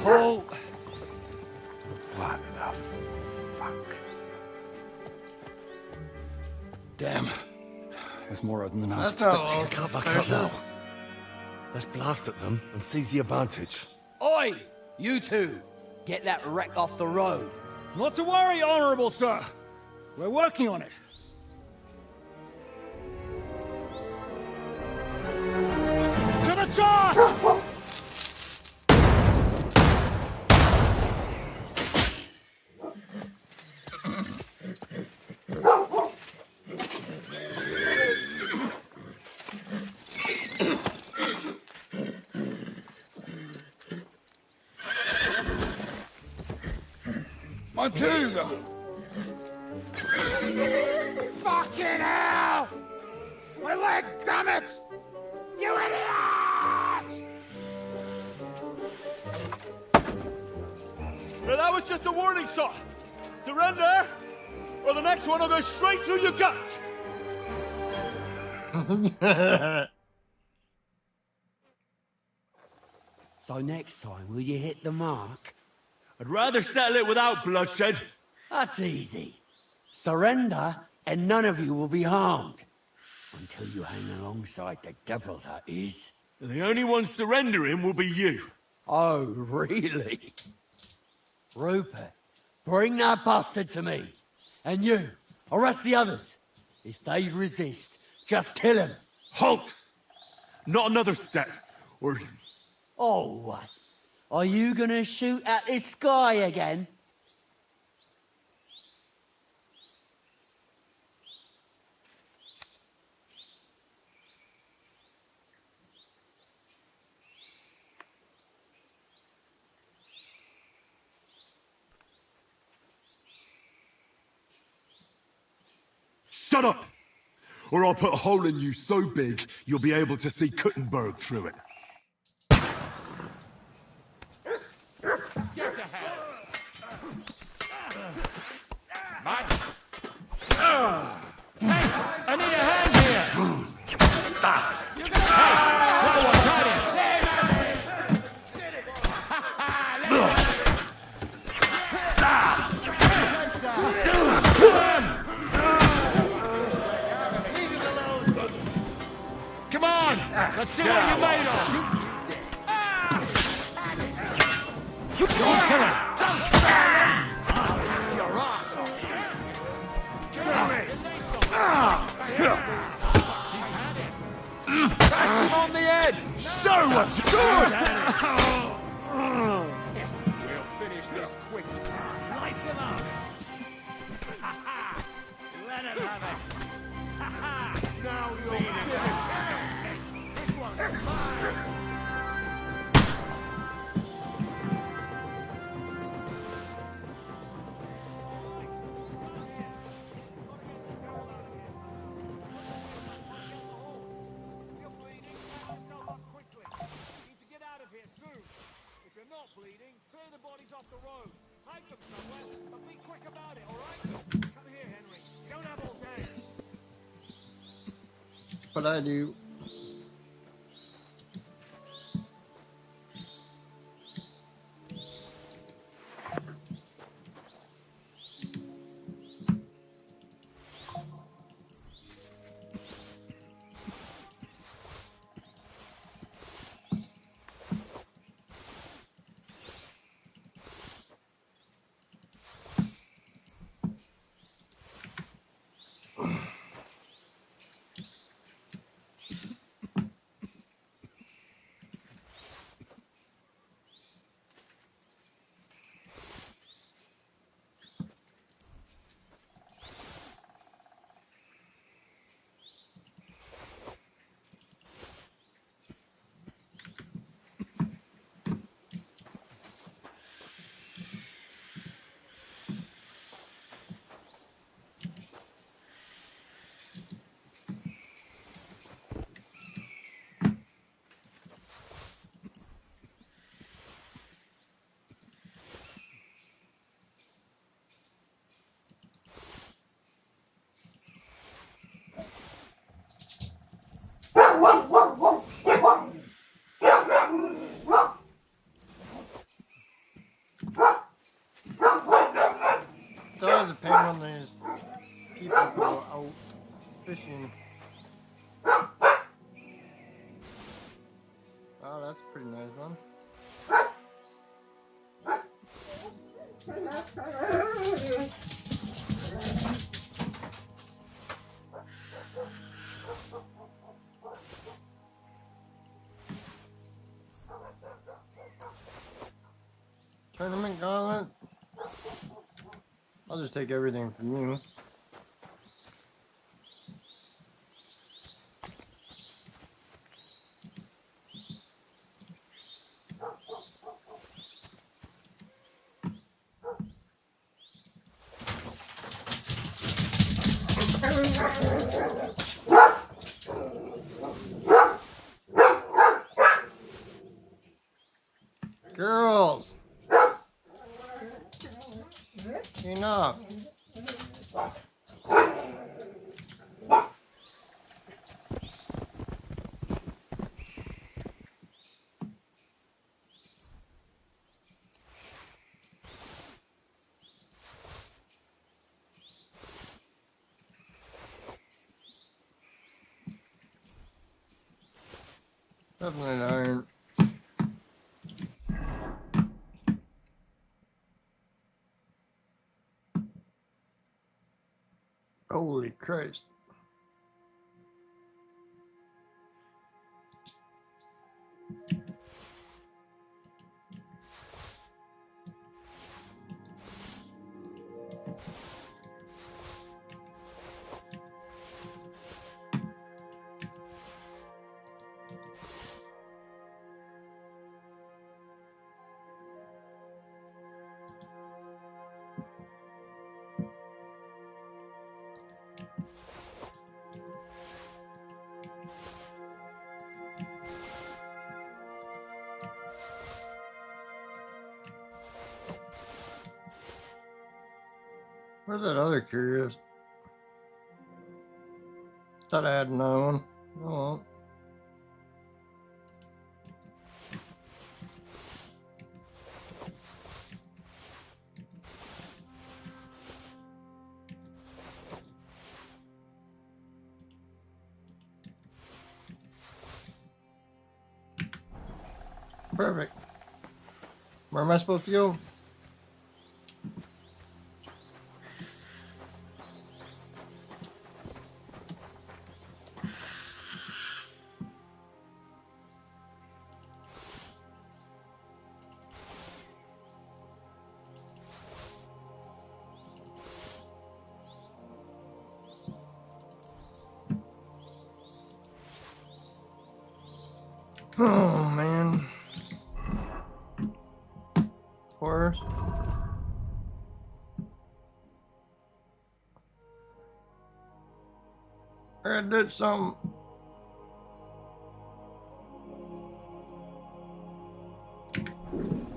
Halt! What the fuck? Damn. There's more of them than I was That's not expecting. all I can't back up now. suspicious. Let's blast at them and seize the advantage. Oi! You two! Get that wreck off the road. Not to worry, Honorable Sir. We're working on it. To the task! My dude! Fucking hell! My leg, damn it! You idiot! Well, that was just a warning shot. Surrender, or the next one will go straight through your guts. So next time, will you hit the mark? I'd rather settle it without bloodshed. That's easy. Surrender, and none of you will be harmed. Until you hang alongside the devil, that is. The only one surrendering will be you. Oh, really? Rupert, bring that bastard to me. And you, arrest the others. If they resist, just kill him. Halt! Not another step, or... Oh, what? Are you gonna shoot at this sky again? Shut up! Or I'll put a hole in you so big, you'll be able to see Kuttenberg through it. I need a hand here! Hey, little one, try it! Come on! Let's see what you're made of! Bash him on the head! Show what you We'll finish this quickly. Slice him up! Let him have it! Now you'll finish! This one's mine! Bleeding, clear the bodies off the road. Hide them somewhere, but be quick about it, all right? Come here, Henry. You don't have all day. What I do. It's always a pain when these people go out fishing. Oh, that's a pretty nice one. Tournament gauntlet. I'll just take everything from you. Girls! Enough. Definitely an iron. Holy Christ. Where's that other curious? Thought I had another one. Oh. Perfect. Where am I supposed to go? Oh man. Horse. I did something.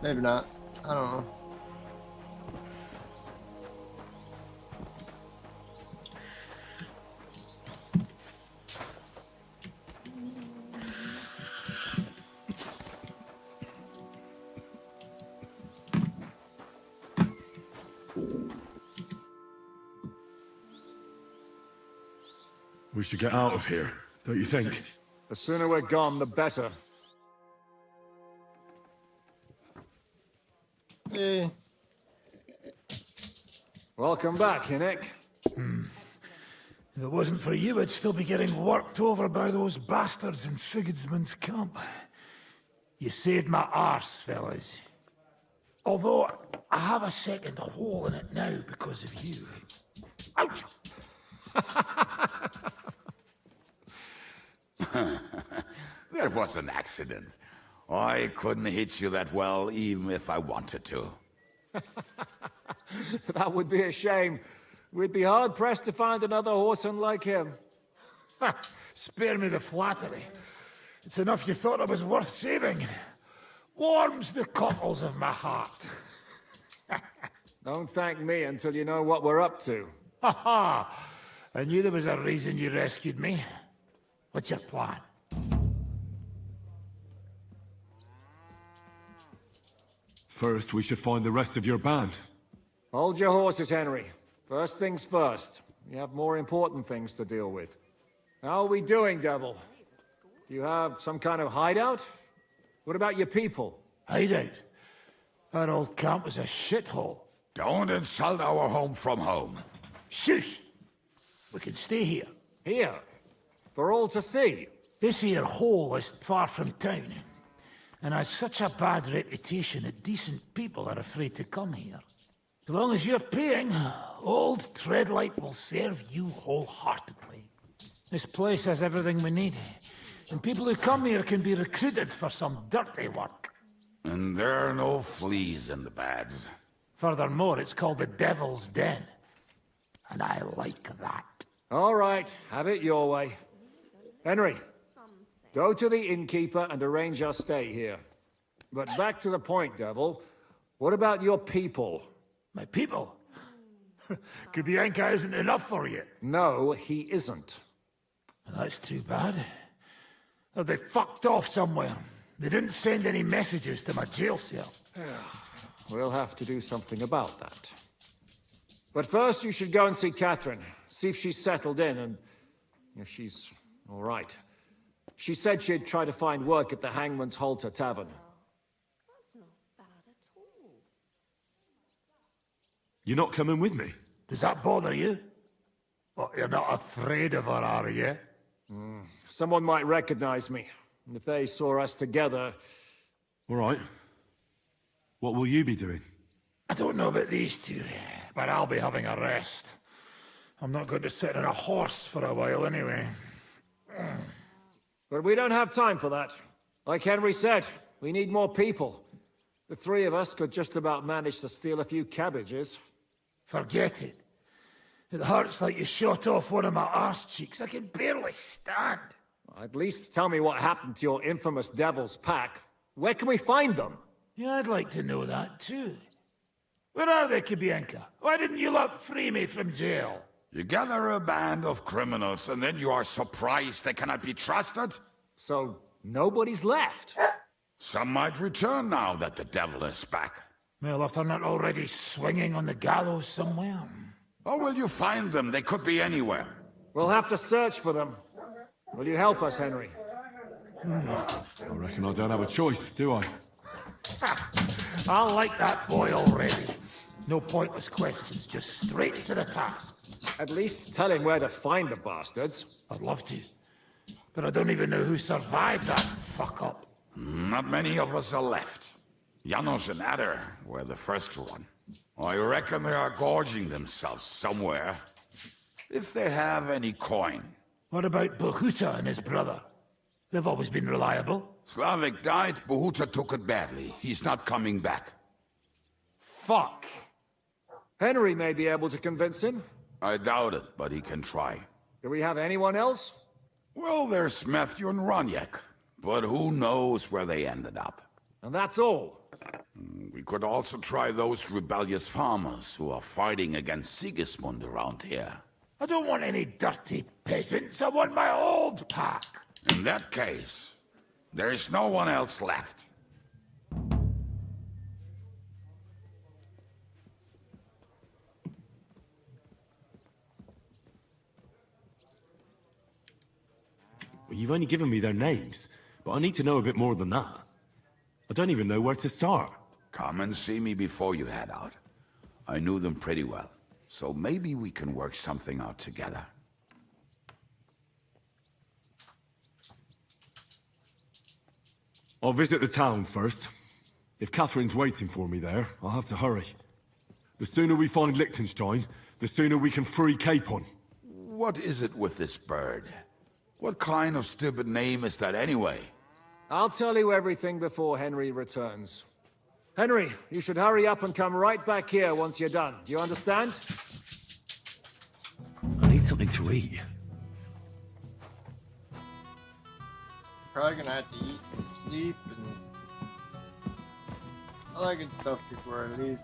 Maybe not. I don't know. We should get out of here, don't you think? The sooner we're gone, the better. Hey. Welcome back, Hinnick. If it wasn't for you, I'd still be getting worked over by those bastards in Sigismund's camp. You saved my arse, fellas. Although, I have a second hole in it now because of you. Ouch! That was an accident. I couldn't hit you that well, even if I wanted to. That would be a shame. We'd be hard-pressed to find another horseman like him. Spare me the flattery. It's enough you thought I was worth saving. Warms the cockles of my heart. Don't thank me until you know what we're up to. Ha ha! I knew there was a reason you rescued me. What's your plan? First, we should find the rest of your band. Hold your horses, Henry. First things first. We have more important things to deal with. How are we doing, Devil? Do you have some kind of hideout? What about your people? Hideout? That old camp was a shithole. Don't insult our home from home. Shush! We can stay here. Here? For all to see? This here hole is far from town, and has such a bad reputation that decent people are afraid to come here. As long as you're paying, old Treadlight will serve you wholeheartedly. This place has everything we need, and people who come here can be recruited for some dirty work. And there are no fleas in the beds. Furthermore, it's called the Devil's Den, and I like that. All right, have it your way. Henry, go to the innkeeper and arrange our stay here. But back to the point, Devil. What about your people? My people? Kubienka isn't enough for you. No, he isn't. That's too bad. Oh, they fucked off somewhere. They didn't send any messages to my jail cell. We'll have to do something about that. But first, you should go and see Catherine. See if she's settled in and if she's all right. She said she'd try to find work at the Hangman's Halter Tavern. You're not coming with me? Does that bother you? Well, you're not afraid of her, are you? Someone might recognize me. And if they saw us together... All right. What will you be doing? I don't know about these two, but I'll be having a rest. I'm not going to sit on a horse for a while anyway. But we don't have time for that. Like Henry said, we need more people. The three of us could just about manage to steal a few cabbages. Forget it. It hurts like you shot off one of my arse cheeks. I can barely stand. At least tell me what happened to your infamous Devil's Pack. Where can we find them? Yeah, I'd like to know that too. Where are they, Kubienka? Why didn't you lot free me from jail? You gather a band of criminals and then you are surprised they cannot be trusted? So, nobody's left? Some might return now that the devil is back. Well, if they're not already swinging on the gallows somewhere. How will you find them? They could be anywhere. We'll have to search for them. Will you help us, Henry? I reckon I don't have a choice, do I? I like that boy already. No pointless questions, just straight to the task. At least tell him where to find the bastards. I'd love to. But I don't even know who survived that fuck-up. Not many of us are left. Janos and Adder were the first to run. I reckon they are gorging themselves somewhere. If they have any coin. What about Bohuta and his brother? They've always been reliable. Slavik died, Bohuta took it badly. He's not coming back. Fuck. Henry may be able to convince him. I doubt it, but he can try. Do we have anyone else? Well, there's Matthew and Roniek, but who knows where they ended up. And that's all. We could also try those rebellious farmers who are fighting against Sigismund around here. I don't want any dirty peasants. I want my old pack. In that case, there is no one else left. Well, you've only given me their names, but I need to know a bit more than that. I don't even know where to start. Come and see me before you head out. I knew them pretty well, so maybe we can work something out together. I'll visit the town first. If Catherine's waiting for me there, I'll have to hurry. The sooner we find Liechtenstein, the sooner we can free Capon. What is it with this bird? What kind of stupid name is that anyway? I'll tell you everything before Henry returns. Henry, you should hurry up and come right back here once you're done. Do you understand? I need something to eat. Probably gonna have to eat and sleep and all that good stuff before I leave.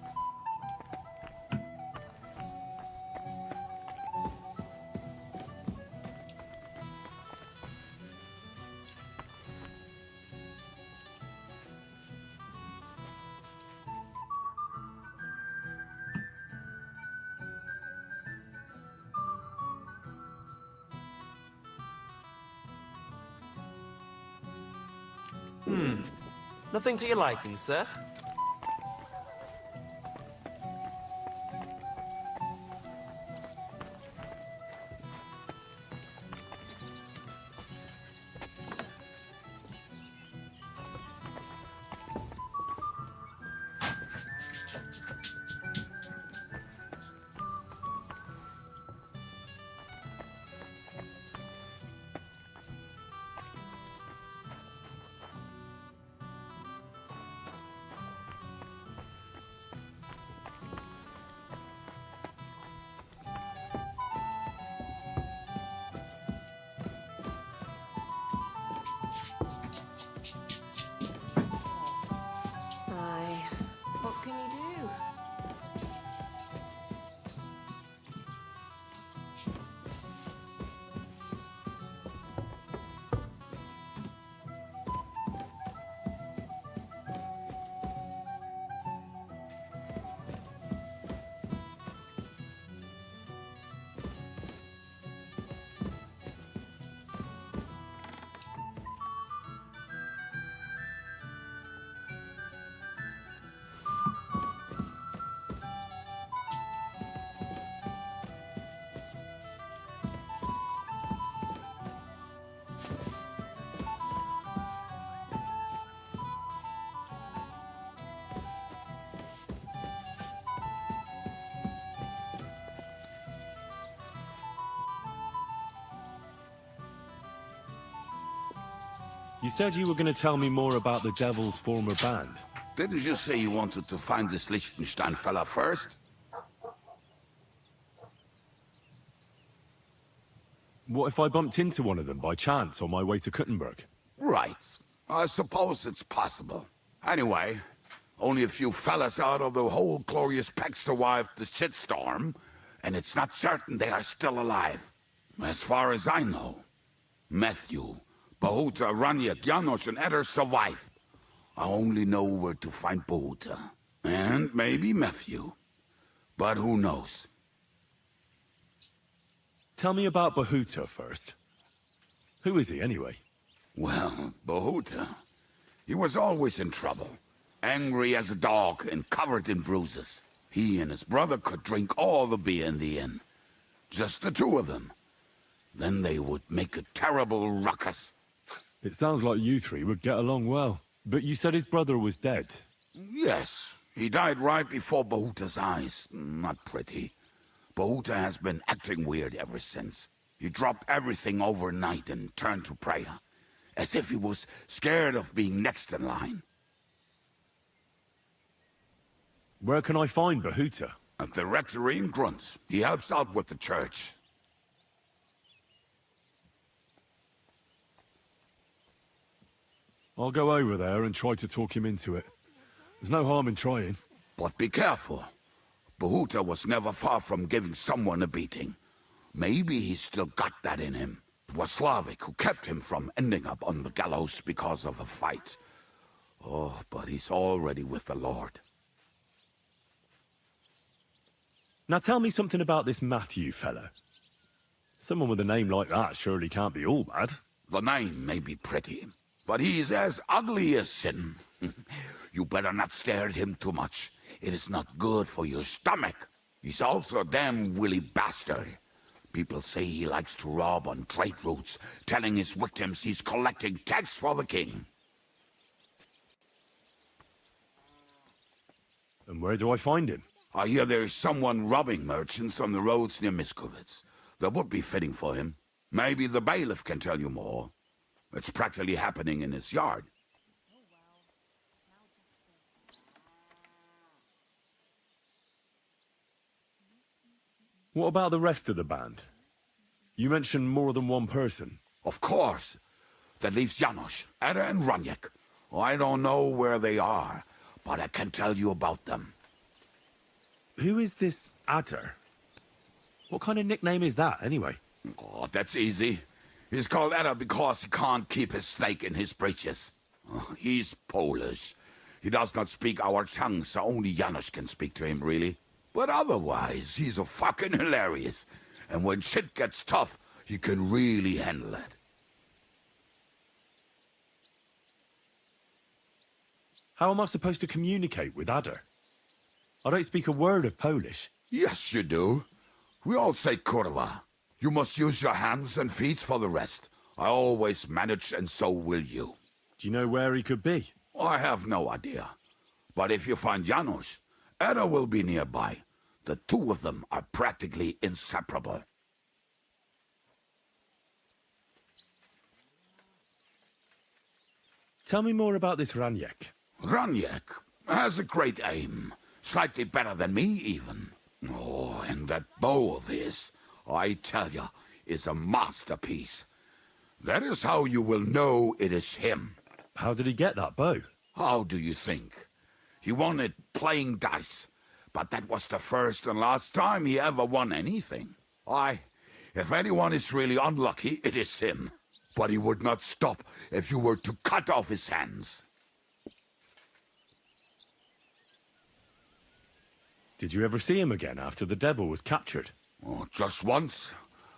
Nothing to your liking, sir? Aye. What can you do? You said you were going to tell me more about the Devil's former band. Didn't you say you wanted to find this Liechtenstein fella first? What if I bumped into one of them by chance on my way to Kuttenberg? Right. I suppose it's possible. Anyway, only a few fellas out of the whole glorious pack survived the shitstorm, and it's not certain they are still alive. As far as I know, Matthew, Bahuta, Raniak, Janos, and Eder survived. I only know where to find Bahuta. And maybe Matthew. But who knows? Tell me about Bahuta first. Who is he, anyway? Well, Bahuta, he was always in trouble. Angry as a dog and covered in bruises. He and his brother could drink all the beer in the inn. Just the two of them. Then they would make a terrible ruckus. It sounds like you three would get along well. But you said his brother was dead. Yes, he died right before Bahuta's eyes. Not pretty. Bahuta has been acting weird ever since. He dropped everything overnight and turned to prayer. As if he was scared of being next in line. Where can I find Bahuta? At the rectory in Grunt. He helps out with the church. I'll go over there and try to talk him into it. There's no harm in trying. But be careful. Bahuta was never far from giving someone a beating. Maybe he's still got that in him. It was Slavic who kept him from ending up on the gallows because of a fight. Oh, but he's already with the Lord. Now tell me something about this Matthew fella. Someone with a name like that surely can't be all bad. The name may be pretty, but he's as ugly as sin. You better not stare at him too much. It is not good for your stomach. He's also a damn willy bastard. People say he likes to rob on trade routes, telling his victims he's collecting tax for the king. And where do I find him? I hear there's someone robbing merchants on the roads near Miskovitz. That would be fitting for him. Maybe the bailiff can tell you more. It's practically happening in his yard. What about the rest of the band? You mentioned more than one person. Of course. That leaves Janos, Ada and Raniak. I don't know where they are, but I can tell you about them. Who is this Adder? What kind of nickname is that, anyway? Oh, that's easy. He's called Ada because he can't keep his snake in his breeches. He's Polish. He does not speak our tongue, so only Janos can speak to him, really. But otherwise, he's a fucking hilarious. And when shit gets tough, he can really handle it. How am I supposed to communicate with Ada? I don't speak a word of Polish. Yes, you do. We all say kurwa. You must use your hands and feet for the rest. I always manage, and so will you. Do you know where he could be? I have no idea. But if you find Janos, Ada will be nearby. The two of them are practically inseparable. Tell me more about this Raniek. Raniek has a great aim. Slightly better than me, even. Oh, and that bow of his, I tell you, is a masterpiece. That is how you will know it is him. How did he get that bow? How do you think? He won it playing dice. But that was the first and last time he ever won anything. If anyone is really unlucky, it is him. But he would not stop if you were to cut off his hands. Did you ever see him again after the devil was captured? Oh, just once.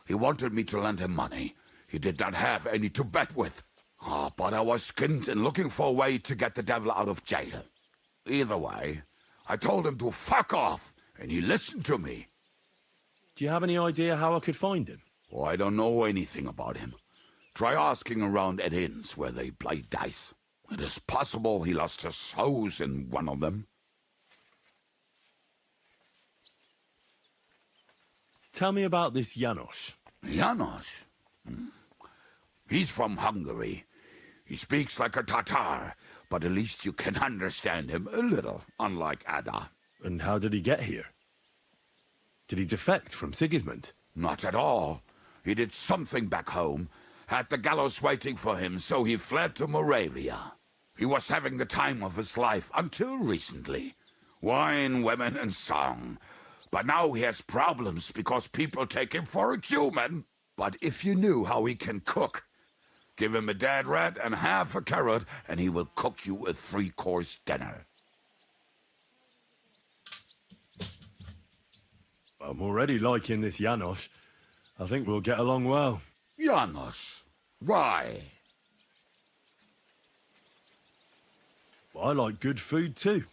He wanted me to lend him money. He did not have any to bet with. But I was skinned and looking for a way to get the devil out of jail. Either way, I told him to fuck off, and he listened to me. Do you have any idea how I could find him? Oh, I don't know anything about him. Try asking around at inns where they play dice. It is possible he lost his hose in one of them. Tell me about this Janos. Janos? He's from Hungary. He speaks like a Tatar, but at least you can understand him a little, unlike Ada. And how did he get here? Did he defect from Sigismund? Not at all. He did something back home, had the gallows waiting for him, so he fled to Moravia. He was having the time of his life until recently. Wine, women, and song. But now he has problems because people take him for a human. But if you knew how he can cook, give him a dead rat and half a carrot, and he will cook you a 3-course dinner. I'm already liking this Janos. I think we'll get along well. Janos? Why? I like good food too.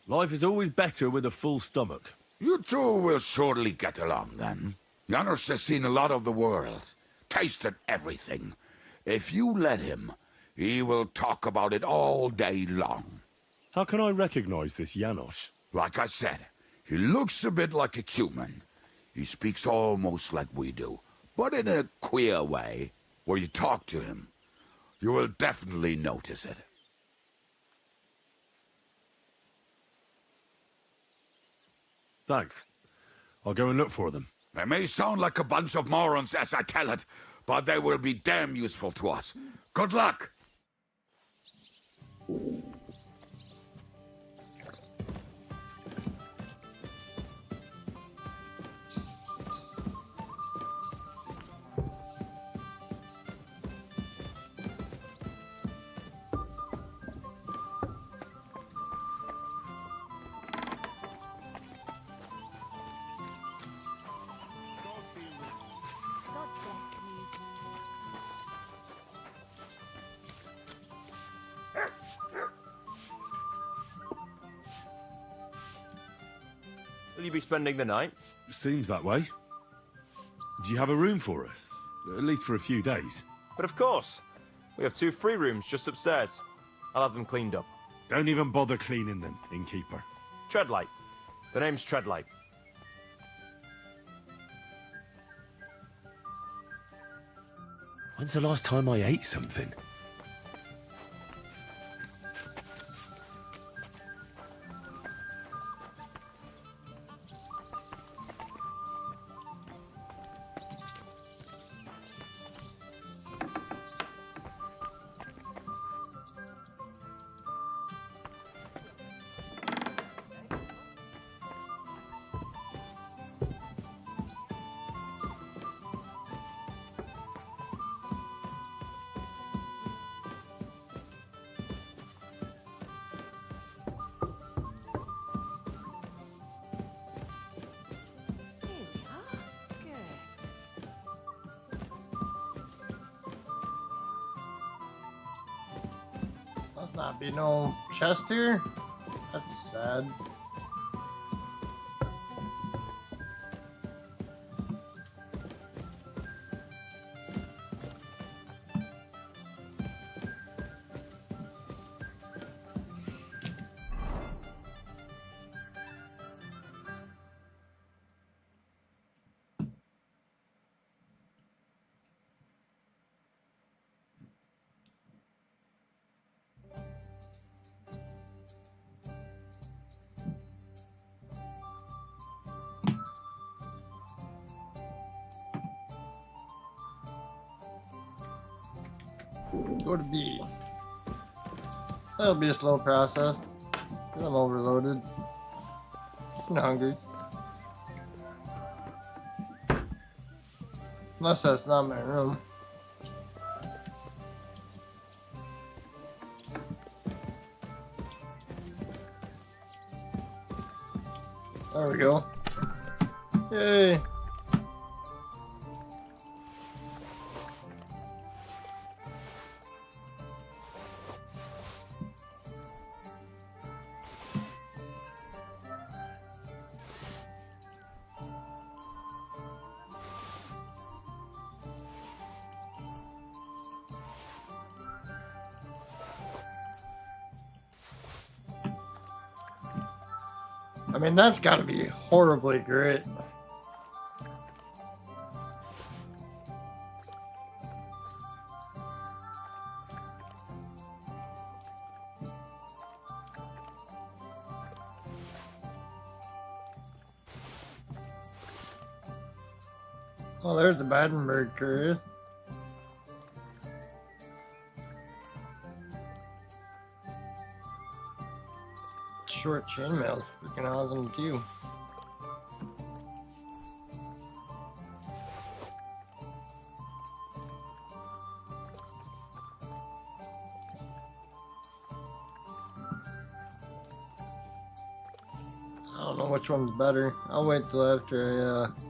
Life is always better with a full stomach. You two will surely get along then. Janos has seen a lot of the world, tasted everything. If you let him, he will talk about it all day long. How can I recognize this Janos? Like I said, he looks a bit like a human. He speaks almost like we do, but in a queer way. Where you talk to him, you will definitely notice it. Thanks. I'll go and look for them. They may sound like a bunch of morons as I tell it, but they will be damn useful to us. Good luck! Will you be spending the night? Seems that way. Do you have a room for us? At least for a few days. But of course. We have 2 free rooms just upstairs. I'll have them cleaned up. Don't even bother cleaning them, innkeeper. Treadlight. The name's Treadlight. When's the last time I ate something? Not be no chest here? That's sad. Go to B. That'll be a slow process. 'Cause I'm overloaded and hungry. Unless that's not my room. There we go. Yay! I mean, that's gotta be horribly great. Oh, there's the Battenberg curry. Short chainmail's freaking awesome too. I don't know which one's better. I'll wait till after I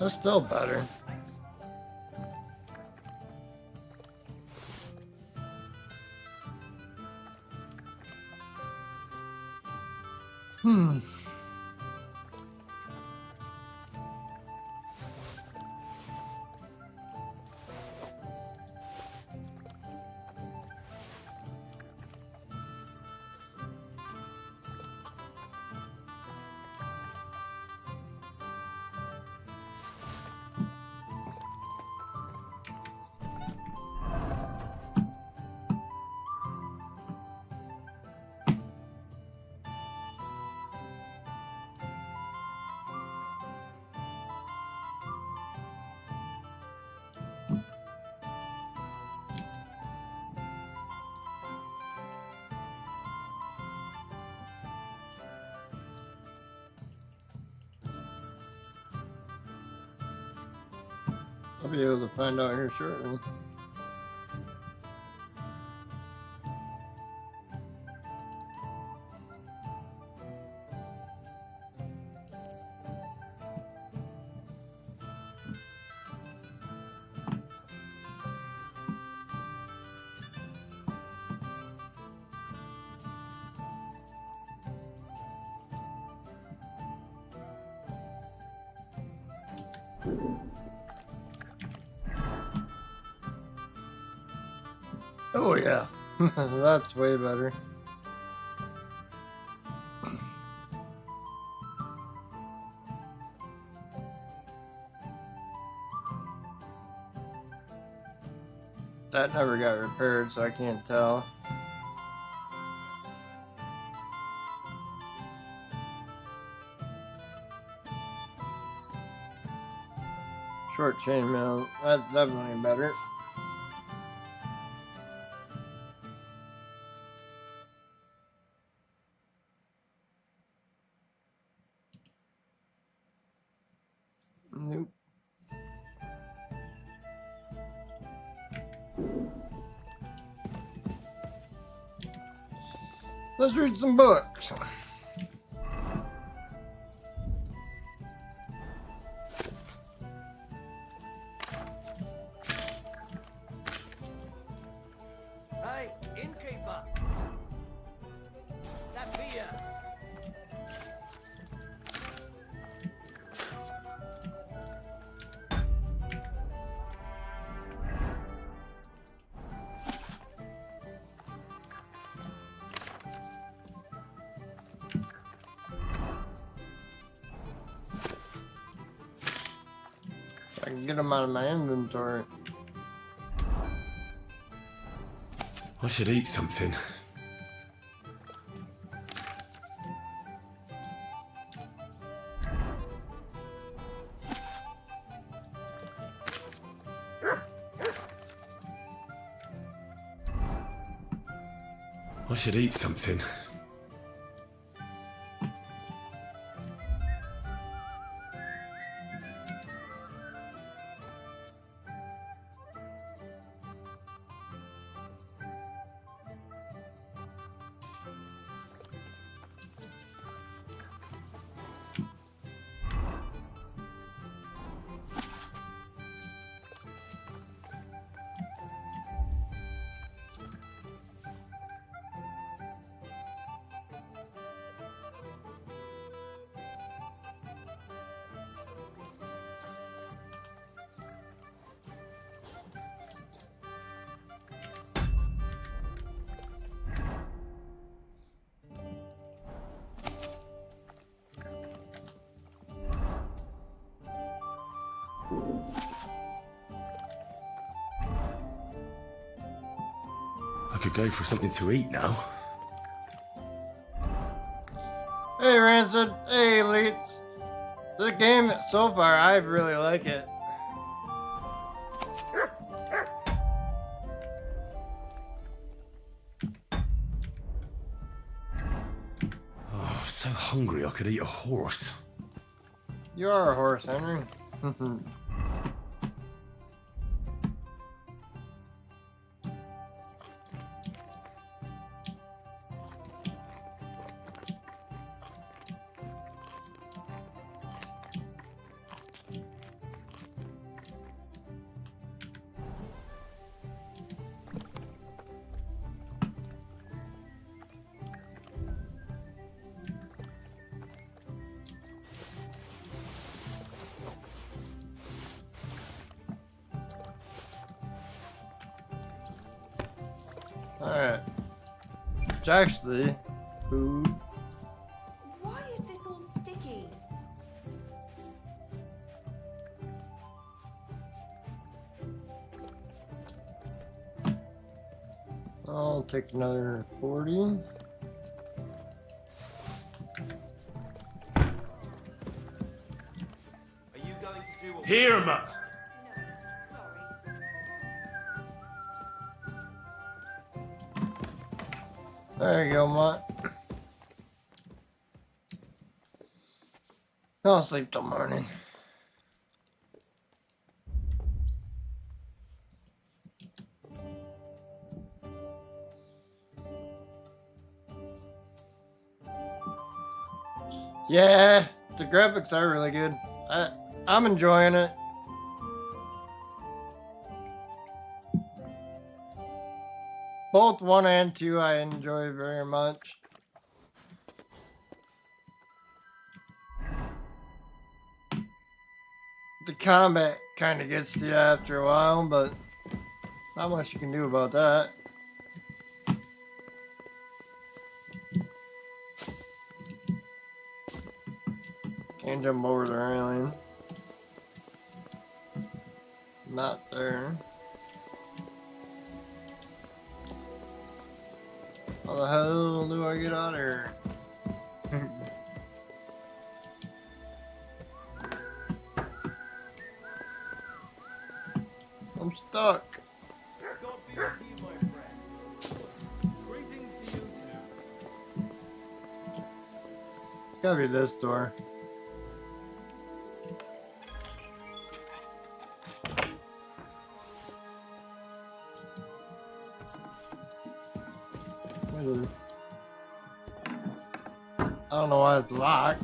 That's still better. Hmm. I'll be able to find out here shortly. Oh yeah, that's way better. That never got repaired, so I can't tell. Short chainmail, that's definitely better. Let's read some books. Hey, innkeeper! That beer! I can get them out of my inventory. I should eat something. I should eat something. I could go for something to eat now. Hey Rancid, hey Elites. This game so far, I really like it. Oh, so hungry I could eat a horse. You are a horse, Henry. Alright. It's actually food. Why is this all sticky? I'll take another 40. Are you going to do what Here, Matt! There you go, Mutt. I'll sleep till morning. Yeah, the graphics are really good. I'm enjoying it. Both 1 and 2 I enjoy very much. The combat kind of gets to you after a while, but not much you can do about that. Can't jump over the railing. Not there. How the hell do I get out of here? I'm stuck. It's gotta be this door. I don't know why it's locked.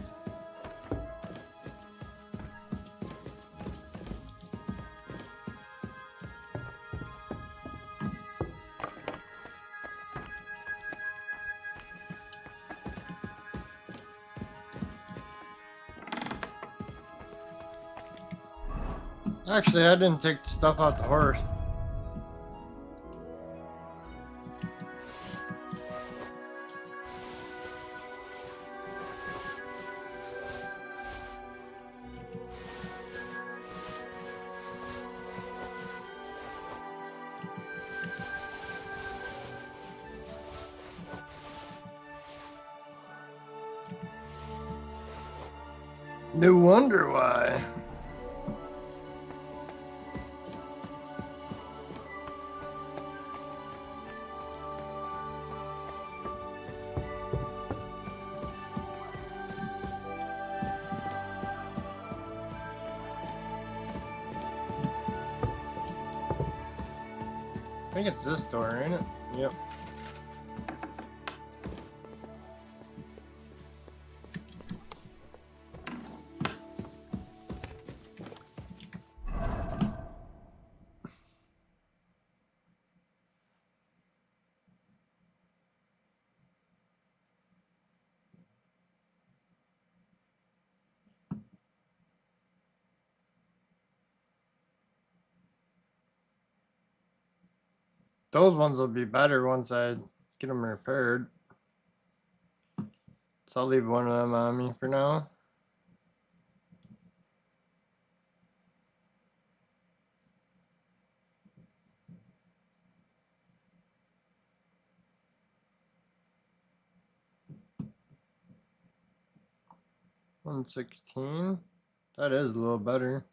Actually, I didn't take the stuff out the horse. No wonder why. I think it's this door, ain't it? Yep. Those ones will be better once I get them repaired. So I'll leave one of them on me for now. $116. That is a little better.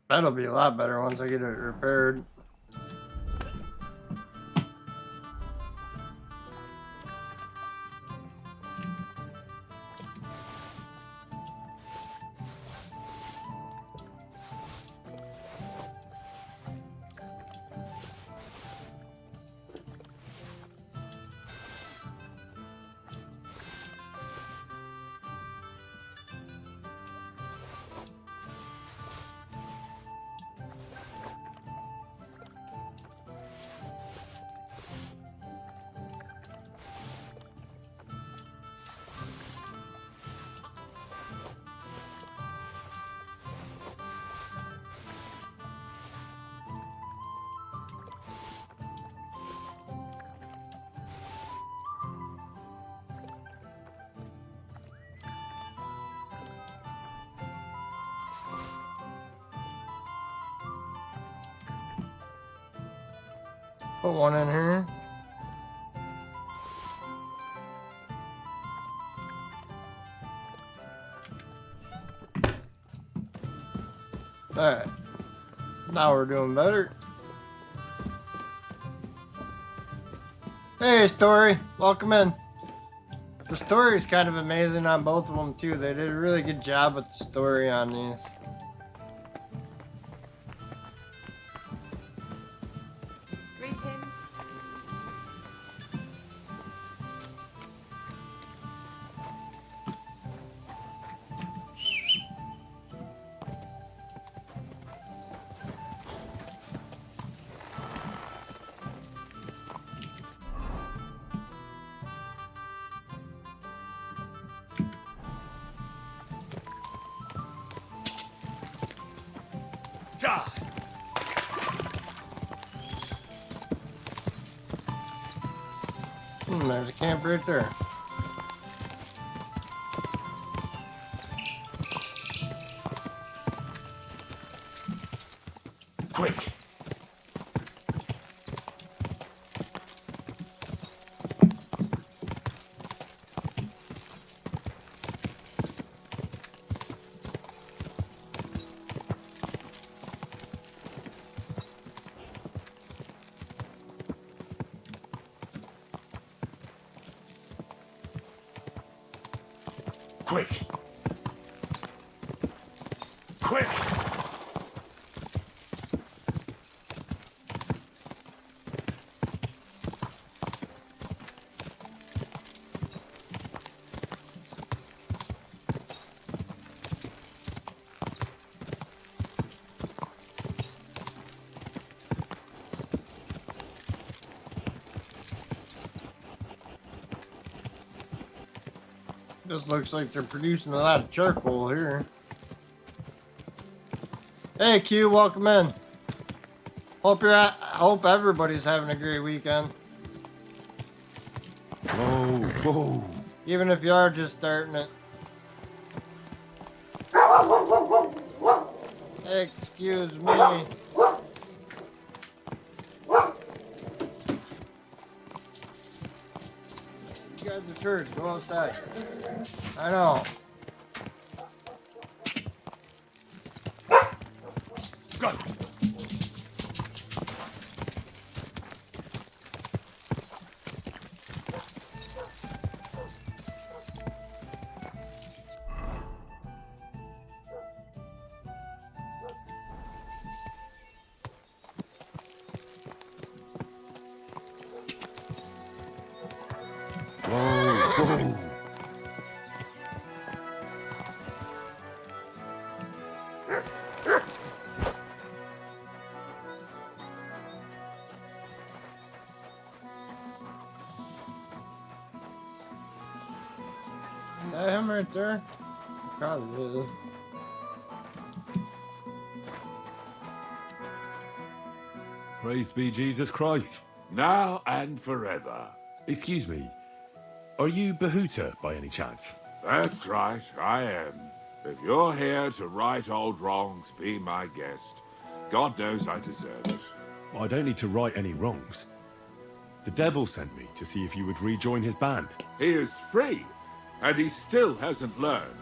That'll be a lot better once I get it repaired. Put one in here. Alright. Now we're doing better. Hey, story. Welcome in. The story is kind of amazing on both of them, too. They did a really good job with the story on these. There's a camp right there. Quick! Quick! Quick! This looks like they're producing a lot of charcoal here. Hey Q, welcome in. Hope everybody's having a great weekend. Whoa. Even if you are just starting it. Excuse me. You guys are tourists, go outside. I know. Go! Whoa. Is that him right there? Probably is. Praise be Jesus Christ. Now and forever. Excuse me, are you Bahuta by any chance? That's right, I am. If you're here to right old wrongs, be my guest. God knows I deserve it. I don't need to right any wrongs. The devil sent me to see if you would rejoin his band. He is free, and he still hasn't learned.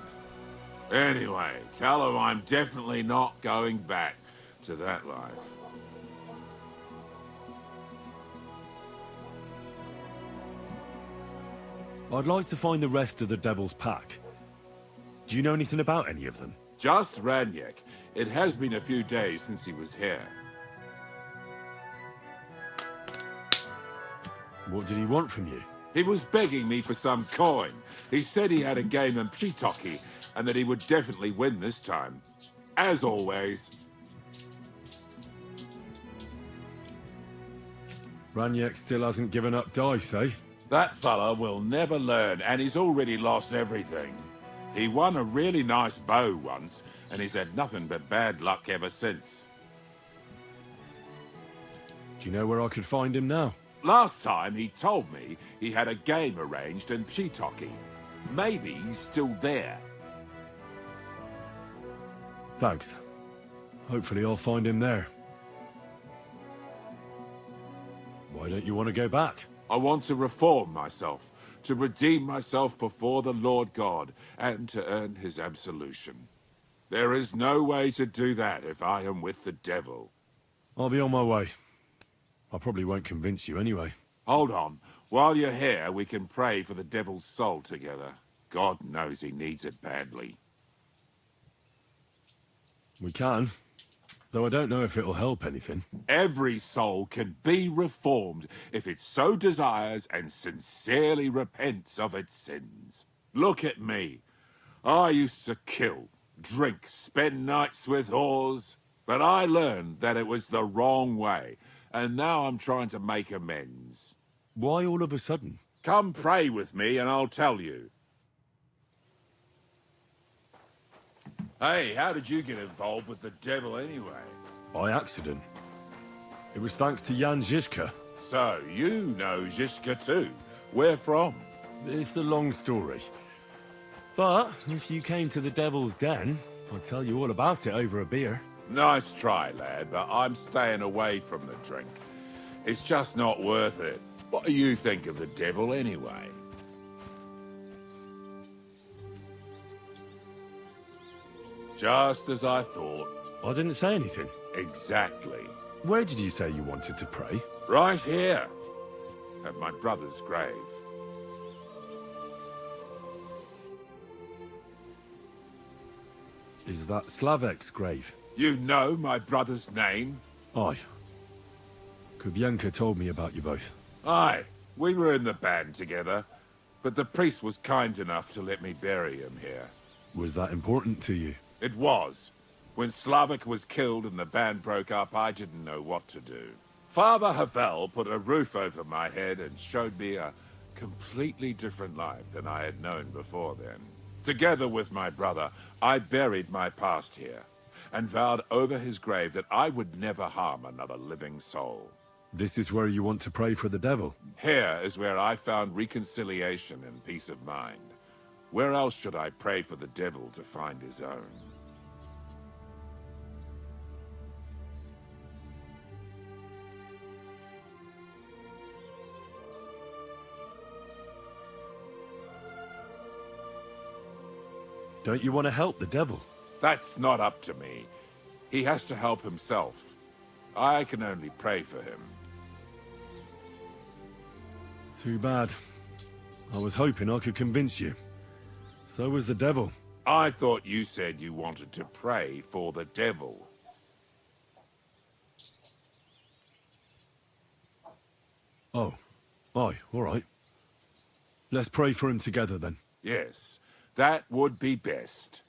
Anyway, tell him I'm definitely not going back to that life. I'd like to find the rest of the devil's pack. Do you know anything about any of them? Just Ranyek. It has been a few days since he was here. What did he want from you? He was begging me for some coin. He said he had a game in Pshitoki, and that he would definitely win this time. As always. Ranyek still hasn't given up dice, eh? That fella will never learn, and he's already lost everything. He won a really nice bow once, and he's had nothing but bad luck ever since. Do you know where I could find him now? Last time he told me he had a game arranged in Pshitoki. Maybe he's still there. Thanks. Hopefully I'll find him there. Why don't you want to go back? I want to reform myself, to redeem myself before the Lord God, and to earn his absolution. There is no way to do that if I am with the devil. I'll be on my way. I probably won't convince you anyway. Hold on. While you're here, we can pray for the devil's soul together. God knows he needs it badly. We can. Though I don't know if it'll help anything. Every soul can be reformed if it so desires and sincerely repents of its sins. Look at me. I used to kill, drink, spend nights with whores, but I learned that it was the wrong way, and now I'm trying to make amends. Why all of a sudden? Come pray with me and I'll tell you. Hey, how did you get involved with the devil anyway? By accident. It was thanks to Jan Žižka. So, you know Žižka too. Where from? It's a long story. But, if you came to the Devil's Den, I'll tell you all about it over a beer. Nice try, lad, but I'm staying away from the drink. It's just not worth it. What do you think of the devil anyway? Just as I thought. I didn't say anything. Exactly. Where did you say you wanted to pray? Right here. At my brother's grave. Is that Slavek's grave? You know my brother's name? Aye. Kubienka told me about you both. Aye, we were in the band together, but the priest was kind enough to let me bury him here. Was that important to you? It was. When Slavik was killed and the band broke up, I didn't know what to do. Father Havel put a roof over my head and showed me a completely different life than I had known before then. Together with my brother, I buried my past here, and vowed over his grave that I would never harm another living soul. This is where you want to pray for the devil? Here is where I found reconciliation and peace of mind. Where else should I pray for the devil to find his own? Don't you want to help the devil? That's not up to me. He has to help himself. I can only pray for him. Too bad. I was hoping I could convince you. So was the devil. I thought you said you wanted to pray for the devil. Oh. Aye, all right. Let's pray for him together then. Yes, that would be best.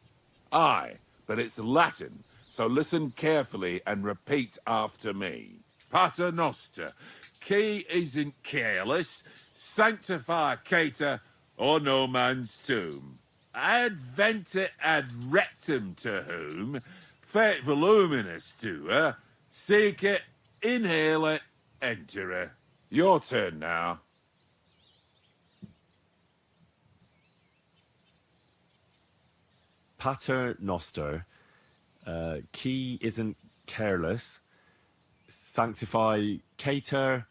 Aye, but it's Latin, so listen carefully and repeat after me. Pater Noster, qui isn't careless, sanctify cater, or no man's tomb. Adventet ad rectum to whom, fet voluminous to her, seek it, inhale it, enter her. Your turn now. Pater Noster, qui isn't careless, sanctify cater,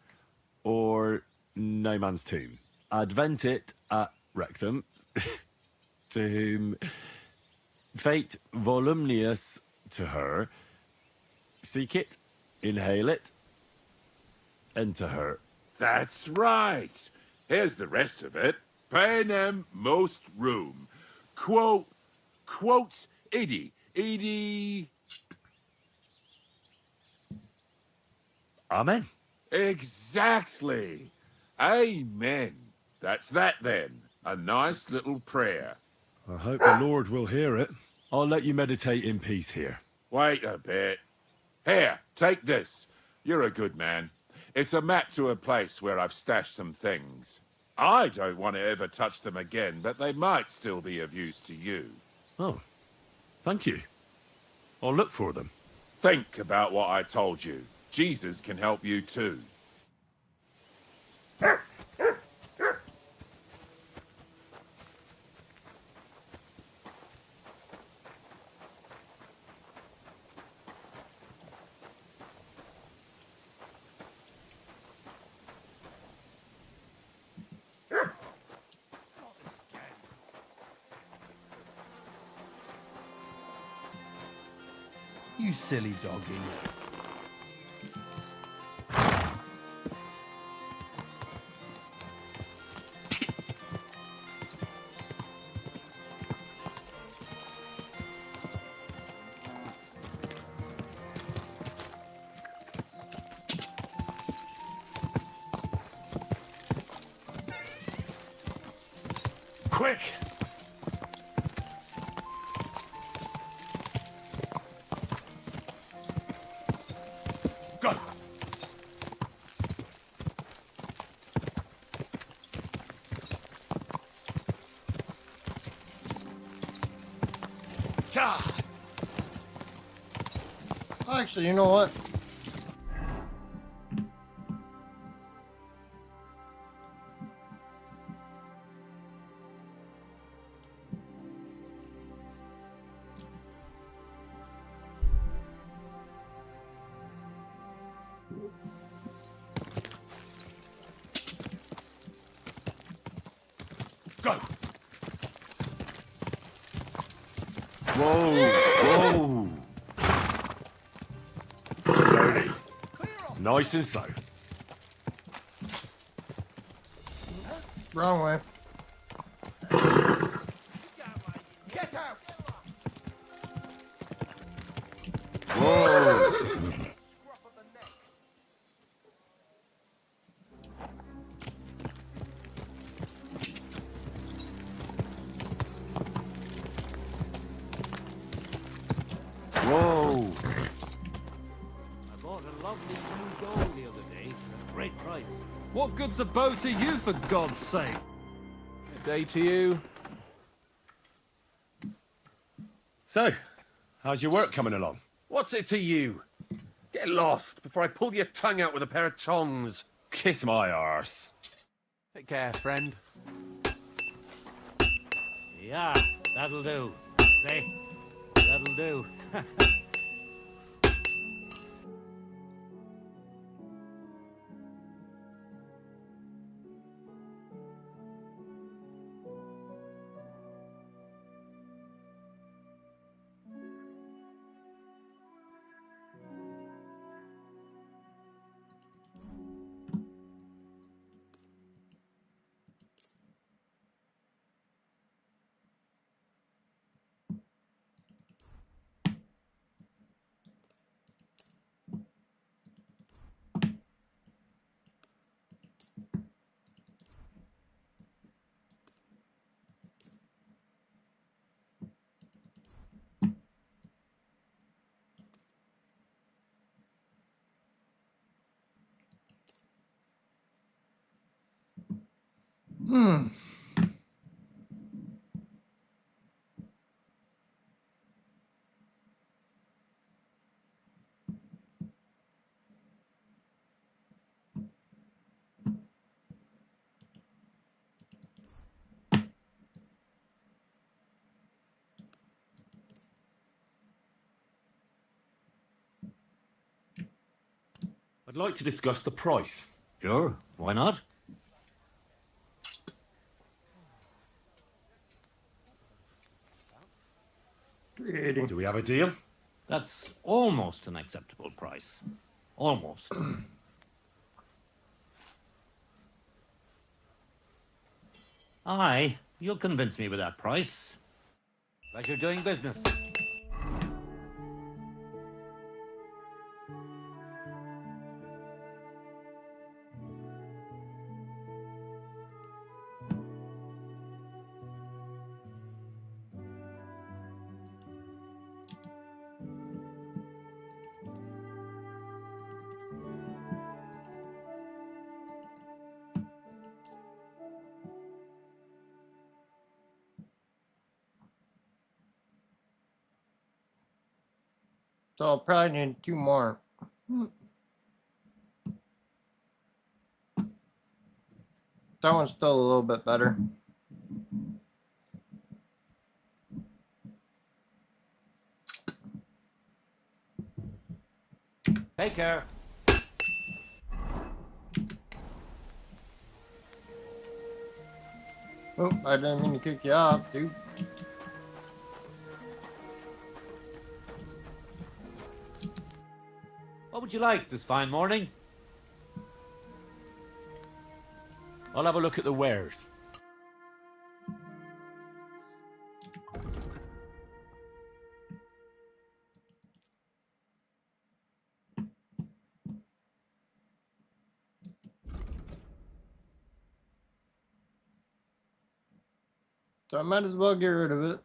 or no man's tomb. Adventit at rectum, to whom fate voluminous to her, seek it, inhale it, enter her. That's right. Here's the rest of it. Panem most room. Quote idi. Amen. Exactly. Amen. That's that then. A nice little prayer. I hope the Lord will hear it. I'll let you meditate in peace here. Wait a bit. Here, take this. You're a good man. It's a map to a place where I've stashed some things. I don't want to ever touch them again, but they might still be of use to you. Oh, thank you. I'll look for them. Think about what I told you. Jesus can help you too. You silly doggy. Quick! Go! Actually, you know what? Go! Whoa! Slowly. Nice and slow. Wrong way. Get out! gold the other day for a great price. What good's a bow to you, for God's sake? Good day to you. So, how's your work coming along? What's it to you? Get lost before I pull your tongue out with a pair of tongs. Kiss my arse. Take care, friend. Yeah, that'll do. Say, that'll do. Hmm. I'd like to discuss the price. Sure, why not? Do we have a deal? That's almost an acceptable price. Almost. Aye, you'll convince me with that price. Pleasure doing business. So I'll probably need 2 more. That one's still a little bit better. Take care. Oh, I didn't mean to kick you off, dude. What would you like this fine morning? I'll have a look at the wares. So I might as well get rid of it.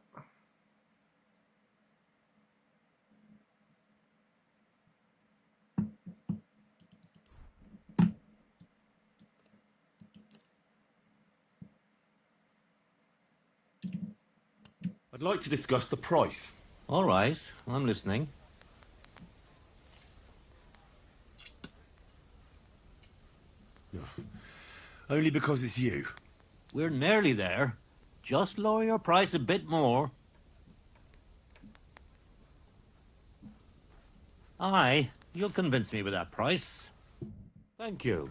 I'd like to discuss the price. All right, I'm listening. Only because it's you. We're nearly there. Just lower your price a bit more. Aye, you'll convince me with that price. Thank you.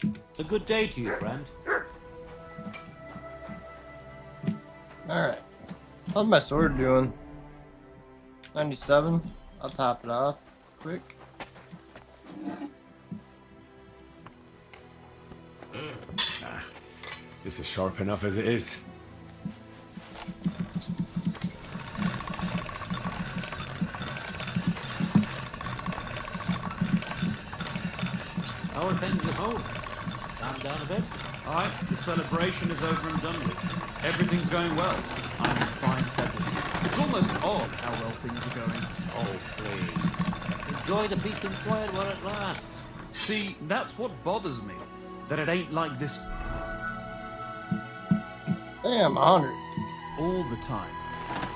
A good day to you, friend. Alright. How's my sword doing? 97. I'll top it off quick. This is sharp enough as it is. How are things at home? Calm down a bit? Aye, the celebration is over and done with. Everything's going well. I'm in fine feathers. It's almost odd how well things are going. Oh, please. Enjoy the peace and quiet while it lasts. See, that's what bothers me. That it ain't like this Damn, 100. all the time.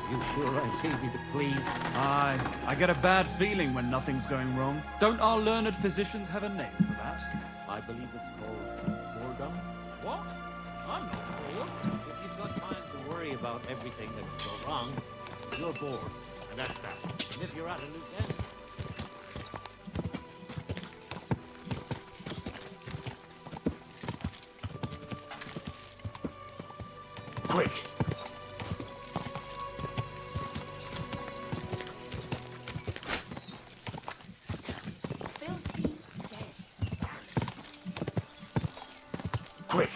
You sure ain't easy to please. Aye, I get a bad feeling when nothing's going wrong. Don't our learned physicians have a name for that? I believe it's called boredom. What? I'm not bored. If you've got time to worry about everything that can go wrong, you're bored. And that's that. And if you're at a loose end, Quick! Quick!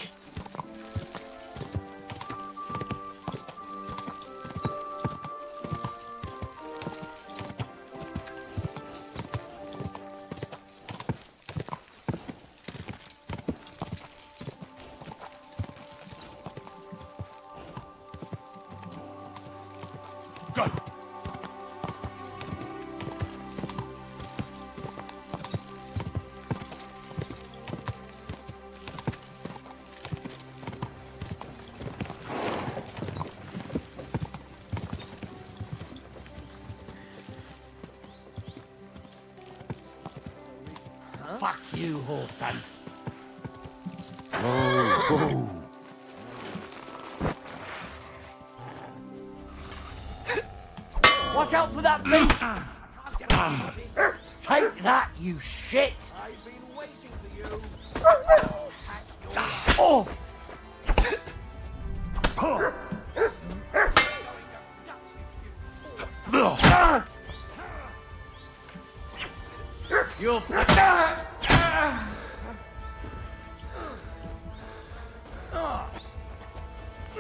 Go! Fuck you, whoreson. Watch out for that beast! Take that, you shit! I've been waiting for you. Oh! you'll...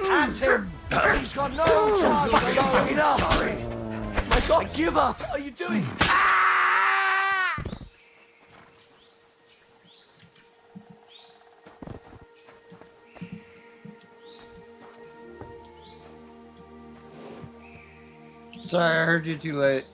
At him! He's got no chance alone! Enough! My God, give up! What are you doing? Sorry, I heard you too late.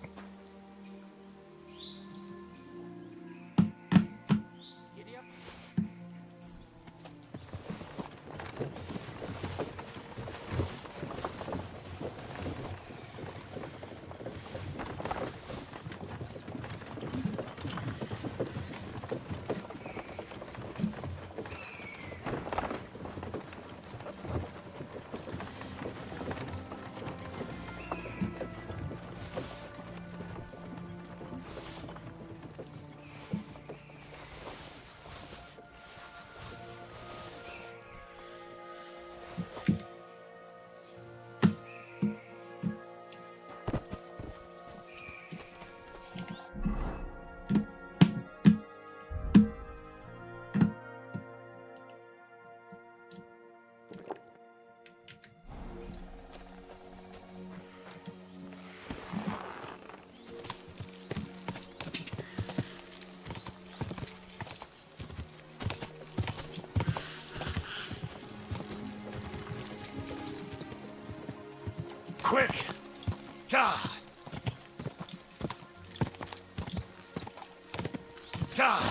Quick! God! God!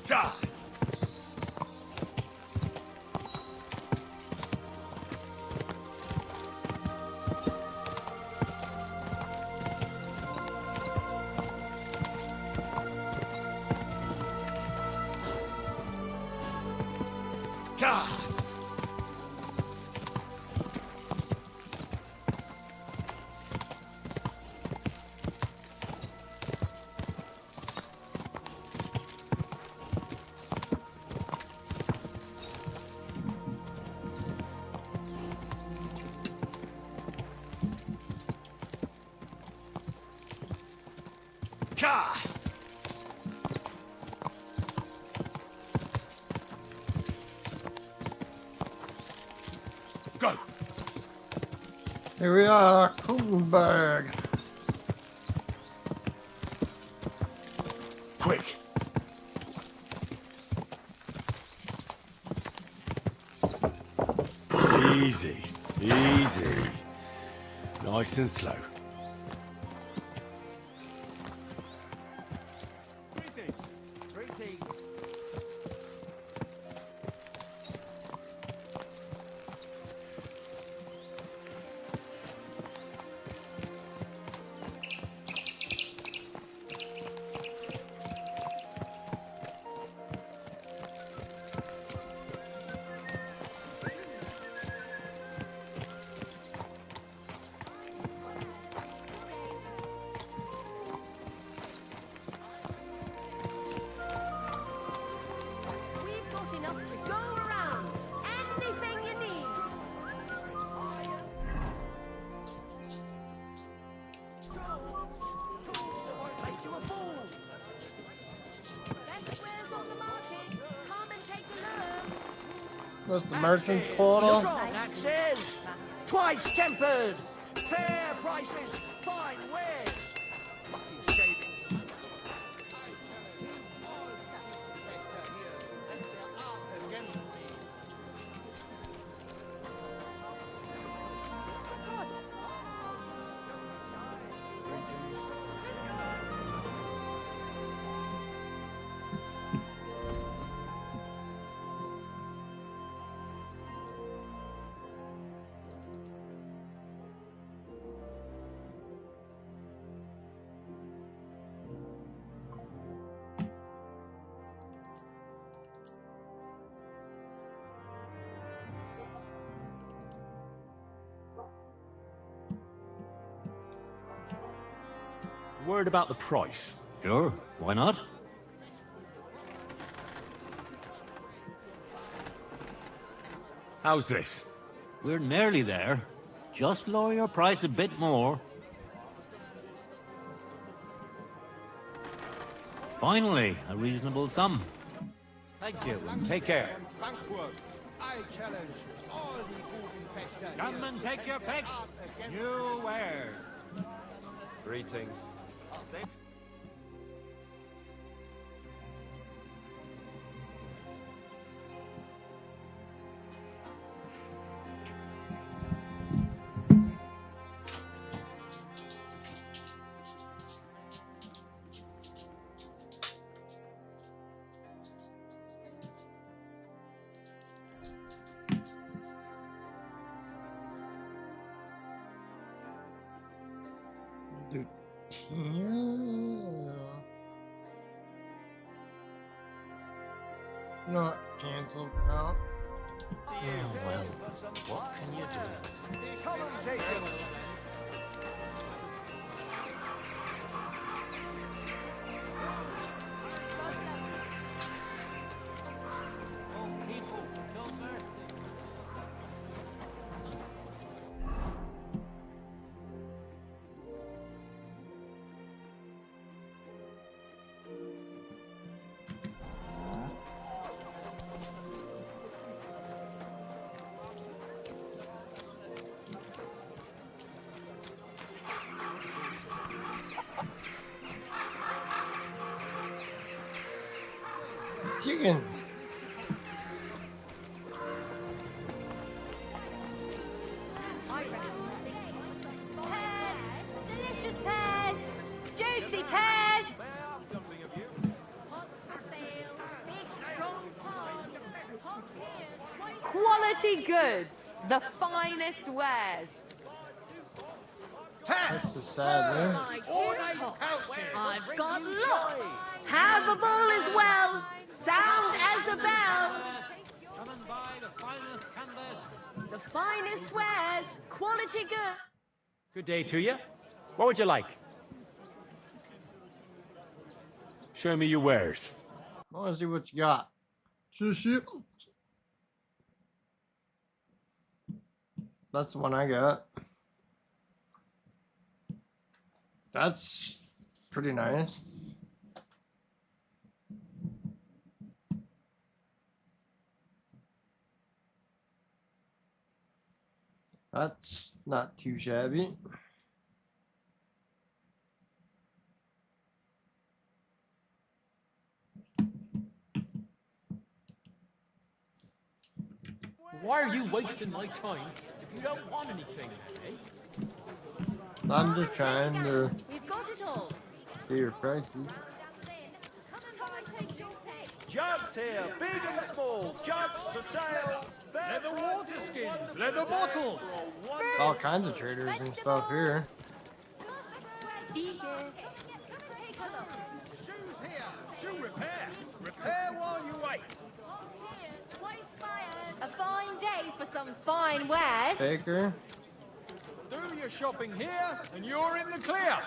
God! Ka! Go! Here we are, Kuchenberg. Quick! Easy, easy. Nice and slow. We've got enough to go around. Anything you need. Make you a fool. Best wares on the market. Come and take a look. That's the merchant's quarter. Strong axes, twice tempered, fair prices, fine wares. Word about the price. Sure, why not? How's this? We're nearly there. Just lower your price a bit more. Finally, a reasonable sum. Thank you, and take care. I challenge all the moving Come and take your pick. New wares. Greetings. Do 10. Not canceled out. Oh, well, what can you do? Come and take them. Chicken. Delicious pears. Juicy pears. Quality goods, the finest wares. That's the sad news. I've got lots. Havable as well. Sound as a bell. Come and buy the finest canvas. The finest wares. Quality good. Good day to you. What would you like? Show me your wares. I want to see what you got. Shit. That's the one I got. That's pretty nice. That's not too shabby. Why are you wasting my time if you don't want anything, eh? I'm just trying to We've got it all. see your prices. Jugs here, big and small. Jugs for sale. Leather water skins, leather bottles. All kinds of traders and stuff here. Shoes here. Shoe repair. Repair while you wait. A fine day for some fine wares. Baker. Do your shopping here, and you're in the clear.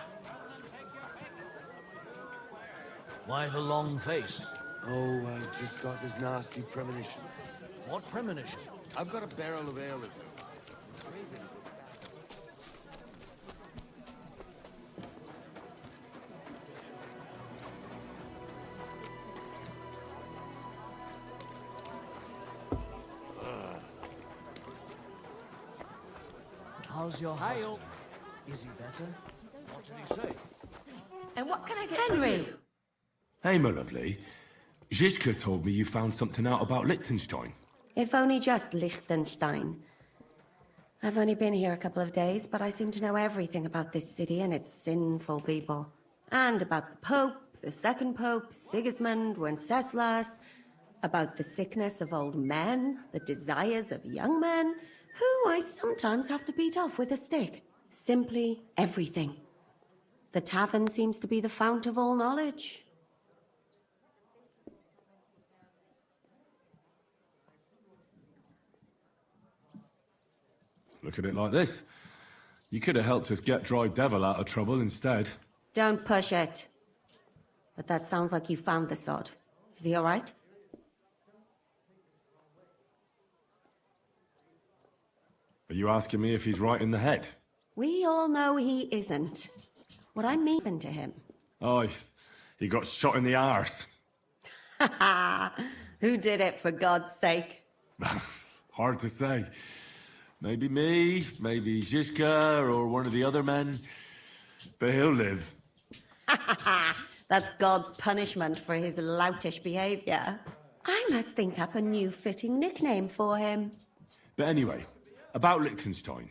Why the long face? Oh, I just got this nasty premonition. What premonition? I've got a barrel of ale. How's your husband? Is he better? What did he say? And what can I get Henry! Hey, my lovely. Zizka told me you found something out about Liechtenstein. If only just Liechtenstein. I've only been here a couple of days, but I seem to know everything about this city and its sinful people. And about the Pope, the second Pope, Sigismund, Wenceslas, about the sickness of old men, the desires of young men, who I sometimes have to beat off with a stick. Simply everything. The tavern seems to be the fount of all knowledge. Look at it like this. You could have helped us get Dry Devil out of trouble instead. Don't push it. But that sounds like you found the sod. Is he all right? Are you asking me if he's right in the head? We all know he isn't. What I mean to him. Oh, he got shot in the arse. Who did it, for God's sake? Hard to say. Maybe me, maybe Zizka, or one of the other men. But he'll live. That's God's punishment for his loutish behavior. I must think up a new fitting nickname for him. But anyway, about Liechtenstein.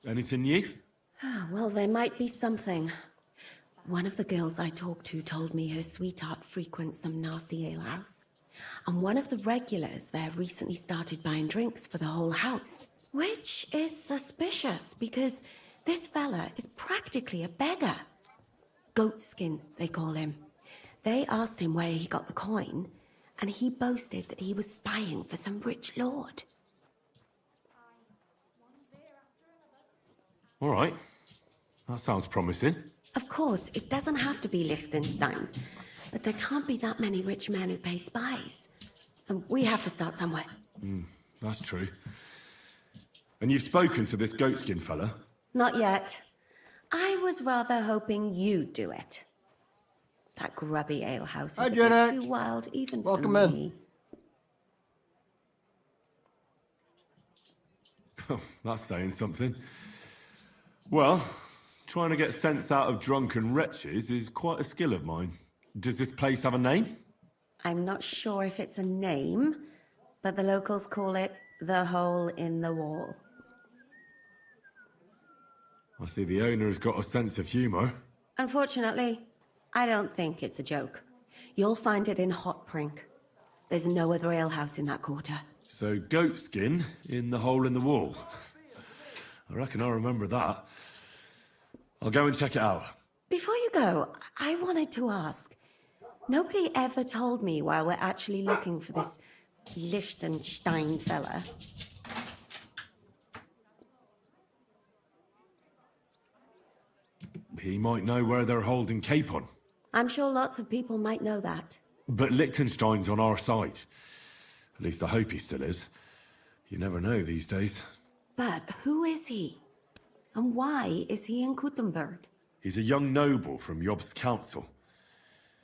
Anything new? Well, there might be something. One of the girls I talked to told me her sweetheart frequents some nasty alehouse. And one of the regulars there recently started buying drinks for the whole house. Which is suspicious, because this fella is practically a beggar. Goatskin, they call him. They asked him where he got the coin, and he boasted that he was spying for some rich lord. All right. That sounds promising. Of course, it doesn't have to be Liechtenstein, but there can't be that many rich men who pay spies. And we have to start somewhere. That's true. And you've spoken to this goatskin fella? Not yet. I was rather hoping you'd do it. That grubby alehouse is a bit too wild even for me. That's saying something. Well, trying to get sense out of drunken wretches is quite a skill of mine. Does this place have a name? I'm not sure if it's a name, but the locals call it the Hole in the Wall. I see the owner's got a sense of humour. Unfortunately, I don't think it's a joke. You'll find it in Hot Prink. There's no other alehouse in that quarter. So, goatskin in the hole in the wall. I reckon I remember that. I'll go and check it out. Before you go, I wanted to ask. Nobody ever told me why we're actually looking for this Liechtenstein fella. He might know where they're holding Capon. I'm sure lots of people might know that. But Liechtenstein's on our side. At least I hope he still is. You never know these days. But who is he? And why is he in Kuttenberg? He's a young noble from Jobst's council.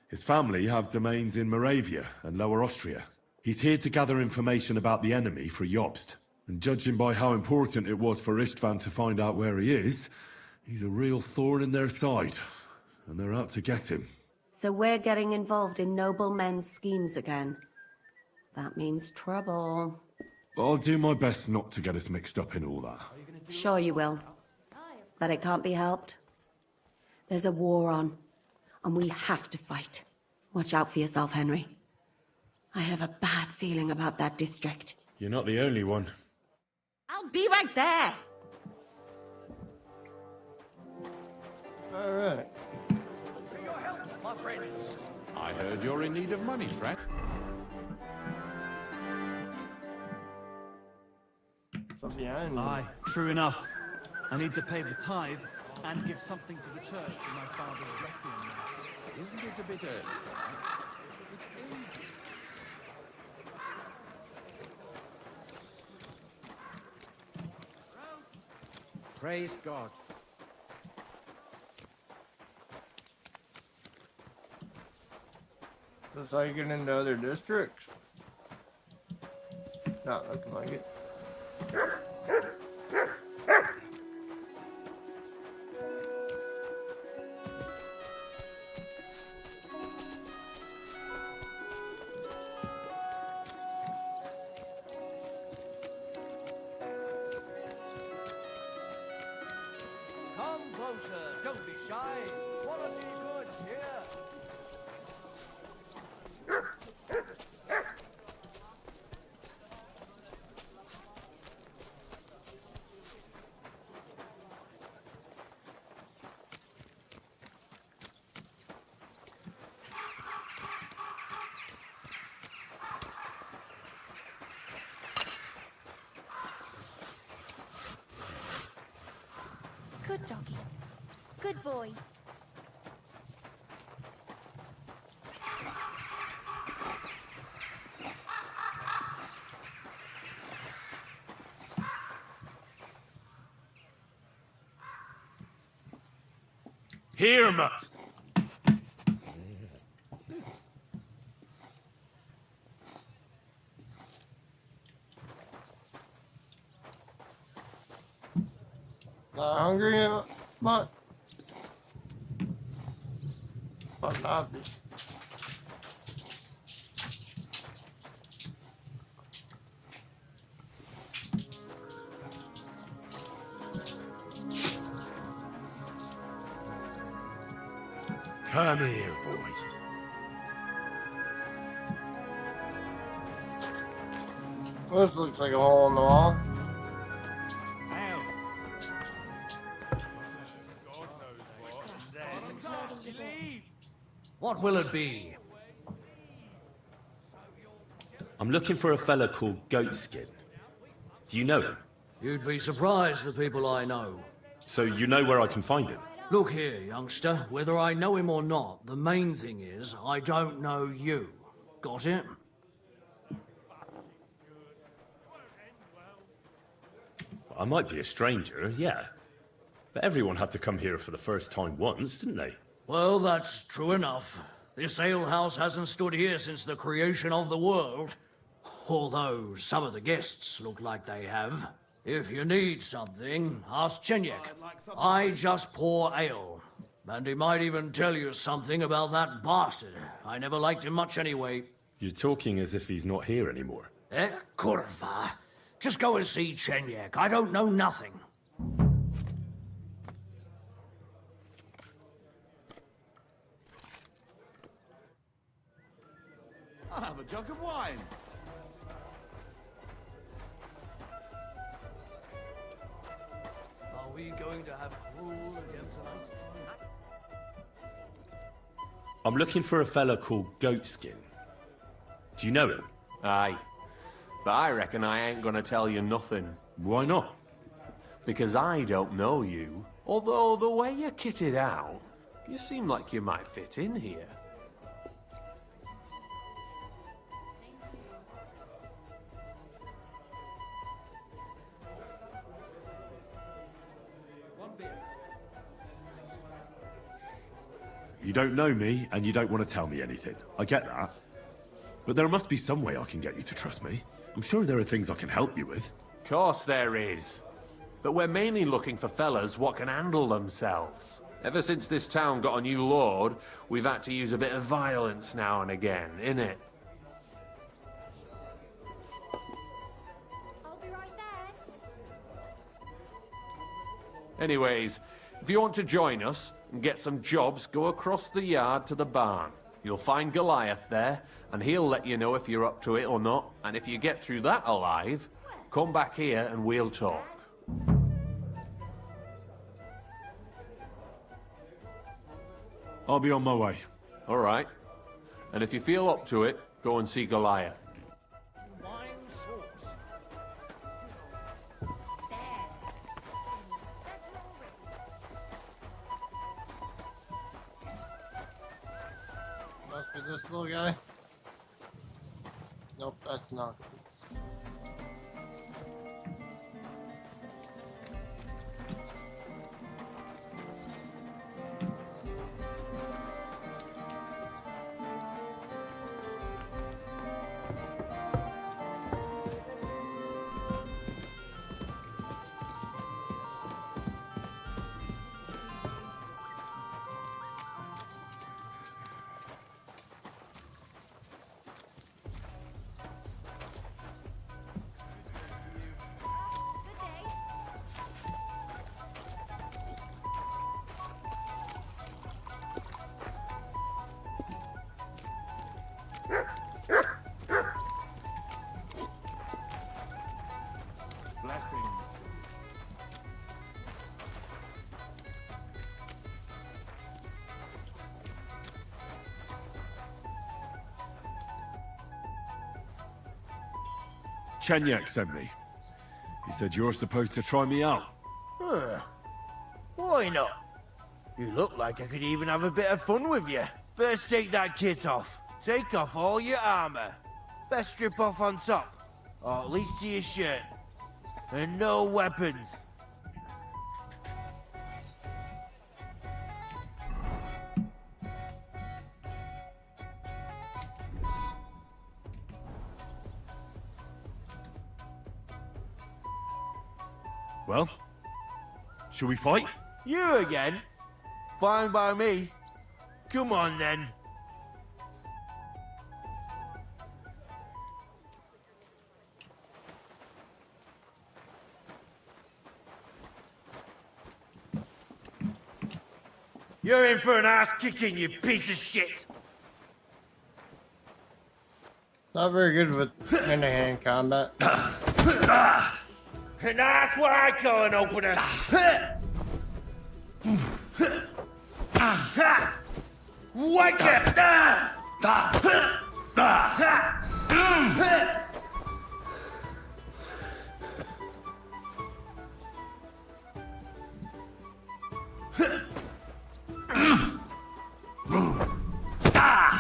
His family have domains in Moravia and Lower Austria. He's here to gather information about the enemy for Jobst. And judging by how important it was for Istvan to find out where he is, he's a real thorn in their side. And they're out to get him. So we're getting involved in noblemen's schemes again. That means trouble. I'll do my best not to get us mixed up in all that. Sure you will. But it can't be helped. There's a war on, and we have to fight. Watch out for yourself, Henry. I have a bad feeling about that district. You're not the only one. I'll be right there! All right. I heard you're in need of money, friend. Aye, true enough. I need to pay the tithe and give something to the church for my father's requiem mass. Isn't it a bit early? Praise God. Looks like you get into other districts. Not looking like it. Come closer, don't be shy. Quality goods here. Good doggy. Good boy. Here, Mutt! Not hungry, but not be. Come here, boy. This looks like a hole in the wall. What will it be? I'm looking for a fella called Goatskin. Do you know him? You'd be surprised, the people I know. So you know where I can find him? Look here, youngster. Whether I know him or not, the main thing is I don't know you. Got it? I might be a stranger, yeah. But everyone had to come here for the first time once, didn't they? Well, that's true enough. This alehouse hasn't stood here since the creation of the world. Although some of the guests look like they have. If you need something, ask Chenyek. I just pour ale. And he might even tell you something about that bastard. I never liked him much anyway. You're talking as if he's not here anymore. Kurva. Just go and see Chenyek. I don't know nothing. I'll have a jug of wine. Are we going to have cruel against tonight? I'm looking for a fella called Goatskin. Do you know him? Aye. But I reckon I ain't gonna tell you nothing. Why not? Because I don't know you. Although the way you're kitted out, you seem like you might fit in here. You don't know me, and you don't want to tell me anything. I get that. But there must be some way I can get you to trust me. I'm sure there are things I can help you with. Course there is. But we're mainly looking for fellas what can handle themselves. Ever since this town got a new lord, we've had to use a bit of violence now and again, innit? I'll be right there. Anyways, if you want to join us and get some jobs, go across the yard to the barn. You'll find Goliath there, and he'll let you know if you're up to it or not. And if you get through that alive, come back here and we'll talk. I'll be on my way. All right. And if you feel up to it, go and see Goliath. Must be this little guy. Nope, that's not. Blessings. Chenyak sent me. He said you're supposed to try me out. Huh. Why not? You look like I could even have a bit of fun with you. First take that kit off. Take off all your armor. Best strip off on top. Or at least to your shirt. And no weapons. Well, shall we fight? You again? Fine by me. Come on then. You're in for an ass kicking, you piece of shit! Not very good with hand-to-hand combat. And that's what I call an opener! Wake up!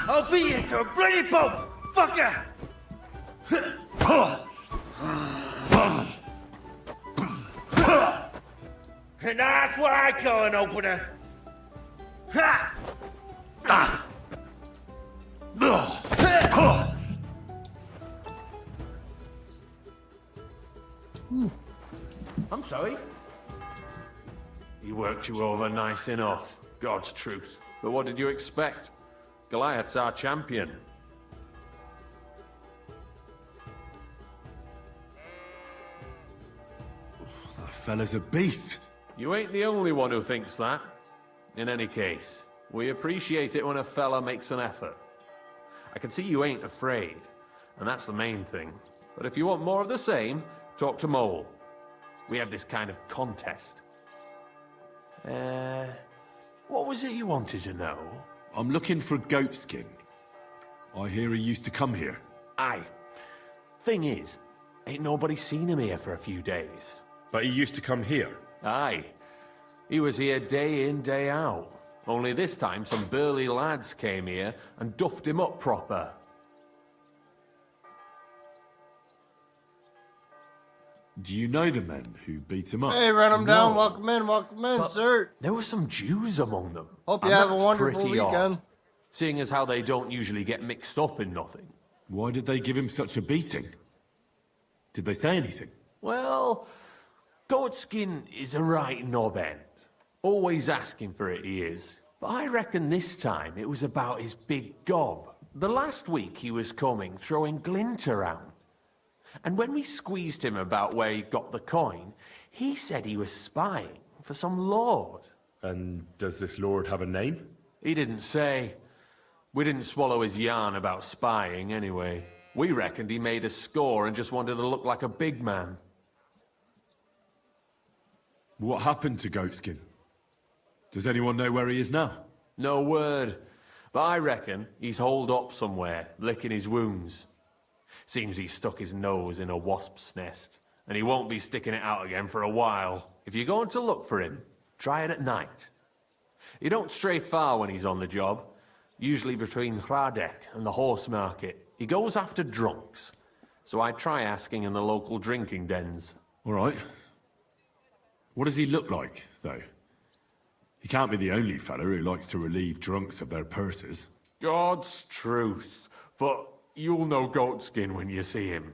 I'll beat you to a bloody pulp, fucker! And that's what I call an opener. I'm sorry. He worked you over nice enough. God's truth. But what did you expect? Goliath's our champion. That fella's a beast. You ain't the only one who thinks that. In any case, we appreciate it when a fella makes an effort. I can see you ain't afraid, and that's the main thing. But if you want more of the same, talk to Mole. We have this kind of contest. What was it you wanted to know? I'm looking for Goatskin. I hear he used to come here. Aye. Thing is, ain't nobody seen him here for a few days. But he used to come here? Aye. He was here day in, day out. Only this time some burly lads came here and duffed him up proper. Do you know the men who beat him up? Hey, run them down. No. Welcome in, But sir. there were some Jews among them. Hope you and have a that's wonderful pretty weekend. odd, seeing as how they don't usually get mixed up in nothing. Why did they give him such a beating? Did they say anything? Well, Goatskin is a right knob end. Always asking for it, he is. But I reckon this time it was about his big gob. The last week he was coming, throwing glint around. And when we squeezed him about where he got the coin, he said he was spying for some lord. And does this lord have a name? He didn't say. We didn't swallow his yarn about spying, anyway. We reckoned he made a score and just wanted to look like a big man. What happened to Goatskin? Does anyone know where he is now? No word. But I reckon he's holed up somewhere, licking his wounds. Seems he stuck his nose in a wasp's nest, and he won't be sticking it out again for a while. If you're going to look for him, try it at night. You don't stray far when he's on the job. Usually between Hradek and the horse market. He goes after drunks. So I try asking in the local drinking dens. All right. What does he look like, though? He can't be the only fella who likes to relieve drunks of their purses. God's truth. But you'll know Goatskin when you see him.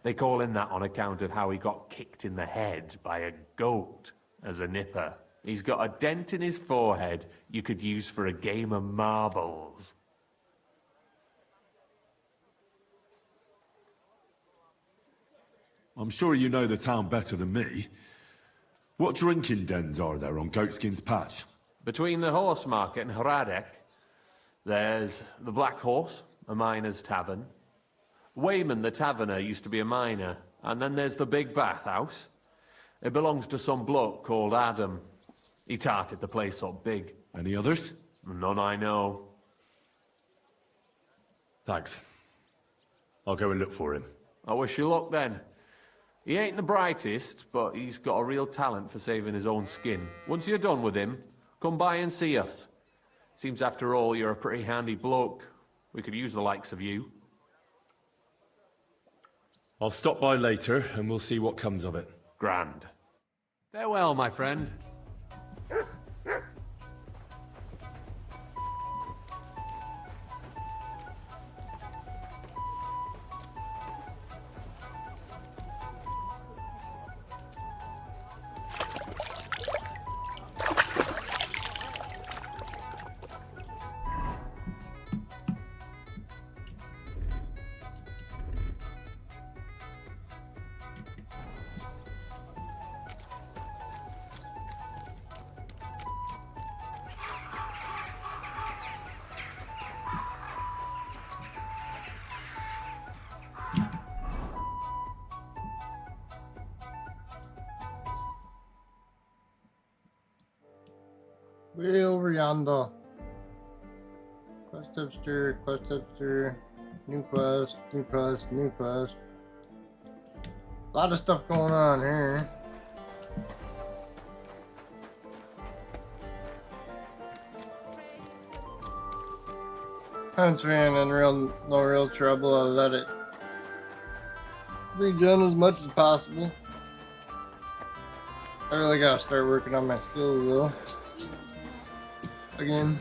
They call him that on account of how he got kicked in the head by a goat as a nipper. He's got a dent in his forehead you could use for a game of marbles. I'm sure you know the town better than me. What drinking dens are there on Goatskin's Patch? Between the horse market and Hradek, there's the Black Horse, a miner's tavern. Wayman the taverner used to be a miner. And then there's the Big Bathhouse. It belongs to some bloke called Adam. He tarted the place up big. Any others? None I know. Thanks. I'll go and look for him. I wish you luck then. He ain't the brightest, but he's got a real talent for saving his own skin. Once you're done with him, come by and see us. Seems after all you're a pretty handy bloke. We could use the likes of you. I'll stop by later and we'll see what comes of it. Grand. Farewell, my friend. Way over yonder. Quest upster, new quest, new quest, new quest. A lot of stuff going on here. Once we're in no real trouble, I'll let it regen as much as possible. I really gotta start working on my skills though. Again.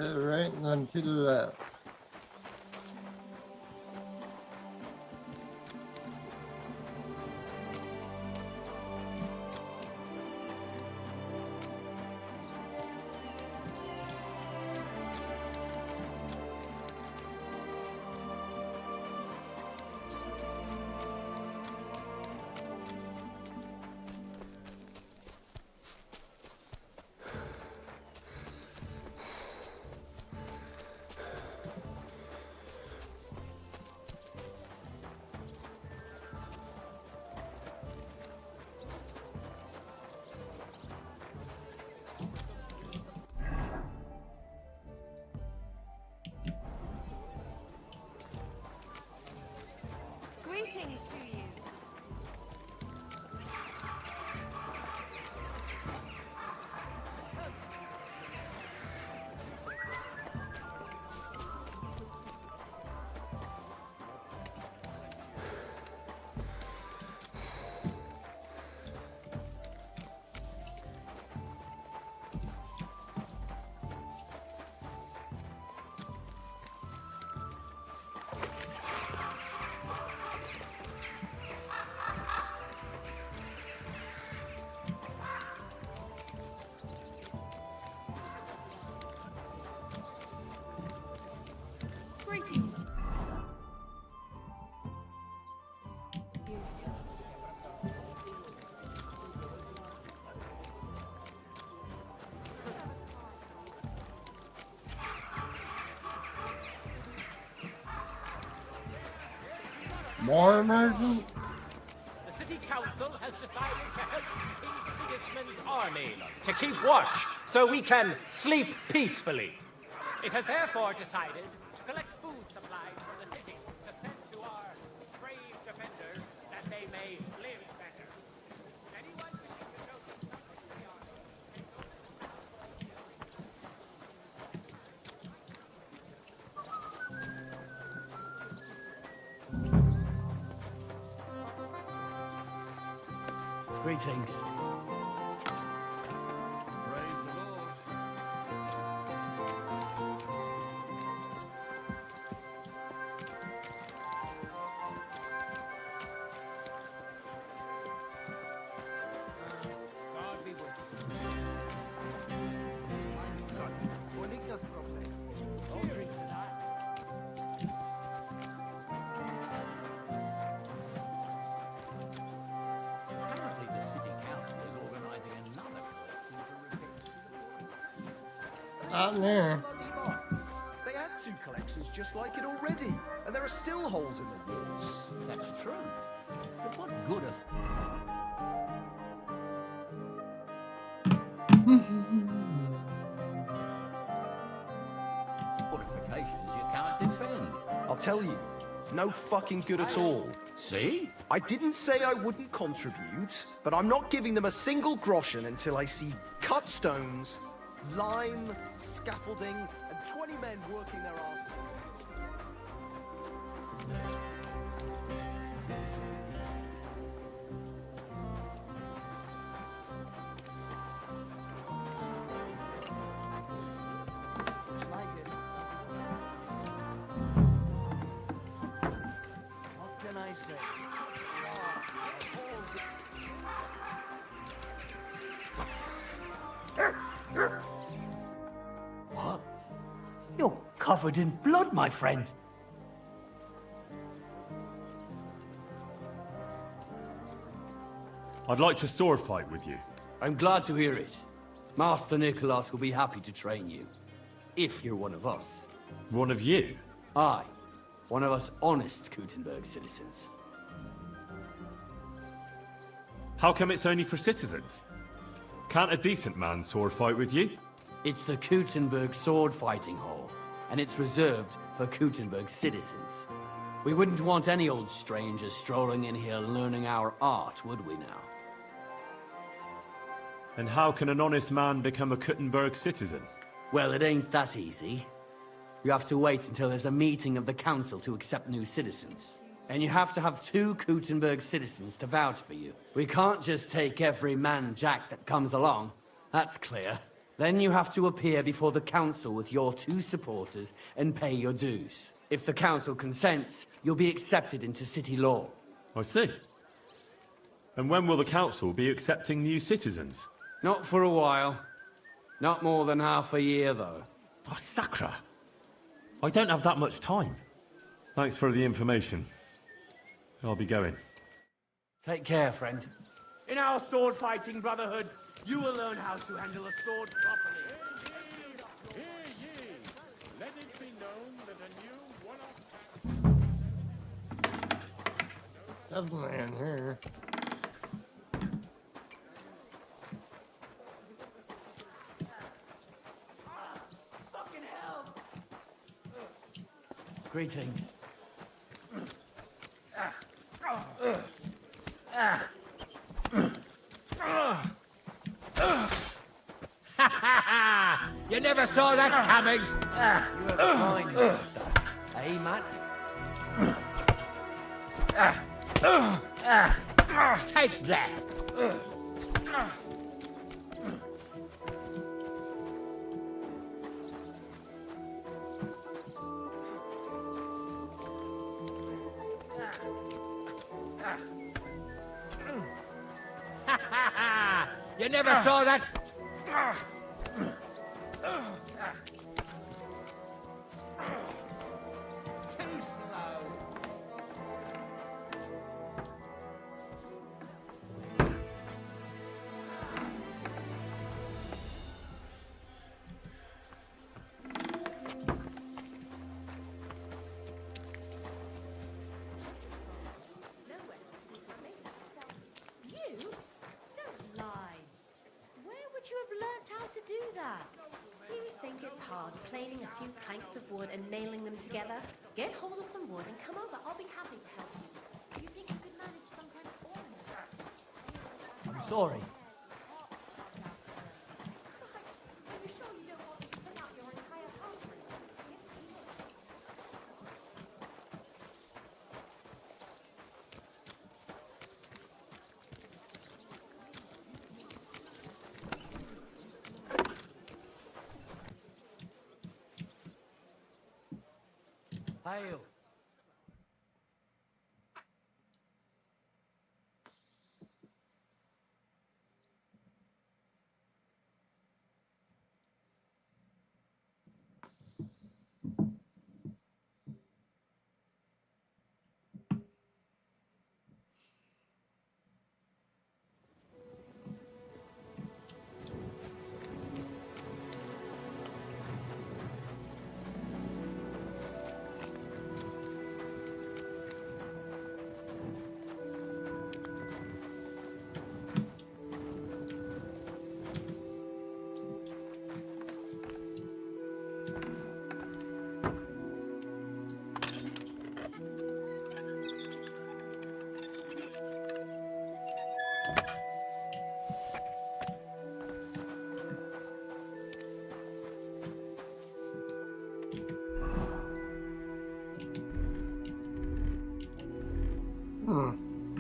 to the right and then to the left. Greetings to you. Greetings. More immersion? The city council has decided to help King Sigismund's army to keep watch so we can sleep peacefully. It has therefore decided to collect food supplies from the city to send to our brave defenders that they may live better. Anyone wishing to donate something to the army, Greetings. apparently the city council is organizing another Out in there. They had two collections just like it already, and there are still holes in the walls. That's true. But what good of... Fortifications you can't defend. I'll tell you, no fucking good at all. See? I didn't say I wouldn't contribute, but I'm not giving them a single groschen until I see cut stones, lime, scaffolding, and 20 men working their asses. What can I say? What? You're covered in blood, my friend. I'd like to sword fight with you. I'm glad to hear it. Master Nicholas will be happy to train you. If you're one of us. One of you? Aye. One of us honest Kuttenberg citizens. How come it's only for citizens? Can't a decent man sword fight with you? It's the Kuttenberg sword fighting hall, and it's reserved for Kuttenberg citizens. We wouldn't want any old strangers strolling in here learning our art, would we now? And how can an honest man become a Kuttenberg citizen? Well, it ain't that easy. You have to wait until there's a meeting of the council to accept new citizens. And you have to have 2 Kuttenberg citizens to vouch for you. We can't just take every man jack that comes along. That's clear. Then you have to appear before the council with your 2 supporters and pay your dues. If the council consents, you'll be accepted into city law. I see. And when will the council be accepting new citizens? Not for a while. Not more than half a year, though. Oh, Sakra! I don't have that much time. Thanks for the information. I'll be going. Take care, friend. In our sword-fighting brotherhood, you will learn how to handle a sword properly. Hear ye! Let it be known that a new Definitely in here. Fucking hell! Greetings. You never saw that coming! You have a fine master. Eh, Matt? Take that! You never saw that? Too slow. You? Don't lie. Where would you have learnt how to do that? You think it's hard planing a few planks of wood and nailing them together? Get hold of some wood and come over. I'll be happy to help you. You think you could manage some kind of ornament? I'm sorry. Are you sure you don't want me to put out your entire country? Hail.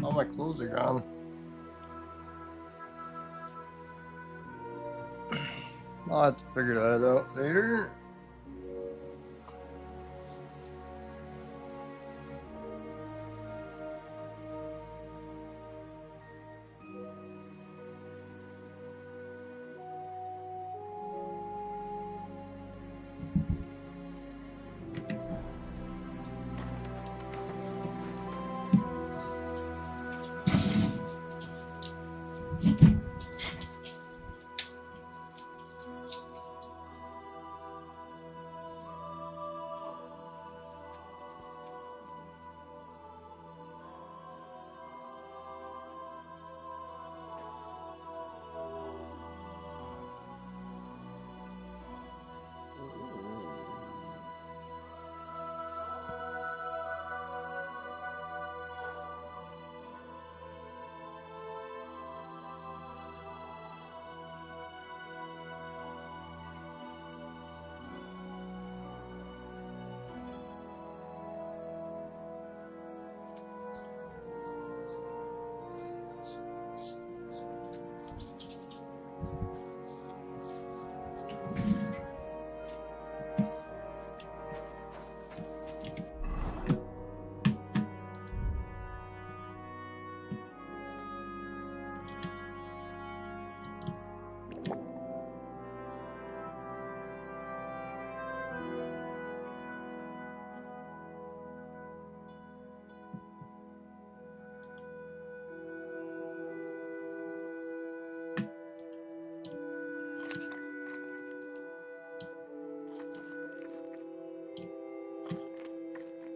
All my clothes are gone. I'll have to figure that out later.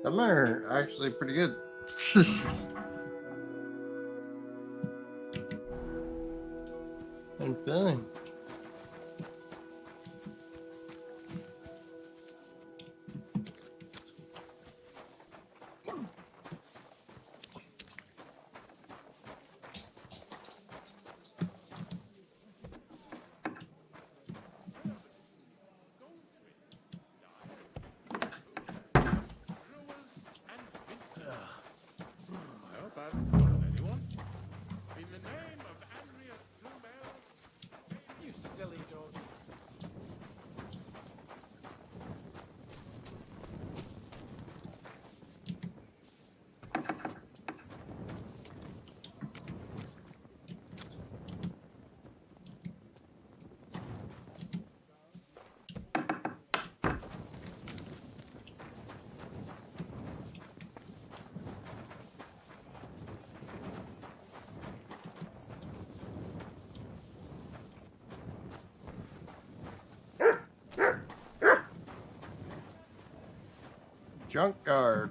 Some are actually pretty good. And filling. I hope I haven't forgotten anyone. In the name of Andrea Bluebell, you silly dog. Junkyard.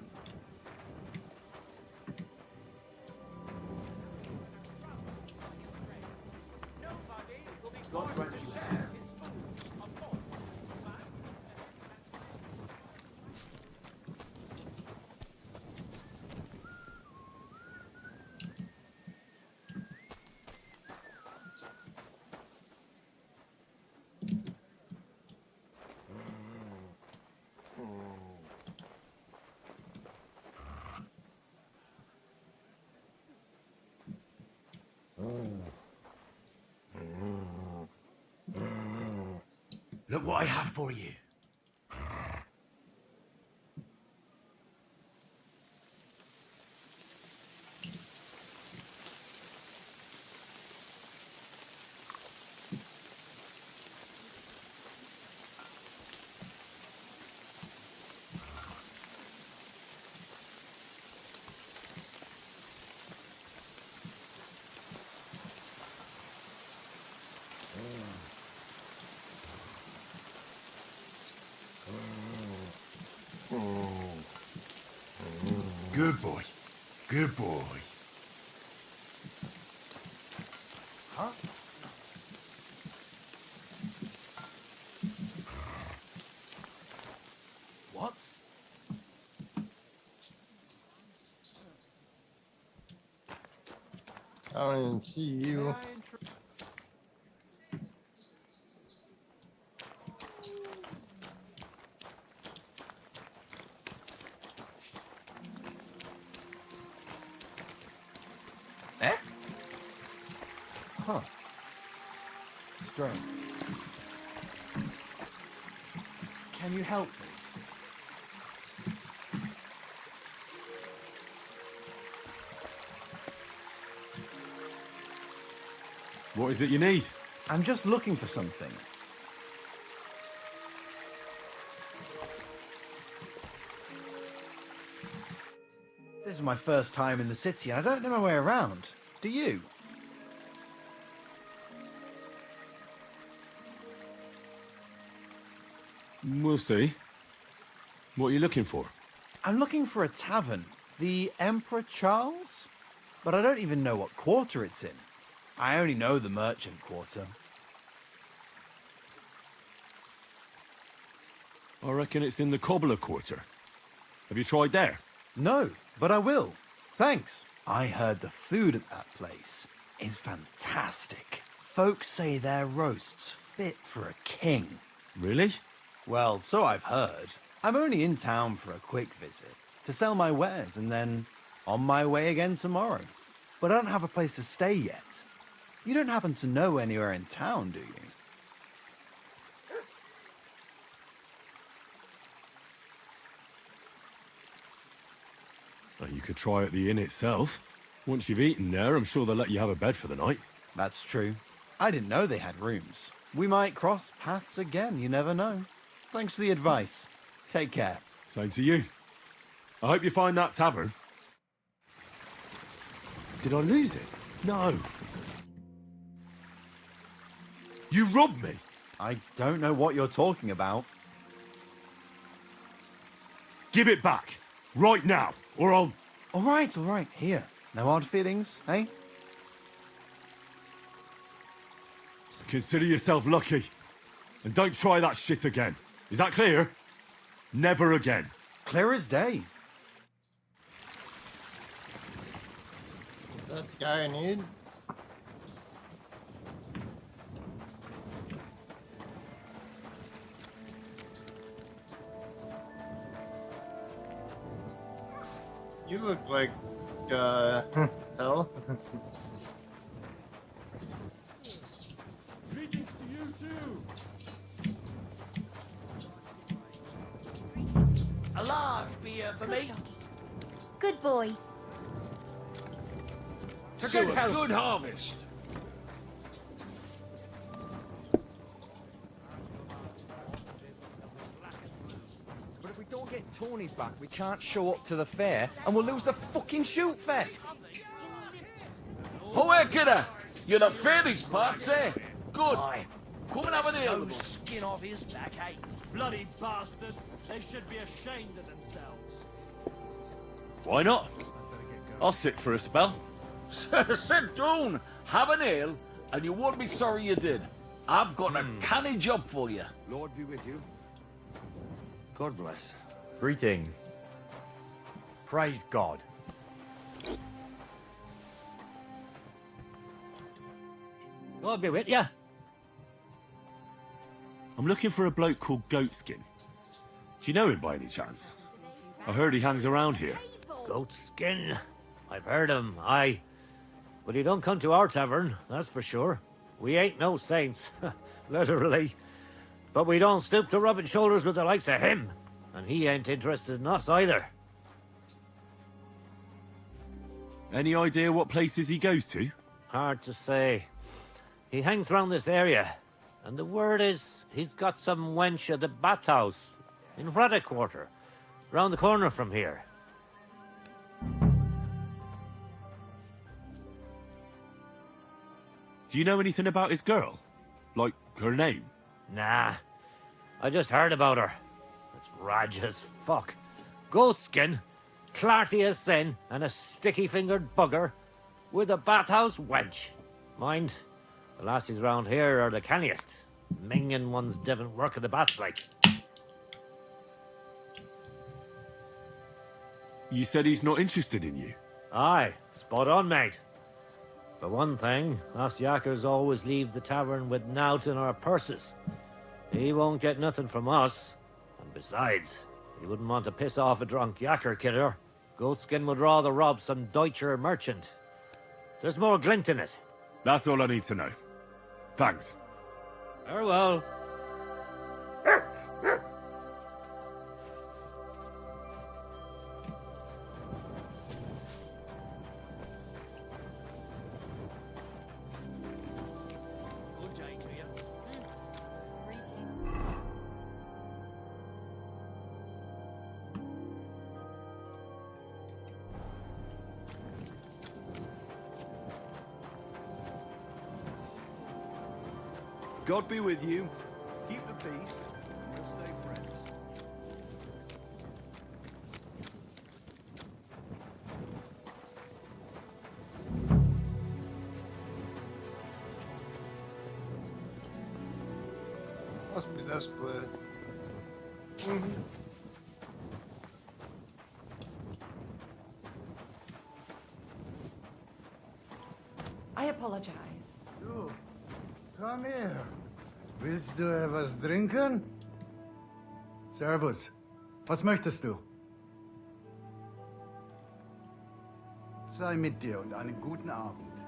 Look what I have for you. Good boy. Good boy. Huh? What? I don't even see you. Eh? Huh. Strange. Can you help me? What is it you need? I'm just looking for something. This is my first time in the city, and I don't know my way around. Do you? We'll see. What are you looking for? I'm looking for a tavern. The Emperor Charles? But I don't even know what quarter it's in. I only know the merchant quarter. I reckon it's in the Cobbler Quarter. Have you tried there? No, but I will. Thanks. I heard the food at that place is fantastic. Folks say their roasts fit for a king. Really? Well, so I've heard. I'm only in town for a quick visit, to sell my wares, and then on my way again tomorrow. But I don't have a place to stay yet. You don't happen to know anywhere in town, do you? Well, you could try at the inn itself. Once you've eaten there, I'm sure they'll let you have a bed for the night. That's true. I didn't know they had rooms. We might cross paths again, you never know. Thanks for the advice. Take care. Same to you. I hope you find that tavern. Did I lose it? No. You robbed me. I don't know what you're talking about. Give it back. Right now, or I'll... All right. Here. No hard feelings, eh? Consider yourself lucky. And don't try that shit again. Is that clear? Never again. Clear as day. That's the guy I need. You look like, hell. Greetings to you too. A large beer for me. Good boy. To To good a health. good harvest. But if we don't get Tony back, we can't show up to the fair, and we'll lose the fucking shoot fest. Oh, hey, kidder. You're not fair these parts, eh? Good. Aye. Come and have an ale. No skin off his back, eh? Bloody bastards! They should be ashamed of themselves. Why not? I'll sit for a spell. Sit down, have an ale, and you won't be sorry you did. I've got a canny job for you. Lord be with you. God bless. Greetings. Praise God. God be with ya. I'm looking for a bloke called Goatskin. Do you know him by any chance? I heard he hangs around here. Goatskin. I've heard him, aye. But he don't come to our tavern, that's for sure. We ain't no saints, literally. But we don't stoop to rubbing shoulders with the likes of him. And he ain't interested in us either. Any idea what places he goes to? Hard to say. He hangs round this area. And the word is he's got some wench at the bathhouse in Ruddock Quarter, round the corner from here. Do you know anything about his girl? Like, her name? Nah. I just heard about her. It's raj as fuck. Goatskin, clarty as sin, and a sticky-fingered bugger with a bathhouse wench. Mind, the lassies round here are the canniest. Minging ones devon work in the baths like. You said he's not interested in you? Aye, spot on, mate. For one thing, us yakkers always leave the tavern with nowt in our purses. He won't get nothing from us. And besides, he wouldn't want to piss off a drunk yakker kidder. Goatskin would rather rob some Deutscher merchant. There's more glint in it. That's all I need to know. Thanks. Farewell. God be with you. Keep the peace, and we'll stay friends. Must be this way. I apologize. Du, komm her. Willst du etwas trinken? Servus. Was möchtest du? Sei mit dir und einen guten Abend.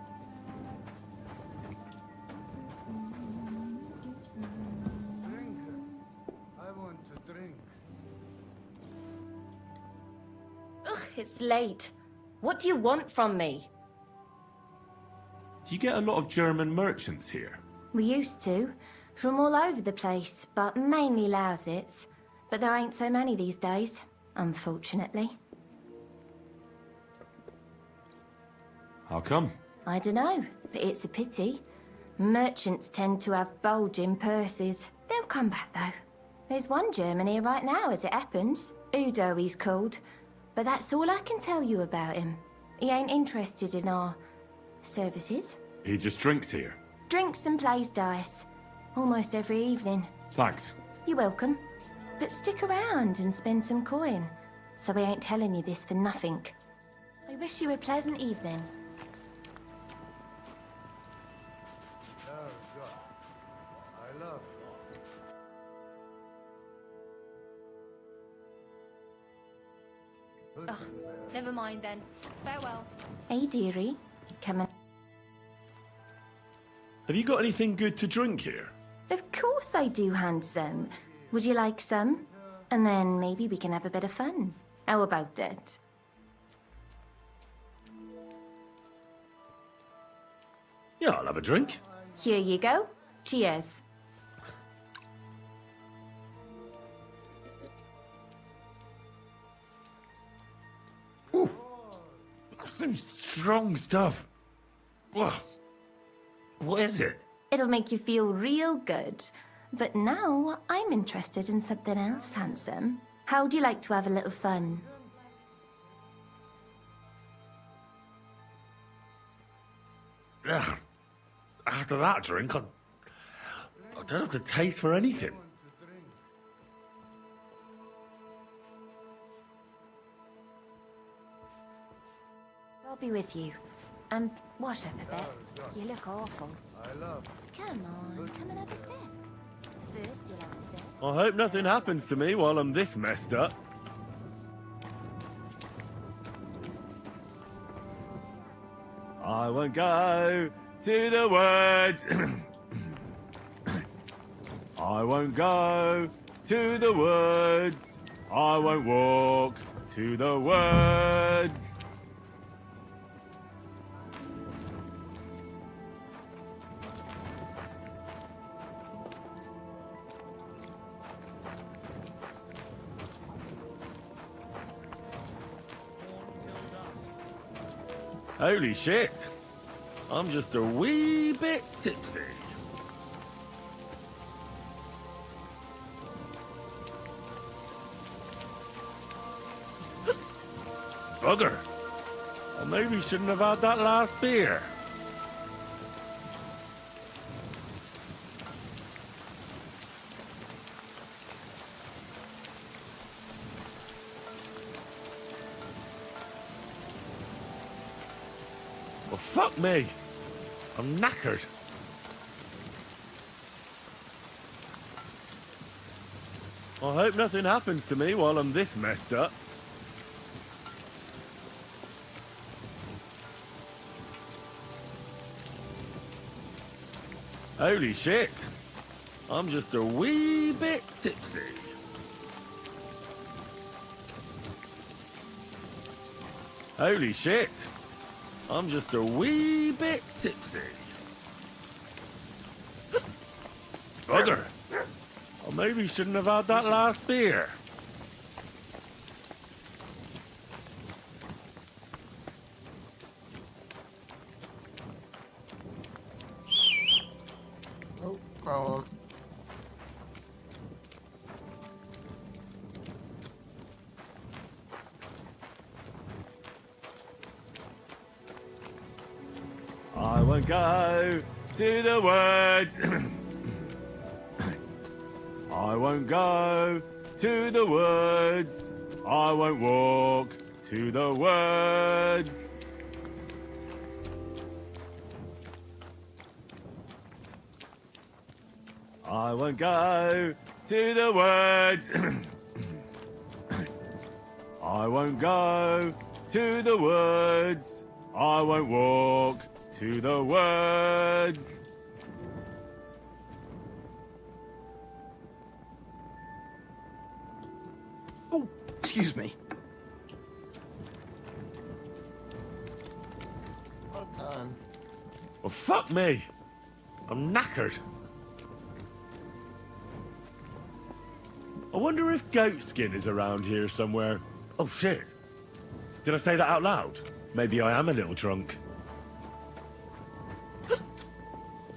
Trinken. I want to drink. Ugh, it's late. What do you want from me? Do you get a lot of German merchants here? We used to. From all over the place, but mainly Lausitz. But there ain't so many these days, unfortunately. How come? I dunno, but it's a pity. Merchants tend to have bulging purses. They'll come back, though. There's one German here right now, as it happens. Udo, he's called. but that's all I can tell you about him. He ain't interested in our services. He just drinks here. Drinks and plays dice. Almost every evening. Thanks. You're welcome. But stick around and spend some coin. So we ain't telling you this for nothing. I wish you a pleasant evening. Oh, God. I love. Ugh, never mind then. Farewell. Hey, dearie. Come on. Have you got anything good to drink here? Of course I do, handsome. Would you like some? And then maybe we can have a bit of fun. How about that? Yeah, I'll have a drink. Here you go. Cheers. That's some strong stuff. Whoa. What is it? It'll make you feel real good. But now I'm interested in something else, handsome. How'd you like to have a little fun? Ugh. After that drink, I don't have the taste for anything. I'll be with you. Wash up a bit. You look awful. I love. Come on, come and have a sip. First you'll have a sip. I hope nothing happens to me while I'm this messed up. I won't go to the woods. I won't go to the woods. I won't walk to the woods. Holy shit! I'm just a wee bit tipsy. Bugger! I maybe shouldn't have had that last beer. Well, fuck me. I'm knackered. I hope nothing happens to me while I'm this messed up. Holy shit. I'm just a wee bit tipsy. Holy shit. I'm just a wee bit tipsy. Bugger. I maybe shouldn't have had that last beer. Oh, wrong one. I won't go to the woods. I won't go to the woods. I won't walk to the woods. I won't go to the woods. I won't go to the woods. I won't walk to the woods. Oh, excuse me. Well done. Well, fuck me. I'm knackered. I wonder if Goatskin is around here somewhere. Oh, shit. Did I say that out loud? Maybe I am a little drunk.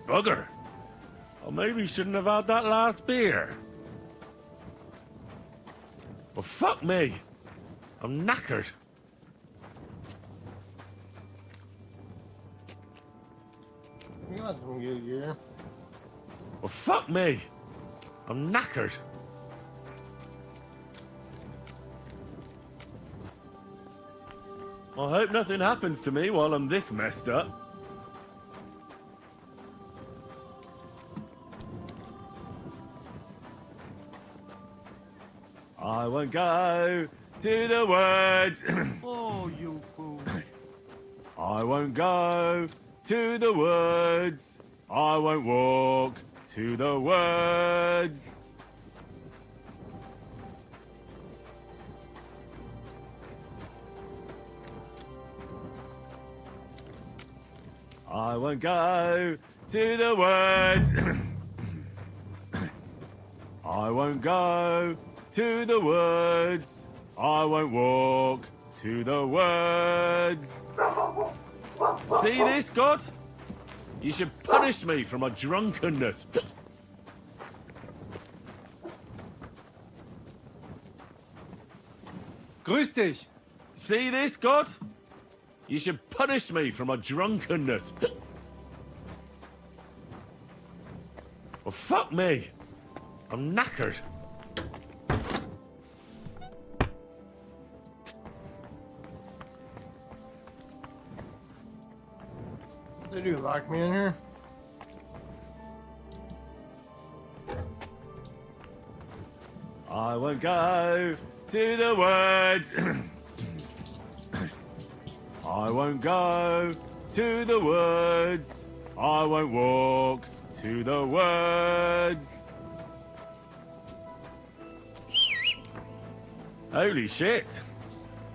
Bugger. I maybe shouldn't have had that last beer. Well, fuck me. I'm knackered. You got some good gear. Well, fuck me. I'm knackered. I hope nothing happens to me while I'm this messed up. I won't go to the woods. Oh, you fool. I won't go to the woods. I won't walk to the woods. I won't go to the woods. I won't go to the woods. I won't walk to the woods. See this, God? You should punish me for my drunkenness. Grüß dich. See this, God? You should punish me for my drunkenness. Well, fuck me. I'm knackered. They do lock me in here. I won't go to the woods. I won't go to the woods. I won't walk to the woods. Holy shit.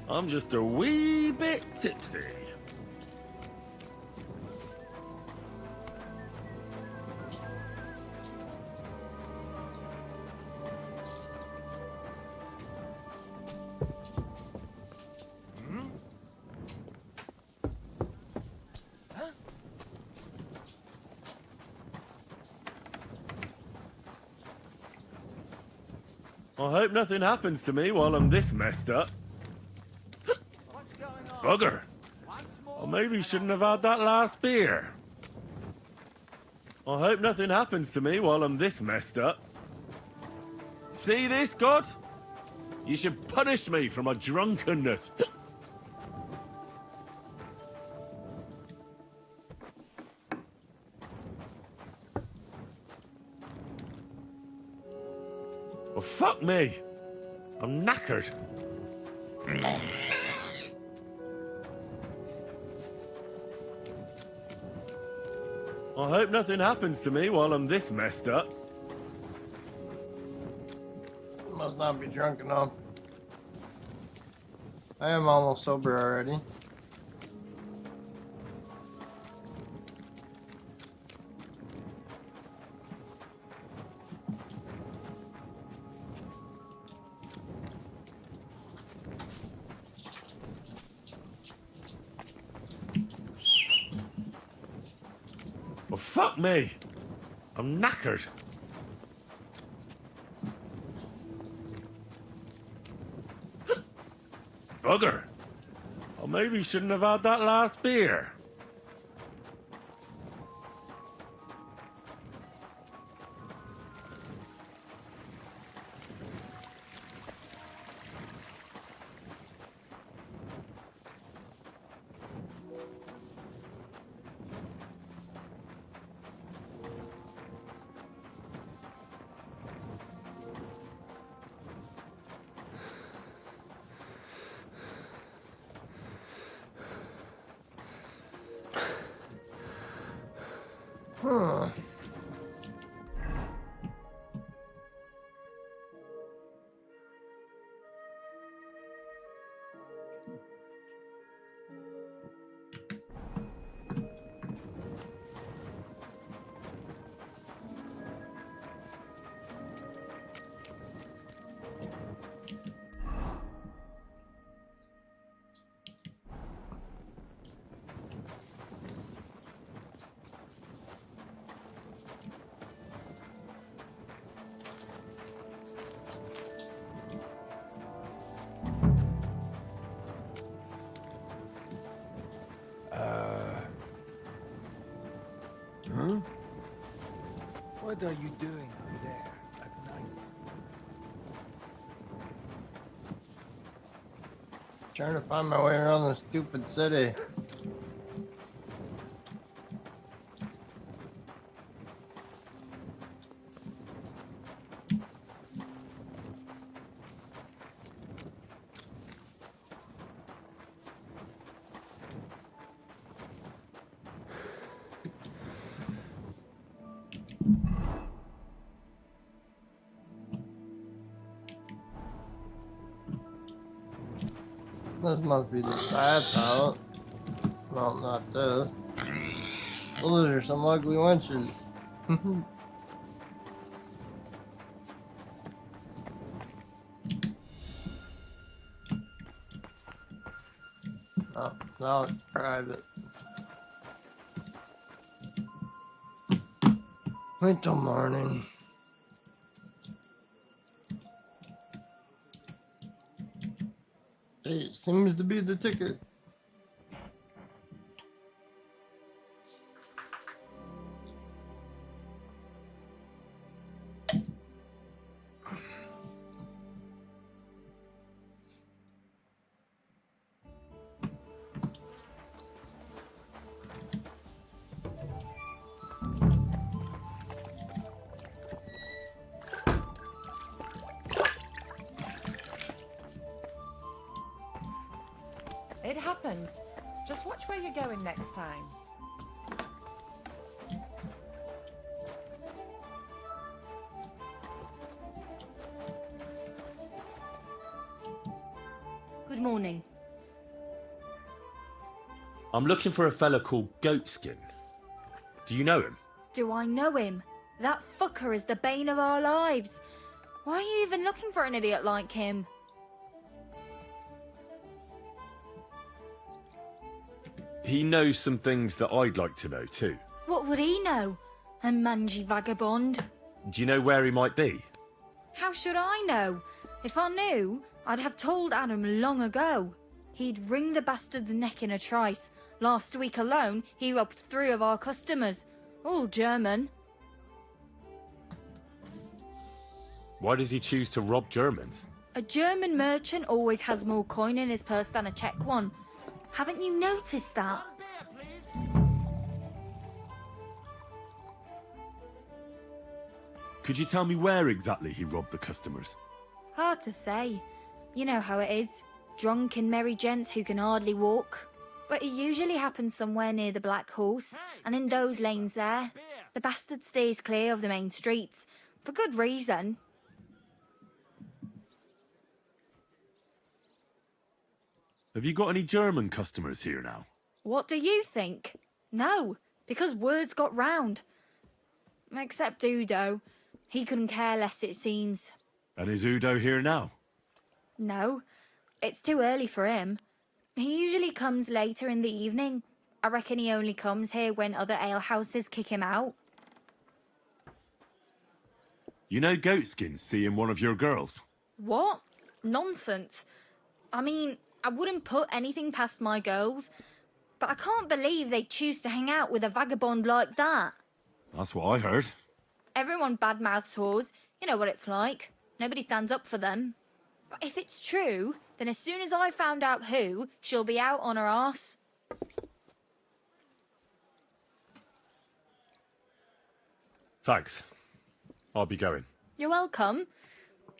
I'm just a wee bit tipsy. I hope nothing happens to me while I'm this messed up. Bugger. I maybe shouldn't have had that last beer. I hope nothing happens to me while I'm this messed up. See this, God? You should punish me for my drunkenness. Well, fuck me. I'm knackered. I hope nothing happens to me while I'm this messed up. Must not be drunk enough. I am almost sober already. Well, fuck me. I'm knackered. Bugger. I maybe shouldn't have had that last beer. Huh. What are you doing out there at night? Trying to find my way around the stupid city. This must be the bathhouse. No, not this. Those are some ugly wenches. Oh, now it's private. Wait till morning. It seems to be the ticket. It happens. Just watch where you're going next time. Good morning. I'm looking for a fella called Goatskin. Do you know him? Do I know him? That fucker is the bane of our lives. Why are you even looking for an idiot like him? He knows some things that I'd like to know too. What would he know? A mangy vagabond. Do you know where he might be? How should I know? If I knew, I'd have told Adam long ago. He'd wring the bastard's neck in a trice. Last week alone, he robbed 3 of our customers. All German. Why does he choose to rob Germans? A German merchant always has more coin in his purse than a Czech one. Haven't you noticed that? Could you tell me where exactly he robbed the customers? Hard to say. You know how it is. Drunk and merry gents who can hardly walk. But it usually happens somewhere near the Black Horse, and in those lanes there. The bastard stays clear of the main streets. For good reason. Have you got any German customers here now? What do you think? No, because words got round. Except Udo. He couldn't care less, it seems. And is Udo here now? No, it's too early for him. He usually comes later in the evening. I reckon he only comes here when other alehouses kick him out. You know Goatskin's seeing one of your girls. What? Nonsense. I mean, I wouldn't put anything past my girls, but I can't believe they choose to hang out with a vagabond like that. That's what I heard. Everyone badmouths whores. You know what it's like. Nobody stands up for them. But if it's true, then as soon as I found out who, she'll be out on her arse. Thanks. I'll be going. You're welcome.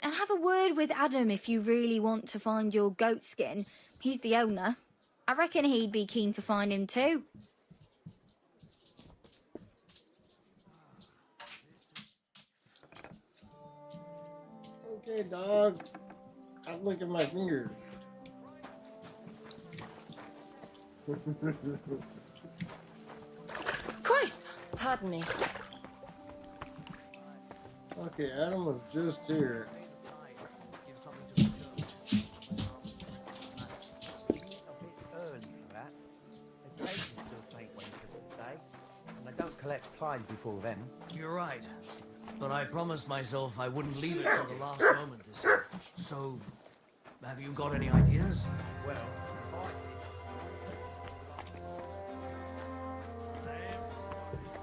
And have a word with Adam if you really want to find your Goatskin. He's the owner. I reckon he'd be keen to find him too. Okay, dog. I'm licking my fingers. Christ! Pardon me. Okay, Adam was just here. And I don't collect tithes before then. You're right. But I promised myself I wouldn't leave it till the last moment this year. So, have you got any ideas? Well,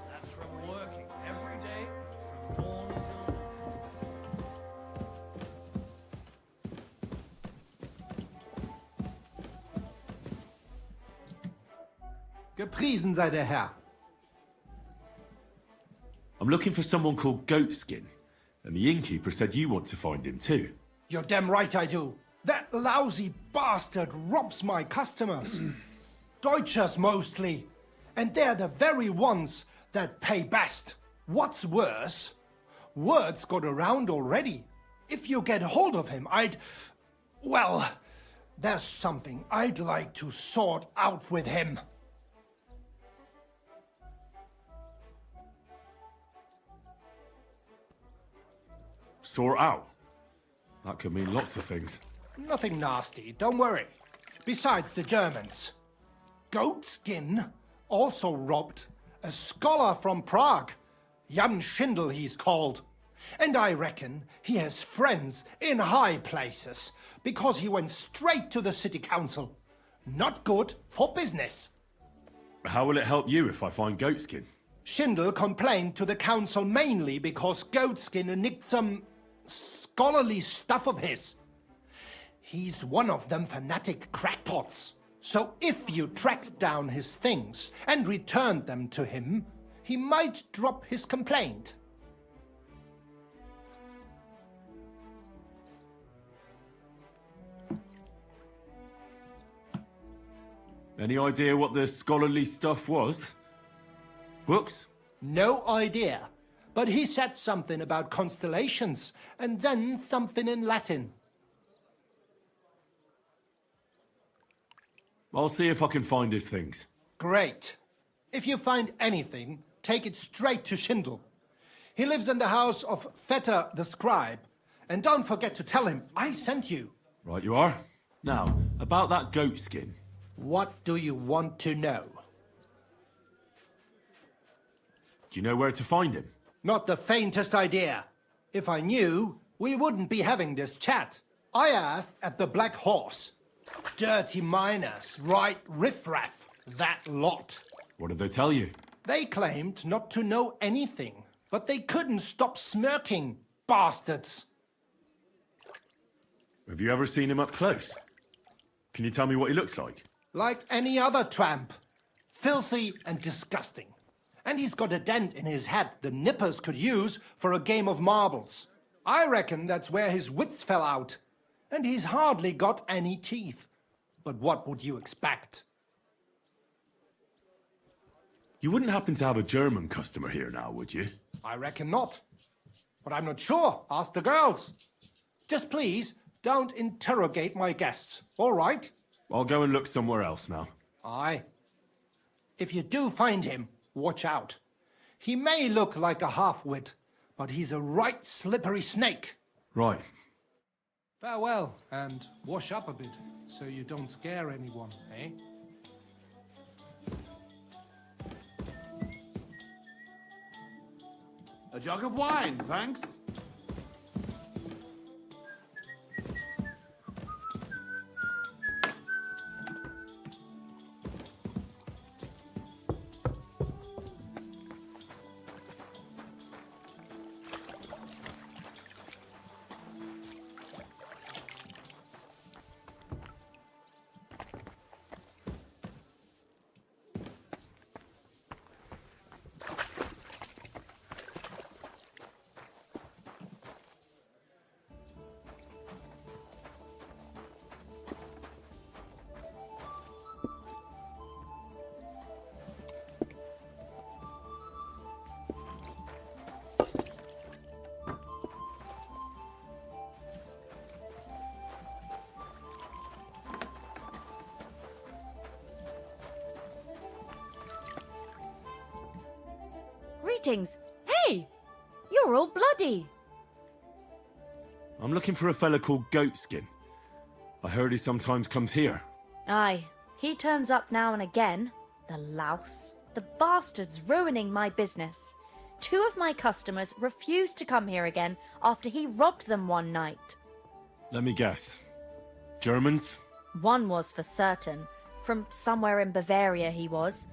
That's from working every day Gepriesen sei der Herr. I'm looking for someone called Goatskin, and the innkeeper said you want to find him too. You're damn right I do. That lousy bastard robs my customers. Deutschers mostly. And they're the very ones that pay best. What's worse, word's got around already. If you get hold of him, well, there's something I'd like to sort out with him. Sort out? That could mean lots of things. Nothing nasty, don't worry. Besides the Germans. Goatskin also robbed a scholar from Prague. Jan Schindel he's called. And I reckon he has friends in high places, because he went straight to the city council. Not good for business. How will it help you if I find Goatskin? Schindel complained to the council mainly because Goatskin nicked some scholarly stuff of his. He's one of them fanatic crackpots. So if you tracked down his things and returned them to him, he might drop his complaint. Any idea what the scholarly stuff was? Books? No idea. But he said something about constellations, and then something in Latin. I'll see if I can find his things. Great. If you find anything, take it straight to Schindel. He lives in the house of Vetter the scribe. And don't forget to tell him I sent you. Right you are. Now, about that goatskin. What do you want to know? Do you know where to find him? Not the faintest idea. If I knew, we wouldn't be having this chat. I asked at the Black Horse. Dirty miners, right riffraff, that lot. What did they tell you? They claimed not to know anything, but they couldn't stop smirking, bastards. Have you ever seen him up close? Can you tell me what he looks like? Like any other tramp. Filthy and disgusting. And he's got a dent in his head the nippers could use for a game of marbles. I reckon that's where his wits fell out. And he's hardly got any teeth. But what would you expect? You wouldn't happen to have a German customer here now, would you? I reckon not. But I'm not sure. Ask the girls. Just please, don't interrogate my guests, all right? I'll go and look somewhere else now. Aye. If you do find him, watch out. He may look like a half-wit, but he's a right slippery snake. Right. Farewell, and wash up a bit, so you don't scare anyone, eh? A jug of wine, thanks. Greetings. Hey! You're all bloody. I'm looking for a fella called Goatskin. I heard he sometimes comes here. Aye, he turns up now and again. The louse. The bastard's ruining my business. 2 of my customers refused to come here again after he robbed them one night. Let me guess. Germans? One was for certain. From somewhere in Bavaria he was.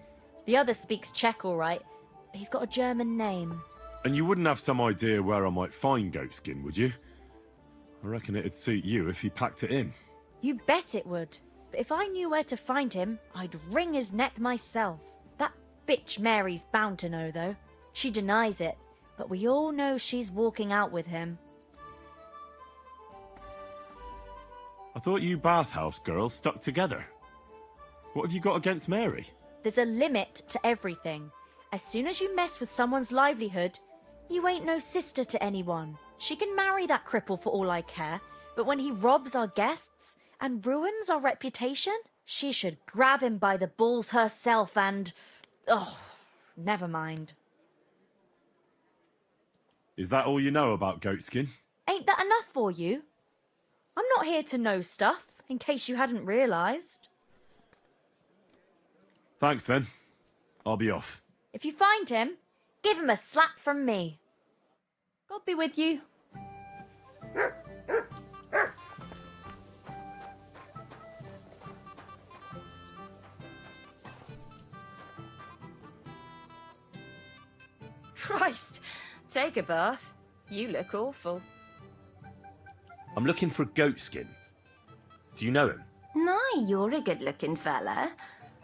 The other speaks Czech all right. He's got a German name. And you wouldn't have some idea where I might find Goatskin, would you? I reckon it'd suit you if he packed it in. You bet it would. But if I knew where to find him, I'd wring his neck myself. Bitch Mary's bound to know, though. She denies it, but we all know she's walking out with him. I thought you bathhouse girls stuck together. What have you got against Mary? There's a limit to everything. As soon as you mess with someone's livelihood, you ain't no sister to anyone. She can marry that cripple for all I care, but when he robs our guests and ruins our reputation, she should grab him by the balls herself and... oh, never mind. Is that all you know about Goatskin? Ain't that enough for you? I'm not here to know stuff, in case you hadn't realised. Thanks then. I'll be off. If you find him, give him a slap from me. God be with you. Christ, take a bath. You look awful. I'm looking for Goatskin. Do you know him? Nah, you're a good-looking fella.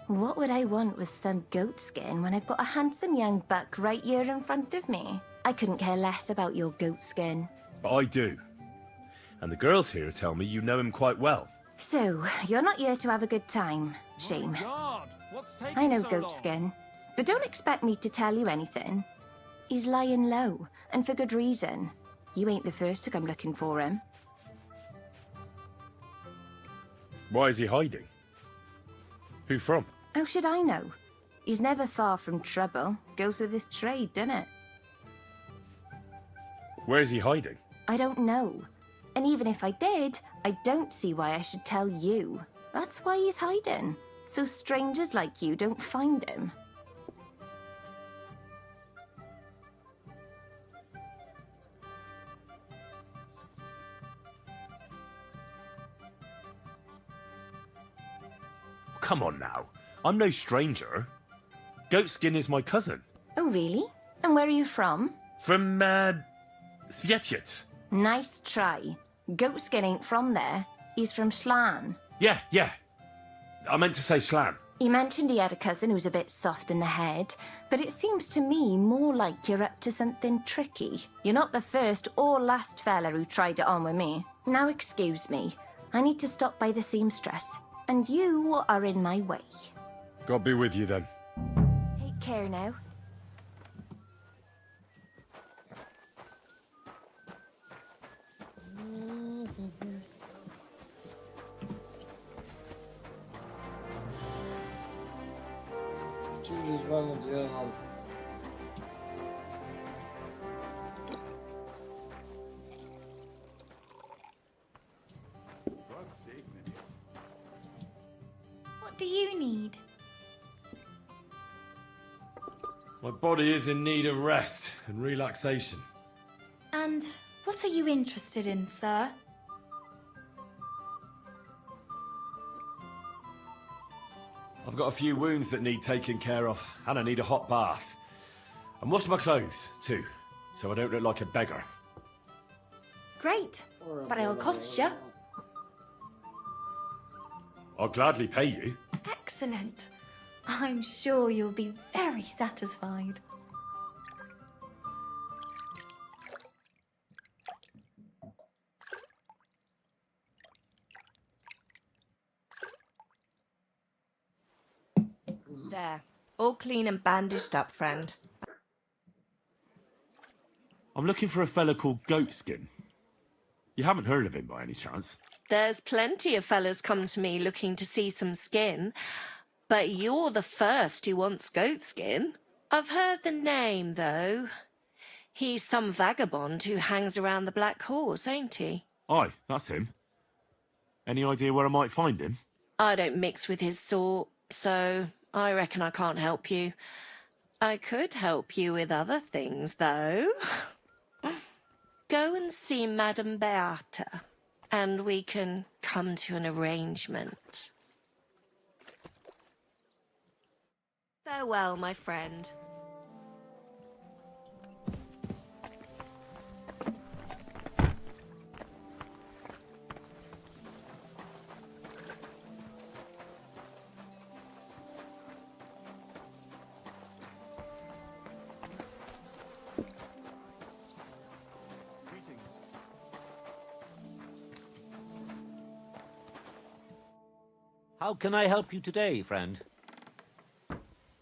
What would I want with some goat skin when I've got a handsome young buck right here in front of me? I couldn't care less about your goat skin. But I do. And the girls here tell me you know him quite well. So, you're not here to have a good time. Shame. God, what's taking I know so goat long? skin, but don't expect me to tell you anything. He's lying low, and for good reason. You ain't the first to come looking for him. Why is he hiding? Who from? How should I know? He's never far from trouble. Goes with his trade, doesn't it? Where is he hiding? I don't know. And even if I did, I don't see why I should tell you. That's why he's hiding. So strangers like you don't find him. Come on now. I'm no stranger. Goatskin is my cousin. Oh, really? And where are you from? From, Svietiec. Nice try. Goatskin ain't from there. He's from Schlan. Yeah. I meant to say Schlan. He mentioned he had a cousin who's a bit soft in the head, but it seems to me more like you're up to something tricky. You're not the first or last fella who tried it on with me. Now excuse me. I need to stop by the seamstress, and you are in my way. God be with you then. Take care now. Choose one or the other. What do you need? My body is in need of rest and relaxation. And what are you interested in, sir? I've got a few wounds that need taking care of, and I need a hot bath. And wash my clothes, too, so I don't look like a beggar. Great, but it'll cost you. I'll gladly pay you. Excellent. I'm sure you'll be very satisfied. There. All clean and bandaged up, friend. I'm looking for a fella called Goatskin. You haven't heard of him by any chance? There's plenty of fellas come to me looking to see some skin, but you're the first who wants goat skin. I've heard the name, though. He's some vagabond who hangs around the Black Horse, ain't he? Aye, that's him. Any idea where I might find him? I don't mix with his sort, so I reckon I can't help you. I could help you with other things, though. Go and see Madame Beata, and we can come to an arrangement. Farewell, my friend. How can I help you today, friend?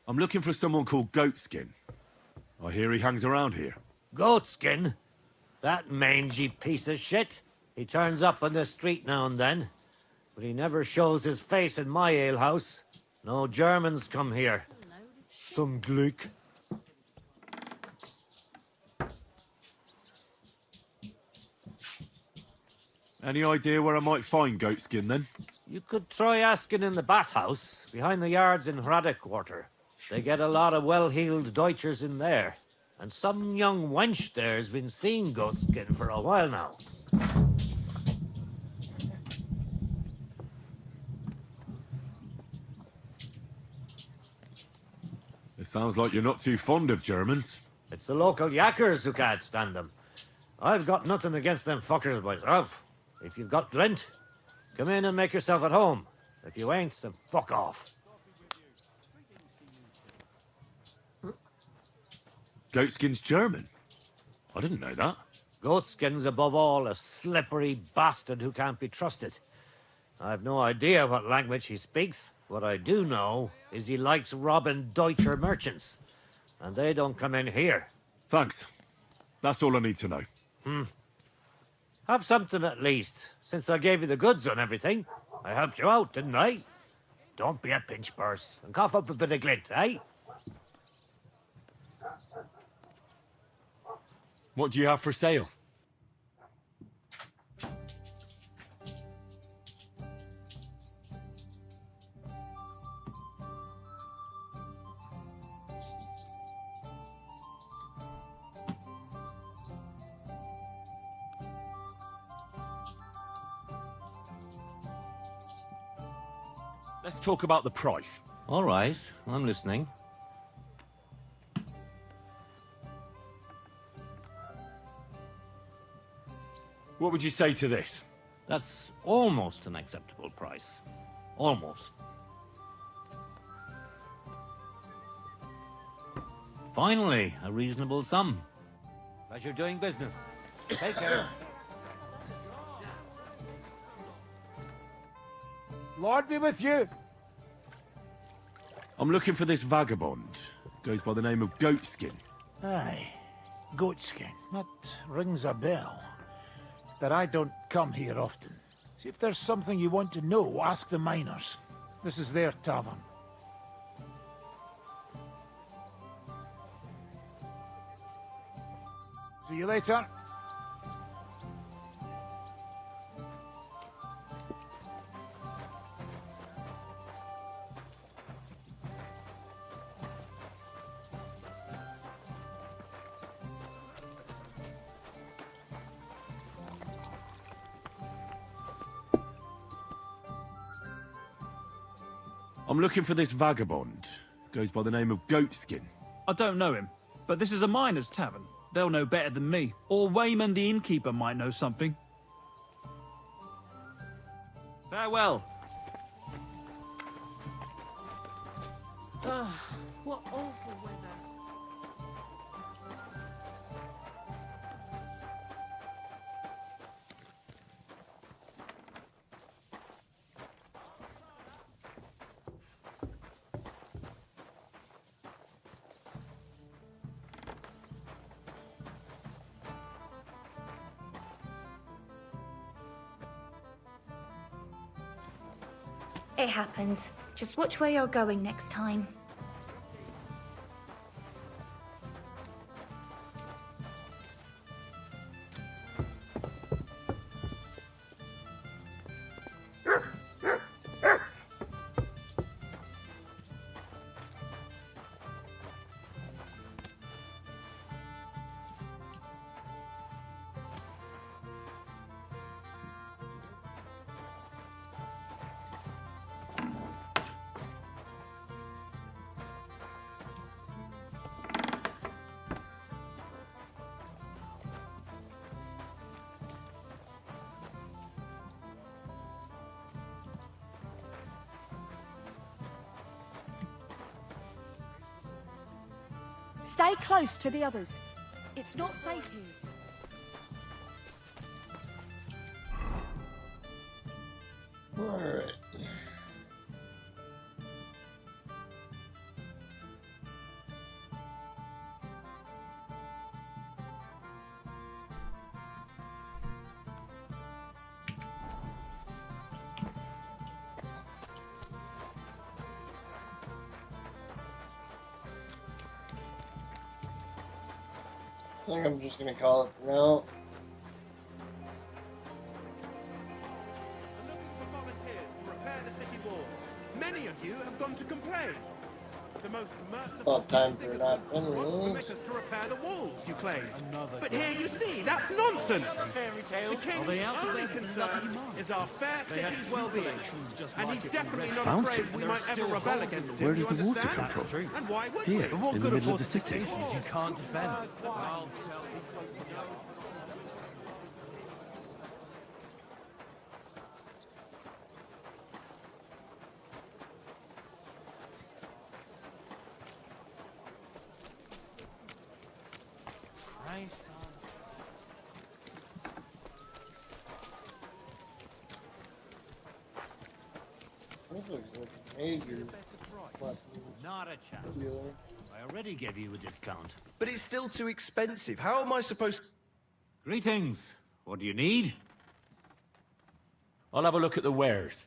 I'm looking for someone called Goatskin. I hear he hangs around here. Goatskin? That mangy piece of shit. He turns up on the street now and then, but he never shows his face in my alehouse. No Germans come here. Some Glück. Any idea where I might find Goatskin, then? You could try asking in the bathhouse, behind the yards in Hradec Quarter. They get a lot of well-heeled Deutschers in there. And some young wench there's been seeing Goatskin for a while now. It sounds like you're not too fond of Germans. It's the local yackers who can't stand them. I've got nothing against them fuckers myself. If you've got glint, come in and make yourself at home. If you ain't, then fuck off. Goatskin's German? I didn't know that. Goatskin's above all a slippery bastard who can't be trusted. I've no idea what language he speaks. What I do know is he likes robbing Deutscher merchants. And they don't come in here. Thanks. That's all I need to know. Have something at least, since I gave you the goods on everything. I helped you out, didn't I? Don't be a pinch purse and cough up a bit of glint, eh? What do you have for sale? Let's talk about the price. All right, I'm listening. What would you say to this? That's almost an acceptable price. Almost. Finally, a reasonable sum. Pleasure doing business. Take care. Lord be with you. I'm looking for this vagabond. Goes by the name of Goatskin. Aye, Goatskin. That rings a bell. But I don't come here often. See if there's something you want to know, ask the miners. This is their tavern. See you later. I'm looking for this vagabond. Goes by the name of Goatskin. I don't know him, but this is a miner's tavern. They'll know better than me. Or Wayman the innkeeper might know something. Farewell. What awful weather. It happens. Just watch where you're going next time. Stay close to the others. It's not safe here. Alright. I think I'm just gonna call it for now. Many of you have gone to complain. The most merciful About time for that permit anyway. us to repair the walls, you claim. But here you see, that's nonsense. The king's only concern is our fair city's well-being. And he's definitely not Fountain? afraid we might ever rebel against him. Where does you the water understand? come from? And why would Here, we? in the middle of the city. You can't defend. This looks like a major fucking Not a chance. dealer. I already gave you a discount. But it's still too expensive. How am I supposed to... Greetings. What do you need? I'll have a look at the wares.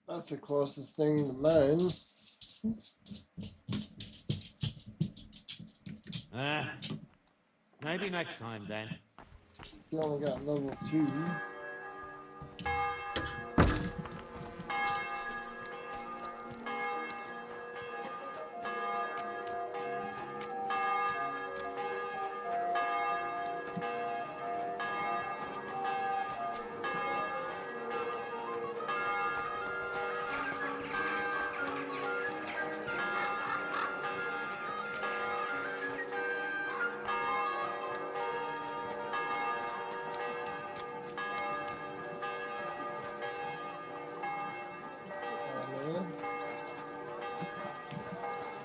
That's the closest thing to mine. Maybe next time then. You only got level 2.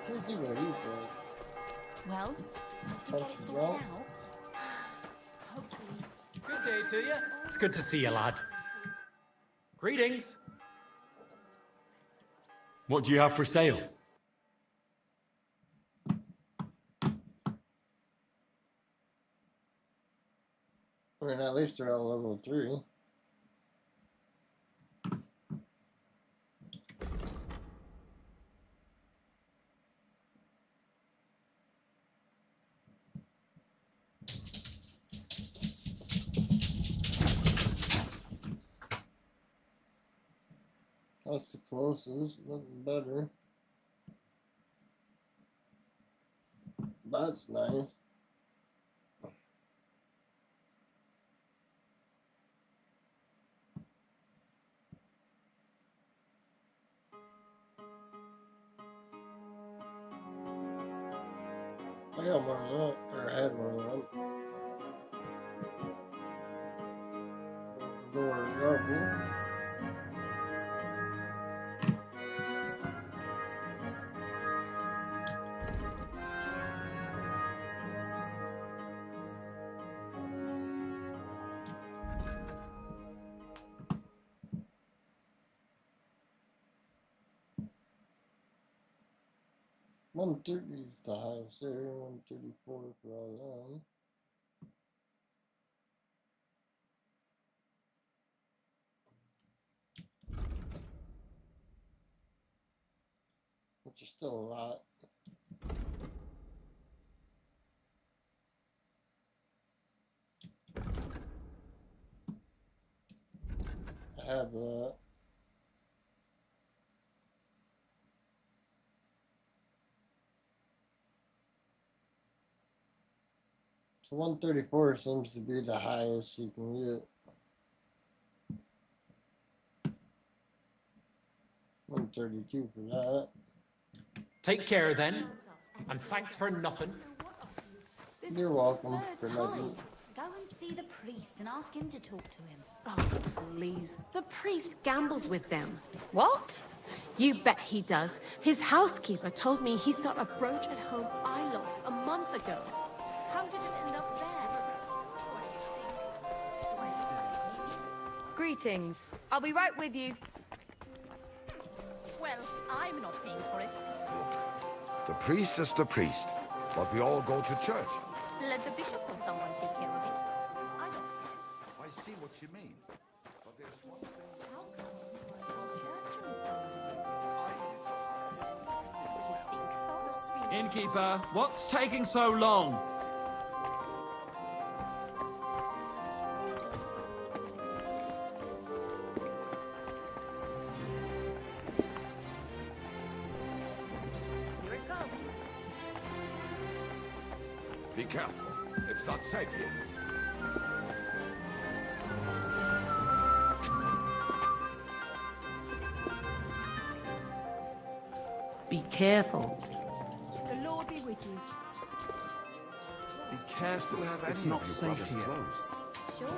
Let's see what he's doing. Well, Punch him out. Good day to you. It's good to see you, lad. Greetings. What do you have for sale? I mean, at least they're all level 3. That's the closest, nothing better. That's nice. I got one of that, or I had one of them. Lower level. $130 is the highest there, 134 for all them. Which is still a lot. I have that. So 134 seems to be the highest you can get. 132 for that. Take care then, and thanks for nothing. You're welcome for nothing. Go and see the priest and ask him to talk to him. Oh, please. The priest gambles with them. What? You bet he does. His housekeeper told me he's got a brooch at home I lost a month ago. How did it end up there? Greetings. I'll be right with you. Well, I'm not paying for it. The priest is the priest, but we all go to church. Let the bishop or someone take care of it. I don't care. I see what you mean, but there's one thing. How come you are church on Sunday? You think so? Innkeeper, what's taking so long? Here it comes. Be careful. It's not safe here. Be careful. The Lord be with you. Be careful, it's not safe here. Sure.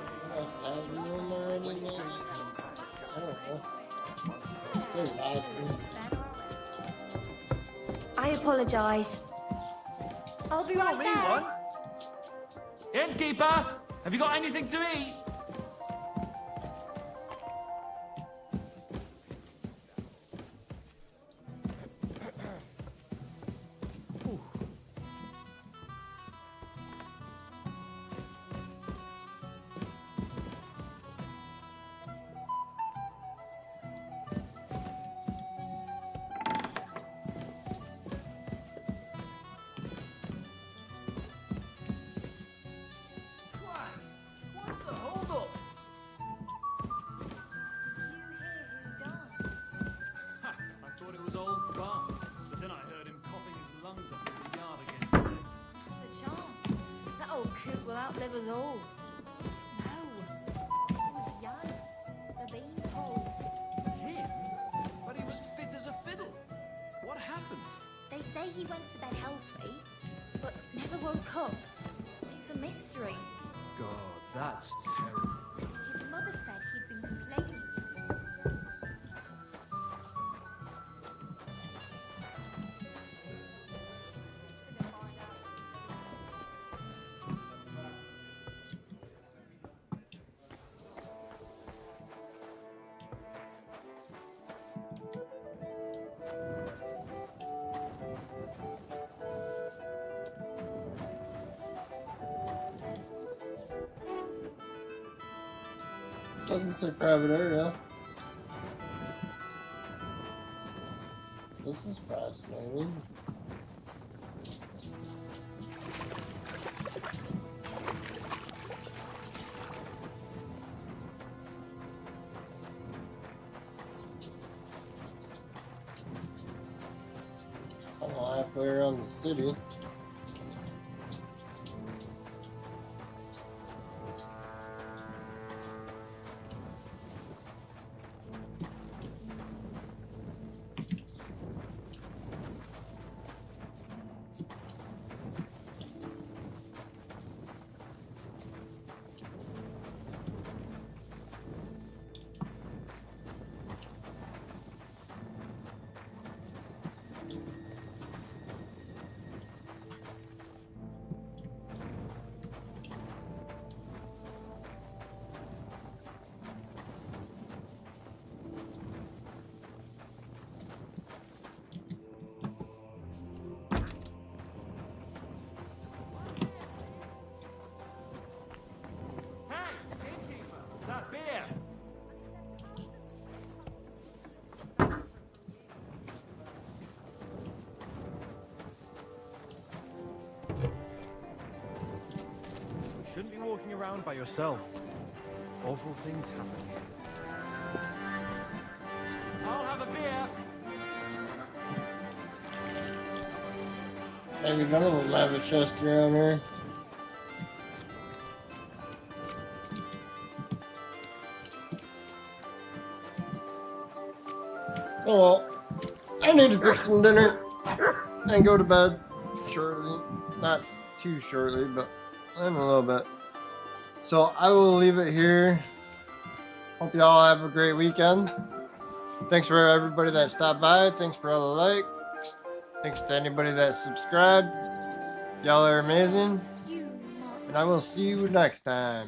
I apologise. I'll be right back. Innkeeper, have you got anything to eat? Outlive us all. No, it was Jan, the beanpole. Him? But he was fit as a fiddle. What happened? They say he went to bed healthy, but never woke up. It's a mystery. God, that's terrible. His mother said he'd been complaining. Doesn't say private area. This is fascinating. I'm halfway around the city. Shouldn't be walking around by yourself. Awful things happen here. I'll have a beer. Maybe none of them have a chest around here. Oh well, I need to fix some dinner and go to bed shortly. Not too shortly, but in a little bit. So I will leave it here. Hope y'all have a great weekend. Thanks for everybody that stopped by. Thanks for all the likes. Thanks to anybody that subscribed. Y'all are amazing. And I will see you next time.